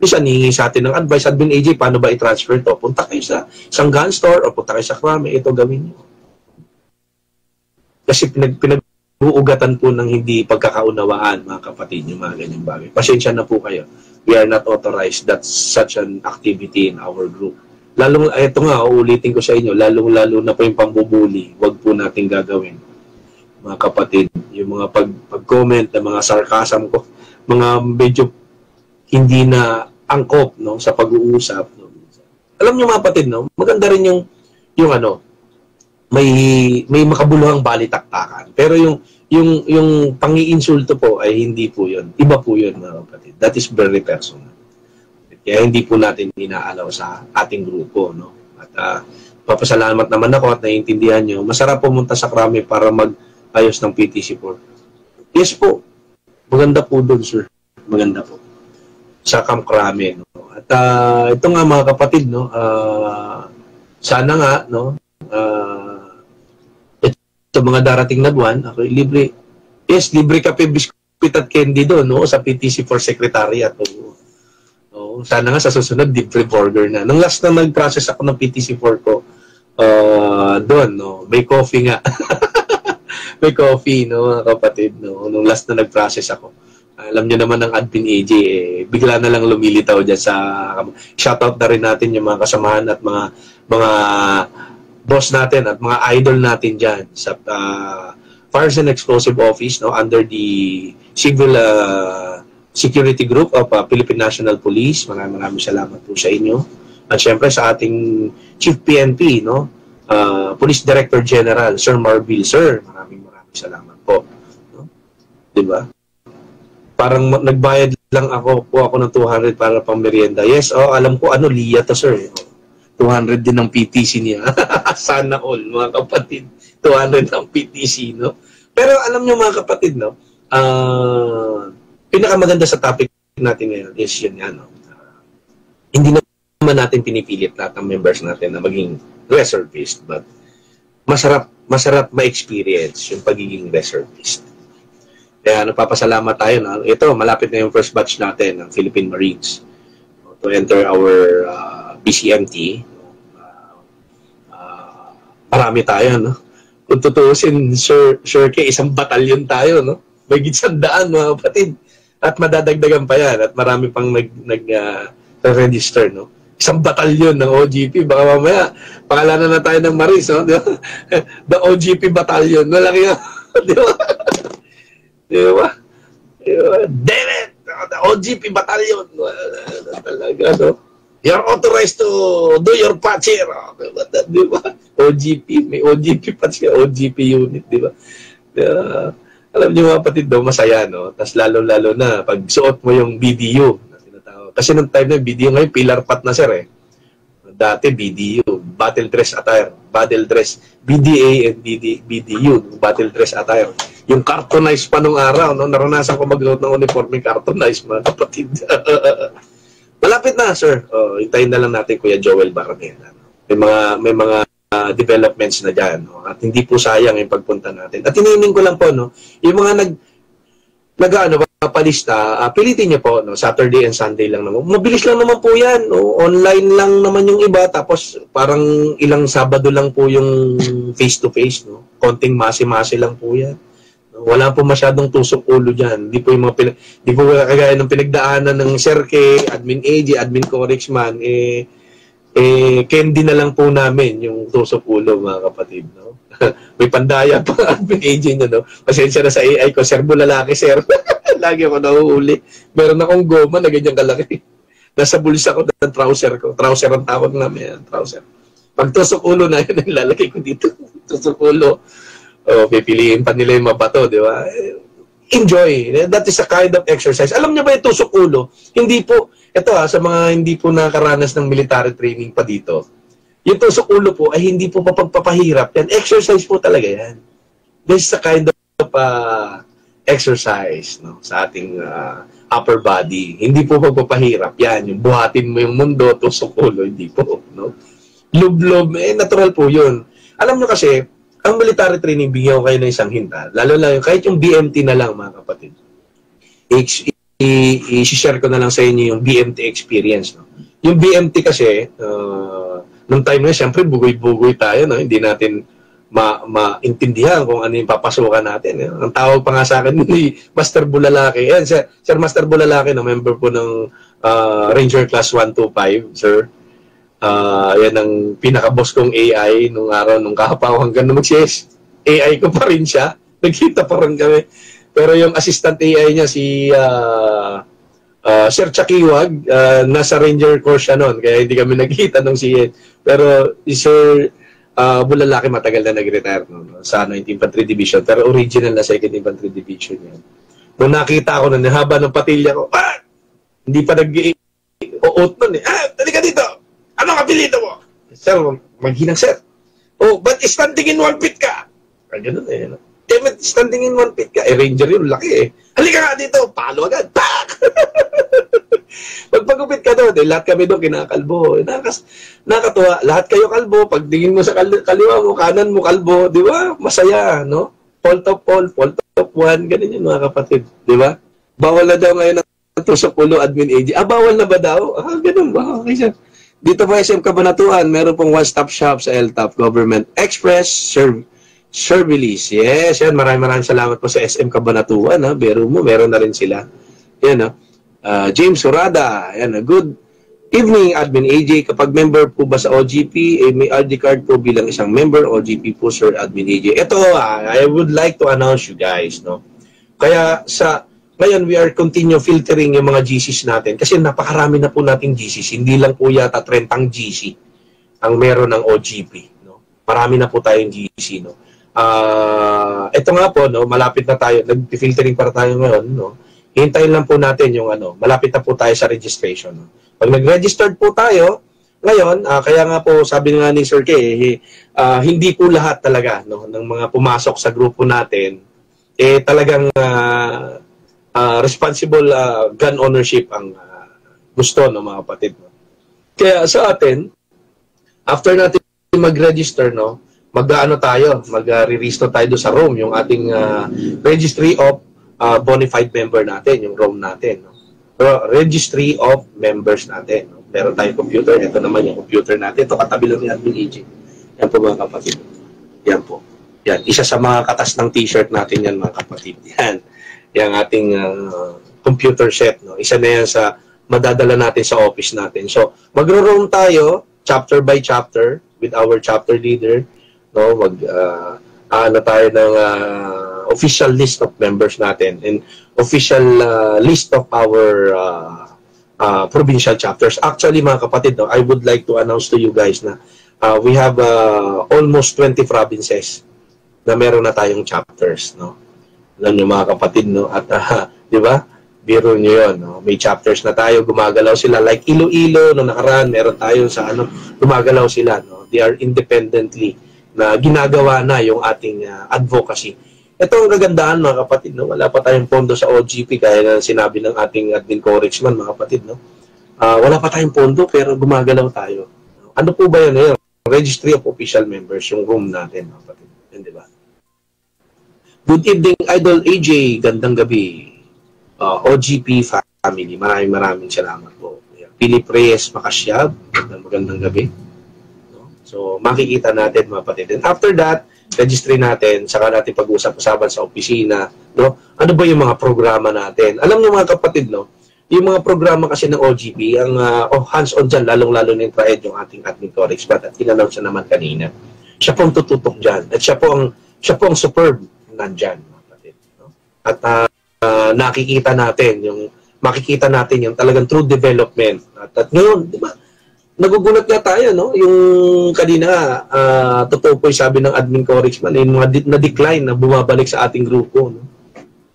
Minsan, hihingi sa atin ng advice, Admin AJ, paano ba i-transfer to? Punta kayo sa isang gun store o punta kayo sa krame, ito gawin nyo. Kasi pinag-uugatan po ng hindi pagkakaunawaan, mga kapatid, yung mga ganyang bagay. Pasensya na po kayo. We are not authorized. That's such an activity in our group. Lalong, ito nga, uulitin ko sa inyo, lalong-lalo na po yung pambubuli, wag po natin gagawin. Mga kapatid, yung mga pag-comment, na mga sarcasm ko, mga medyo hindi na angkop, no, sa pag-uusap. No. Alam niyo mga kapatid, no, maganda rin yung ano, may makabuluhang balitaktakan. Pero yung pangi-insulto po ay hindi po yun. Iba po yun, mga kapatid. That is very personal. Kaya hindi po natin inaalaw sa ating grupo, no. At papasalamat naman ako at naiintindihan nyo. Masarap pumunta sa krami para mag-ayos ng PTC4. Yes po. Maganda po doon, sir. Maganda po. Sa Camp Krami, no. At ito nga mga kapatid, no. Sana nga, no. Ito mga darating na buwan, ako libre. Yes, libre kape, biskuit at candy doon, no, sa PTC4 Secretariat. No. Sana nga sa susunod, libre burger na. Nung last na nag-process ako ng PTC4 ko, doon, no, may coffee nga. May coffee, no, mga kapatid, no. Nung last na nag-process ako. Alam niyo naman ng Admin AJ, bigla na lang lumilitaw dyan sa... Shoutout na rin natin yung mga kasamahan at mga boss natin at mga idol natin dyan sa Fires and Explosive Office, no, under the Civil Security Group of Philippine National Police. Maraming salamat po sa inyo. At syempre sa ating Chief PNP, no, Police Director General, Sir Marvil. Sir, maraming salamat po. No? Diba? Parang nagbayad lang ako ng 200 para pang merienda. Yes, alam ko, Lia to, sir. 200 din ng PTC niya. Sana all, mga kapatid. 200 ng PTC, no? Pero alam nyo, mga kapatid, no? Pinakamaganda sa topic natin ngayon is yun yan, no? Hindi naman natin pinipilit lahat ng members natin na maging reservist, but masarap ma-experience yung pagiging reservist. Kaya napapasalamat tayo na ito, malapit na yung first batch natin ng Philippine Marines to enter our BCMT. Marami tayo, no? Kung tutuusin, sure kay isang batalyon tayo, no? May gitsandaan, mga kapatid. At madadagdagan pa yan. At marami pang nag-register, no? Isang batalyon ng OGP. Baka mamaya, pangalanan na tayo ng Maris, no? The OGP batalyon. Malaki yan. Di ba? Diba? Damn it! The OGP battalion. Talaga, no? You're authorized to do your patch here. Diba? OGP. May OGP patch ka. OGP unit, diba? Alam niyo mga kapatid daw, masaya, no? Tapos lalo-lalo na, pag suot mo yung BDU. Kasi nung time na BDU ngayon, pillar pat na, sir, eh. Dati BDU, battle dress attire. Battle dress. BDA and BDU, battle dress attire. Yung cartonized pa nung araw, no? Naranasan ko magluot ng uniforme cartonized, mga kapatid. Malapit na, sir. Hintayin na lang natin Kuya Joel Baramena. May mga developments na dyan. No? At hindi po sayang yung pagpunta natin. At hinihiling ko lang po, no? Yung mga palista, pilitin niyo po, no? Saturday and Sunday lang naman. Mabilis lang naman po yan. No? Online lang naman yung iba. Tapos parang ilang Sabado lang po yung face-to-face. No? Konting masi-masi lang po yan. Wala po masyadong tusok ulo dyan. Di po yung mga di po kagaya ng pinagdaanan ng Serke, Admin AJ, Admin Corexman, candy na lang po namin yung tusok ulo, mga kapatid. No? May pandaya pa Admin AJ niya, no? Pasensya na sa AI ko, sir mo lalaki, sir. Lagi ako nahuhuli. Meron akong goma na ganyan kalaki. Nasa bulsa ko ng trouser ko. Trouser ang tawag namin. Trouser. Pag tusok ulo na yun, lalagay ko dito. Tusok ulo. Pipiliin pa nila yung mabato, di ba? Enjoy. That is a kind of exercise. Alam niyo ba yung tusok ulo? Hindi po, ito sa mga hindi po nakaranas ng military training pa dito, yung tusok ulo po ay hindi po papagpapahirap. Yan, exercise po talaga yan. This is a kind of exercise, no, sa ating upper body. Hindi po magpapahirap yan. Yung buhatin mo yung mundo, tusok ulo, hindi po. No? Lublob, natural po yun. Alam nyo kasi, ang military training, bigyan ko kayo ng isang hinta. Lalo lang, kahit yung BMT na lang, mga kapatid. I-share ko na lang sa inyo yung BMT experience. No? Yung BMT kasi, nung time na, siyempre, bugoy-bugoy tayo. No? Hindi natin maintindihan kung ano yung papasukan natin. Ang tawag pa nga sa akin ni Master Bulalaki. Yan, Sir Master Bulalaki, no, member po ng Ranger Class 125, sir. Yan ang pinaka-boss kong AI nung araw, nung kahapaw hanggang na mag-CS. AI ko pa rin siya. Nagkita pa rin kami. Pero yung assistant AI niya, si Sir Chakiwag, nasa Ranger course siya noon. Kaya hindi kami nagkita nung CS. Pero Sir Bulalaki matagal na nag-retire no, sa 19th Infantry Division, pero original na 2nd Infantry Division yan. Nung nakita ko na haba ng patilya ko, hindi pa nag-i-oot nun eh. Talika dito! Anong apelyido mo? Sir, maghinang sir. Oh, but standing in 1 feet ka? Ganun eh. Dammit, standing in 1 feet ka. Ranger yun, laki eh. Halika nga dito, palo agad. Pak! Pagpagupit ka doon, lahat kami doon kinakalbo. Nakatuwa, lahat kayo kalbo. Pag tingin mo sa kaliwa mo, kanan mo kalbo, di ba? Masaya, no? Fall top 1, ganun yun mga kapatid, di ba? Bawal na daw ngayon ang tusok ulo, admin AG. Bawal na ba daw? Ganun ba? Okay siya. Dito po SM Cabanatuan, meron pong one-stop shop sa LTAP Government Express Service. Yes, yan. Maraming salamat po sa SM Cabanatuan. Biro mo, meron na rin sila. Yan, James Surada, yan, good evening, Admin AJ. Kapag member po ba sa OGP, may ID card po bilang isang member, OGP po, Sir Admin AJ. Ito, I would like to announce you guys, no? Kaya ngayon, we are continue filtering yung mga GCs natin kasi napakarami na po nating GCs. Hindi lang po yata 30 GC ang meron ng OGP, no? Marami na po tayong GC, no? Ito nga po, no, malapit na tayo, nag-filtering para tayo ngayon, no? Hintayin lang po natin yung malapit na po tayo sa registration. No? Pag nag-registered po tayo, ngayon, kaya nga po sabi nga ni Sir Kay, hindi po lahat talaga, no, ng mga pumasok sa grupo natin, talagang responsible gun ownership ang gusto ng mga kapatid. No? Kaya sa atin, after natin mag-register, no, mag-re-register tayo sa ROM, yung ating registry of bona fide member natin, yung ROM natin. No? Registry of members natin. No? Meron tayong computer. Ito naman yung computer natin. Ito katabi lang ni Admin AJ. Yan po mga kapatid. Yan po. Yan. Isa sa mga katas ng t-shirt natin yan mga kapatid. Yan. Yung ating computer set. No? Isa na yan sa madadala natin sa office natin. So, magro-roam tayo chapter by chapter with our chapter leader. No? Tayo ng official list of members natin and official list of our provincial chapters. Actually, mga kapatid, no, I would like to announce to you guys na we have almost 20 provinces na meron na tayong chapters. No? Alam nyo mga kapatid, no? At di ba? Biro nyo yun. No? May chapters na tayo, gumagalaw sila. Like Iloilo, no nakaraan, meron tayo sa gumagalaw sila. No? They are independently na ginagawa na yung ating advocacy. Ito ang kagandahan mga kapatid, no? Wala pa tayong pondo sa OGP kaya na sinabi ng ating admin Corexman mga kapatid, no? Wala pa tayong pondo pero gumagalaw tayo. Ano po ba yan? Registry of Official Members, yung room natin mga kapatid. Yan, di ba? Good evening, Idol AJ. Gandang gabi. OGP family. Maraming salamat po. Philip Reyes Makasyab. Magandang gabi. No? So, makikita natin mga kapatid. And after that, registry natin, saka natin pag-usap-usapan sa opisina, no? Ano ba yung mga programa natin? Alam niyo mga kapatid, no? Yung mga programa kasi ng OGP, ang hands-on dyan, lalong-lalo na yung TRAED, yung ating admin Corex, at in-announce na naman kanina. Siya po ang tututok dyan. At siya po ang superb nandyan, mga kapatid. No? At makikita natin yung talagang true development. At ngayon, di ba? Nagugulat nga tayo, no? Yung kanina, totoo po yung sabi ng admin Corexman, yung mga na-decline na bumabalik sa ating grupo, no?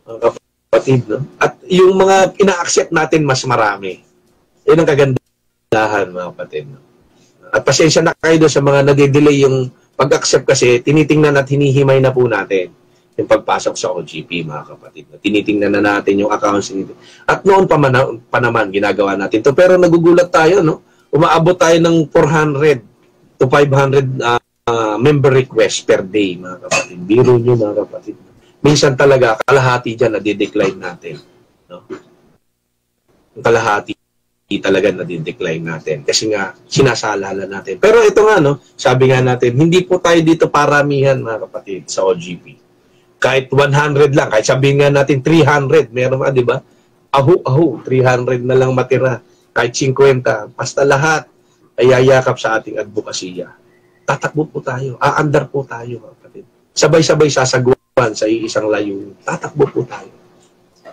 Kapatid, no? At yung mga ina-accept natin mas marami. Yun ang kagandahan, mga kapatid, no? At pasensya na kayo doon sa mga nade-delay yung pag-accept kasi tinitingnan at hinihimay na po natin. yung pagpasok sa OGP, mga kapatid. Tinitingnan na natin yung accounts nito. At noon pa naman, ginagawa natin to. Pero nagugulat tayo, no? Umaabot tayo ng 400 to 500 member request per day, mga kapatid. Biro nyo, mga kapatid. Minsan talaga, kalahati dyan, nadidecline natin. No? Yung kalahati talaga nadidecline natin. Kasi nga, sinasalala natin. Pero ito nga, no? Sabi nga natin, hindi po tayo dito paramihan, mga kapatid, sa OGP. Kahit 100 lang, kahit sabihin nga natin 300, meron ba, di ba? 300 na lang matira. Kahit 50, basta lahat ay yayakap sa ating advokasya. Tatakbo po tayo, aandar po tayo, kapatid. Sabay-sabay sasaguan sa isang layunin. Tatakbo po tayo.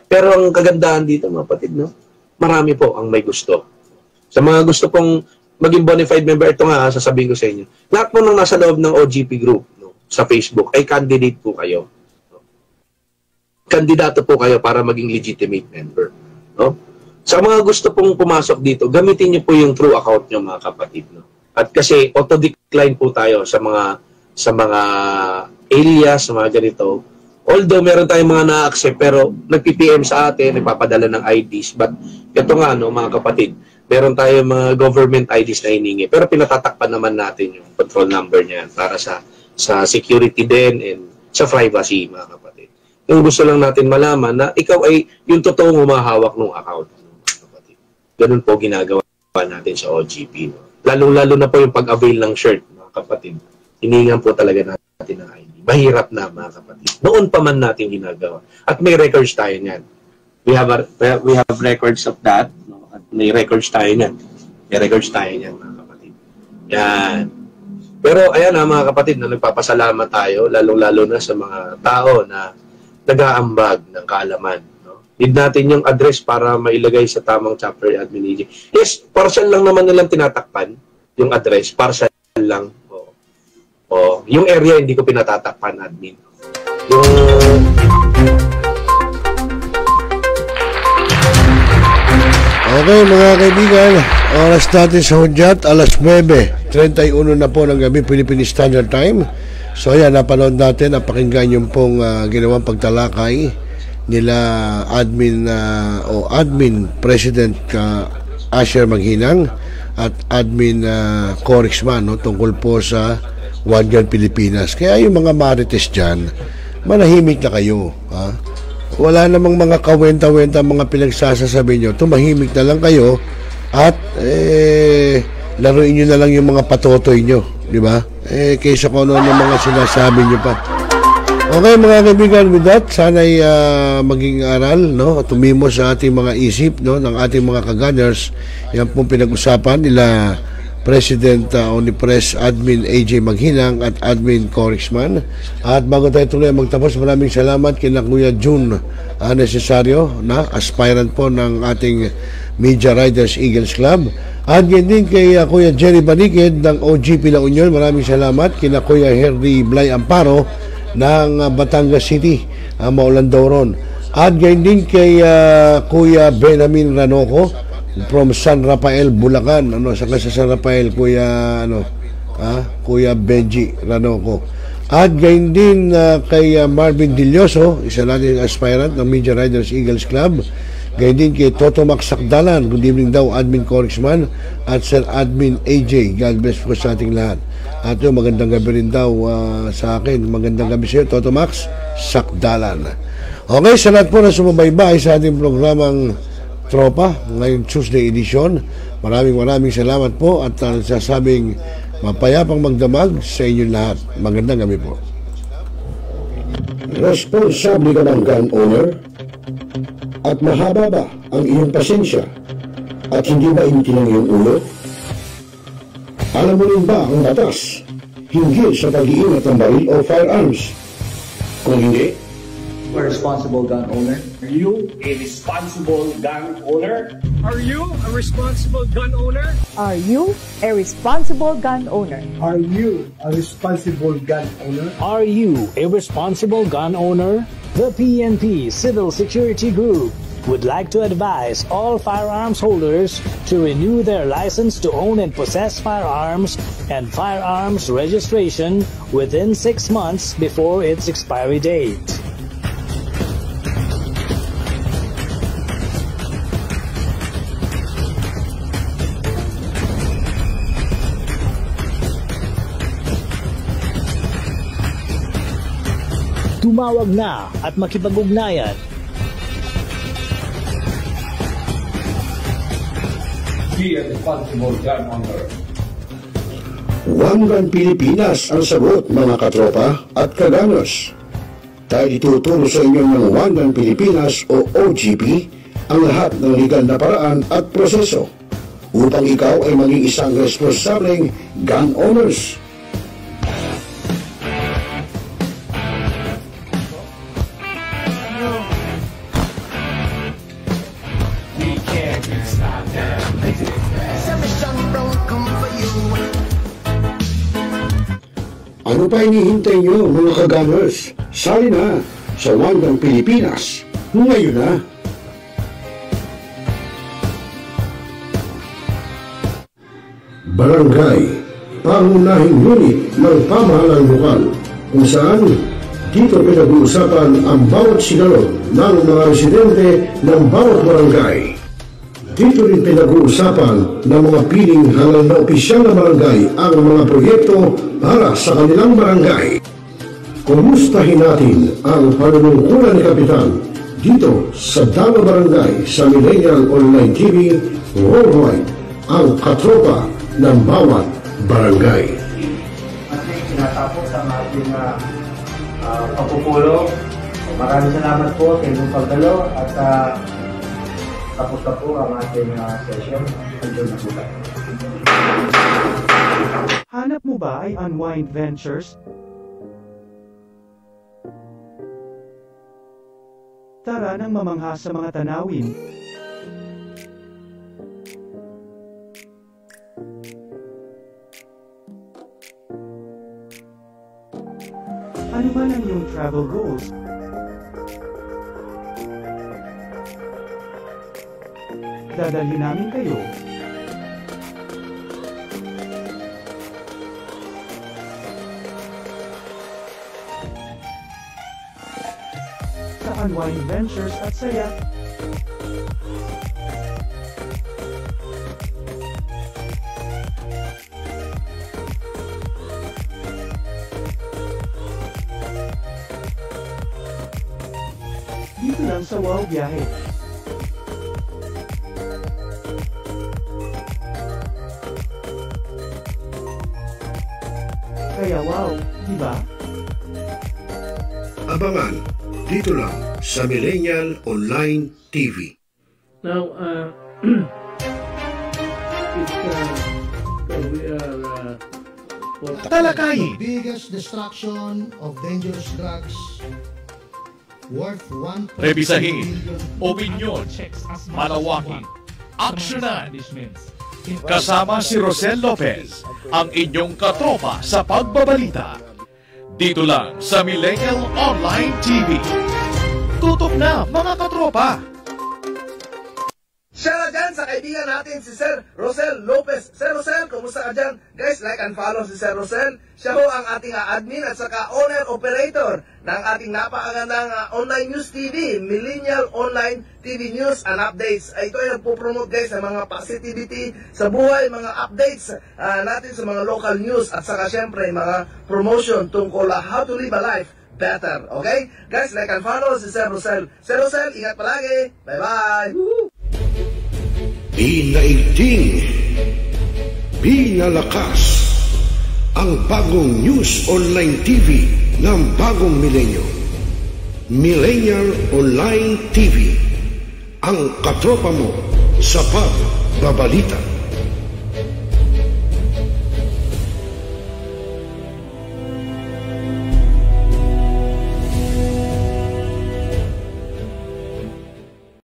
Pero ang kagandahan dito, mga kapatid, no? Marami po ang may gusto. Sa mga gusto pong maging bonafide member, ito nga, sasabihin ko sa inyo. Lahat po nang nasa loob ng OGP group, no, sa Facebook, ay candidate po kayo. Kandidato po kayo para maging legitimate member. No? Sa mga gusto pong pumasok dito, gamitin niyo po yung true account niyo, mga kapatid. No? At kasi auto-decline po tayo sa mga alias, sa mga ganito. Although meron tayong mga na-accept, pero nag-PPM sa atin, nagpapadala ng IDs. But ito nga, no, mga kapatid, meron tayong mga government IDs na hiningi. Pero pinatatakpan naman natin yung control number niya para sa security din and sa privacy, mga kapatid. Yung gusto lang natin malaman na ikaw ay yung totoong humahawak ng account. Ganun po ginagawa natin sa OGP. No? Lalo-lalo na po yung pag-avail ng shirt, mga kapatid. Hiningan po talaga natin ng ID. Mahirap na, mga kapatid. Noon pa man natin ginagawa. At may records tayo niyan. We have records of that. No? At may records tayo niyan. May records tayo niyan, mga kapatid. Yan. Pero ayan na, mga kapatid, na nagpapasalamat tayo, lalo-lalo na sa mga tao na nag-aambag ng kaalaman. No? Need natin yung address para mailagay sa tamang chapter admin agent. Yes, partial lang naman nilang tinatakpan yung address. Partial lang. Yung area hindi ko pinatatakpan, admin. Okay, mga kaibigan, oras natin sa hudyat, alas 9:31 na po ng gabi, Philippine Standard Time. So ayan, napanood natin, napakinggan yung pong ginawang pagtalakay nila admin President Asher Maghinang at admin Corixman, no, tungkol po sa One Gun Pilipinas. Kaya yung mga marites dyan, manahimik na kayo. Ha? Wala namang mga kawenta-wenta, mga pinagsasasabi nyo. Tumahimik na lang kayo at laruin nyo na lang yung mga patotoy nyo. Di ba? Kaysa kung ano ng mga sinasabi nyo pa. Okay, mga kaibigan, with that, sana'y maging aral, no? Tumimo sa ating mga isip, no? Ng ating mga ka-gunners. Yan pong pinag-usapan nila President Onipres Admin AJ Maghinang at Admin Corixman. At bago tayo tuloy magtapos, maraming salamat kina Kuya June Necessario, na aspirant po ng ating Media Riders Eagles Club. At yan din kay Kuya Jerry Banikid ng OGP La Union. Maraming salamat kina Kuya Henry Blay Amparo ng Batangas City, Maulan Dauron. At yan din kay Kuya Benamin Ranoco from San Rafael, Bulacan. Sa San Rafael, Kuya Benji Ranoco. At gayon din kay Marvin Dilloso, isa natin aspirant ng Media Riders Eagles Club. Gayon din kay Toto Max Sakdalan, good evening daw, Admin Corixman, at Sir Admin AJ. God bless po sa ating lahat. At yung magandang gabi rin daw sa akin. Magandang gabi sa iyo, Toto Max Sakdalan. Okay, sa lahat po na sumabaybay sa ating programang Tropa, ngayong Tuesday edition. Maraming salamat po at nagsasabing mapayapang magdamag sa inyong lahat. Magandang gabi po. Responsable ka ng gun owner? At mahaba ba ang iyong pasensya? At hindi ba initin ang iyong ulo? Alam mo rin ba ang batas hinggil sa pag-iingat ng baril o firearms? Kung hindi, a responsible gun owner? Are you a responsible gun owner? Are you a responsible gun owner? Are you a responsible gun owner? Are you a responsible gun owner? Are you a responsible gun owner? The PNP Civil Security Group would like to advise all firearms holders to renew their license to own and possess firearms and firearms registration within 6 months before its expiry date. Tumawag na at makipag-ugnayan. Be a responsible gun owner. One Gun Pilipinas ang sagot, mga katropa at kaganos. Tayo ituturo sa inyo ng One Gun Pilipinas o OGP ang lahat ng legal na paraan at proseso upang ikaw ay maging isang responsableng gun owners. Ano pa hinihintay nyo, mga kaganers? Sali na sa One Gun Pilipinas ngayon na. Barangay, pangunahing unit ng pamahalaan lokal kung saan dito pinag-uusapan ang bawat sigalot ng mga residente ng bawat barangay. Dito rin pinag-uusapan ng mga piling halal na opisyal na barangay ang mga proyekto para sa kanilang barangay. Kumustahin natin ang panunungkulan ni Kapitan dito sa Dama Barangay sa Millennial Online TV Worldwide, ang katropa ng bawat barangay. Ating tinatapos ang ating pagpupulong. Maraming salamat po sa inyong pagdalo at tapos na po ang ating session. Enjoy na po tayo. Hanap mo ba ay Unwind Ventures? Tara nang mamangha sa mga tanawin. Ano man ang iyong travel goals? Dadalhin namin kayo. Sa Unwind Ventures at saya. Dito lang sa Wow Biyahe. Kaya wow, di ba? Abangan dito lang sa Millennial Online TV. Now, talakayin. Biggest destruction of dangerous drugs worth 1. Rebisahin, opinyon, malawaking, aksyonan. Kasama si Rosel Lopez, ang inyong katropa sa pagbabalita. Dito lang sa Millennial Online TV. Tutok na, mga katropa! Shout out dyan sa kaibigan natin si Sir Rosel Lopez. Sir Rosel, kumusta ka dyan? Guys, like and follow si Sir Rosel. Siya ho ang ating admin at saka owner-operator ng ating napakagandang online news TV, Millennial Online TV News and Updates. Ito ay nagpo-promote guys sa mga positivity sa buhay, mga updates natin sa mga local news at saka syempre mga promotion tungkol how to live a life better. Okay? Guys, like and follow si Sir Rosel. Sir Rosel, ingat palagi. Bye-bye! Woohoo! Pinaigting, pinalakas ang bagong news online TV ng bagong milenyo. Millennial Online TV, ang katropa mo sa pagbabalita.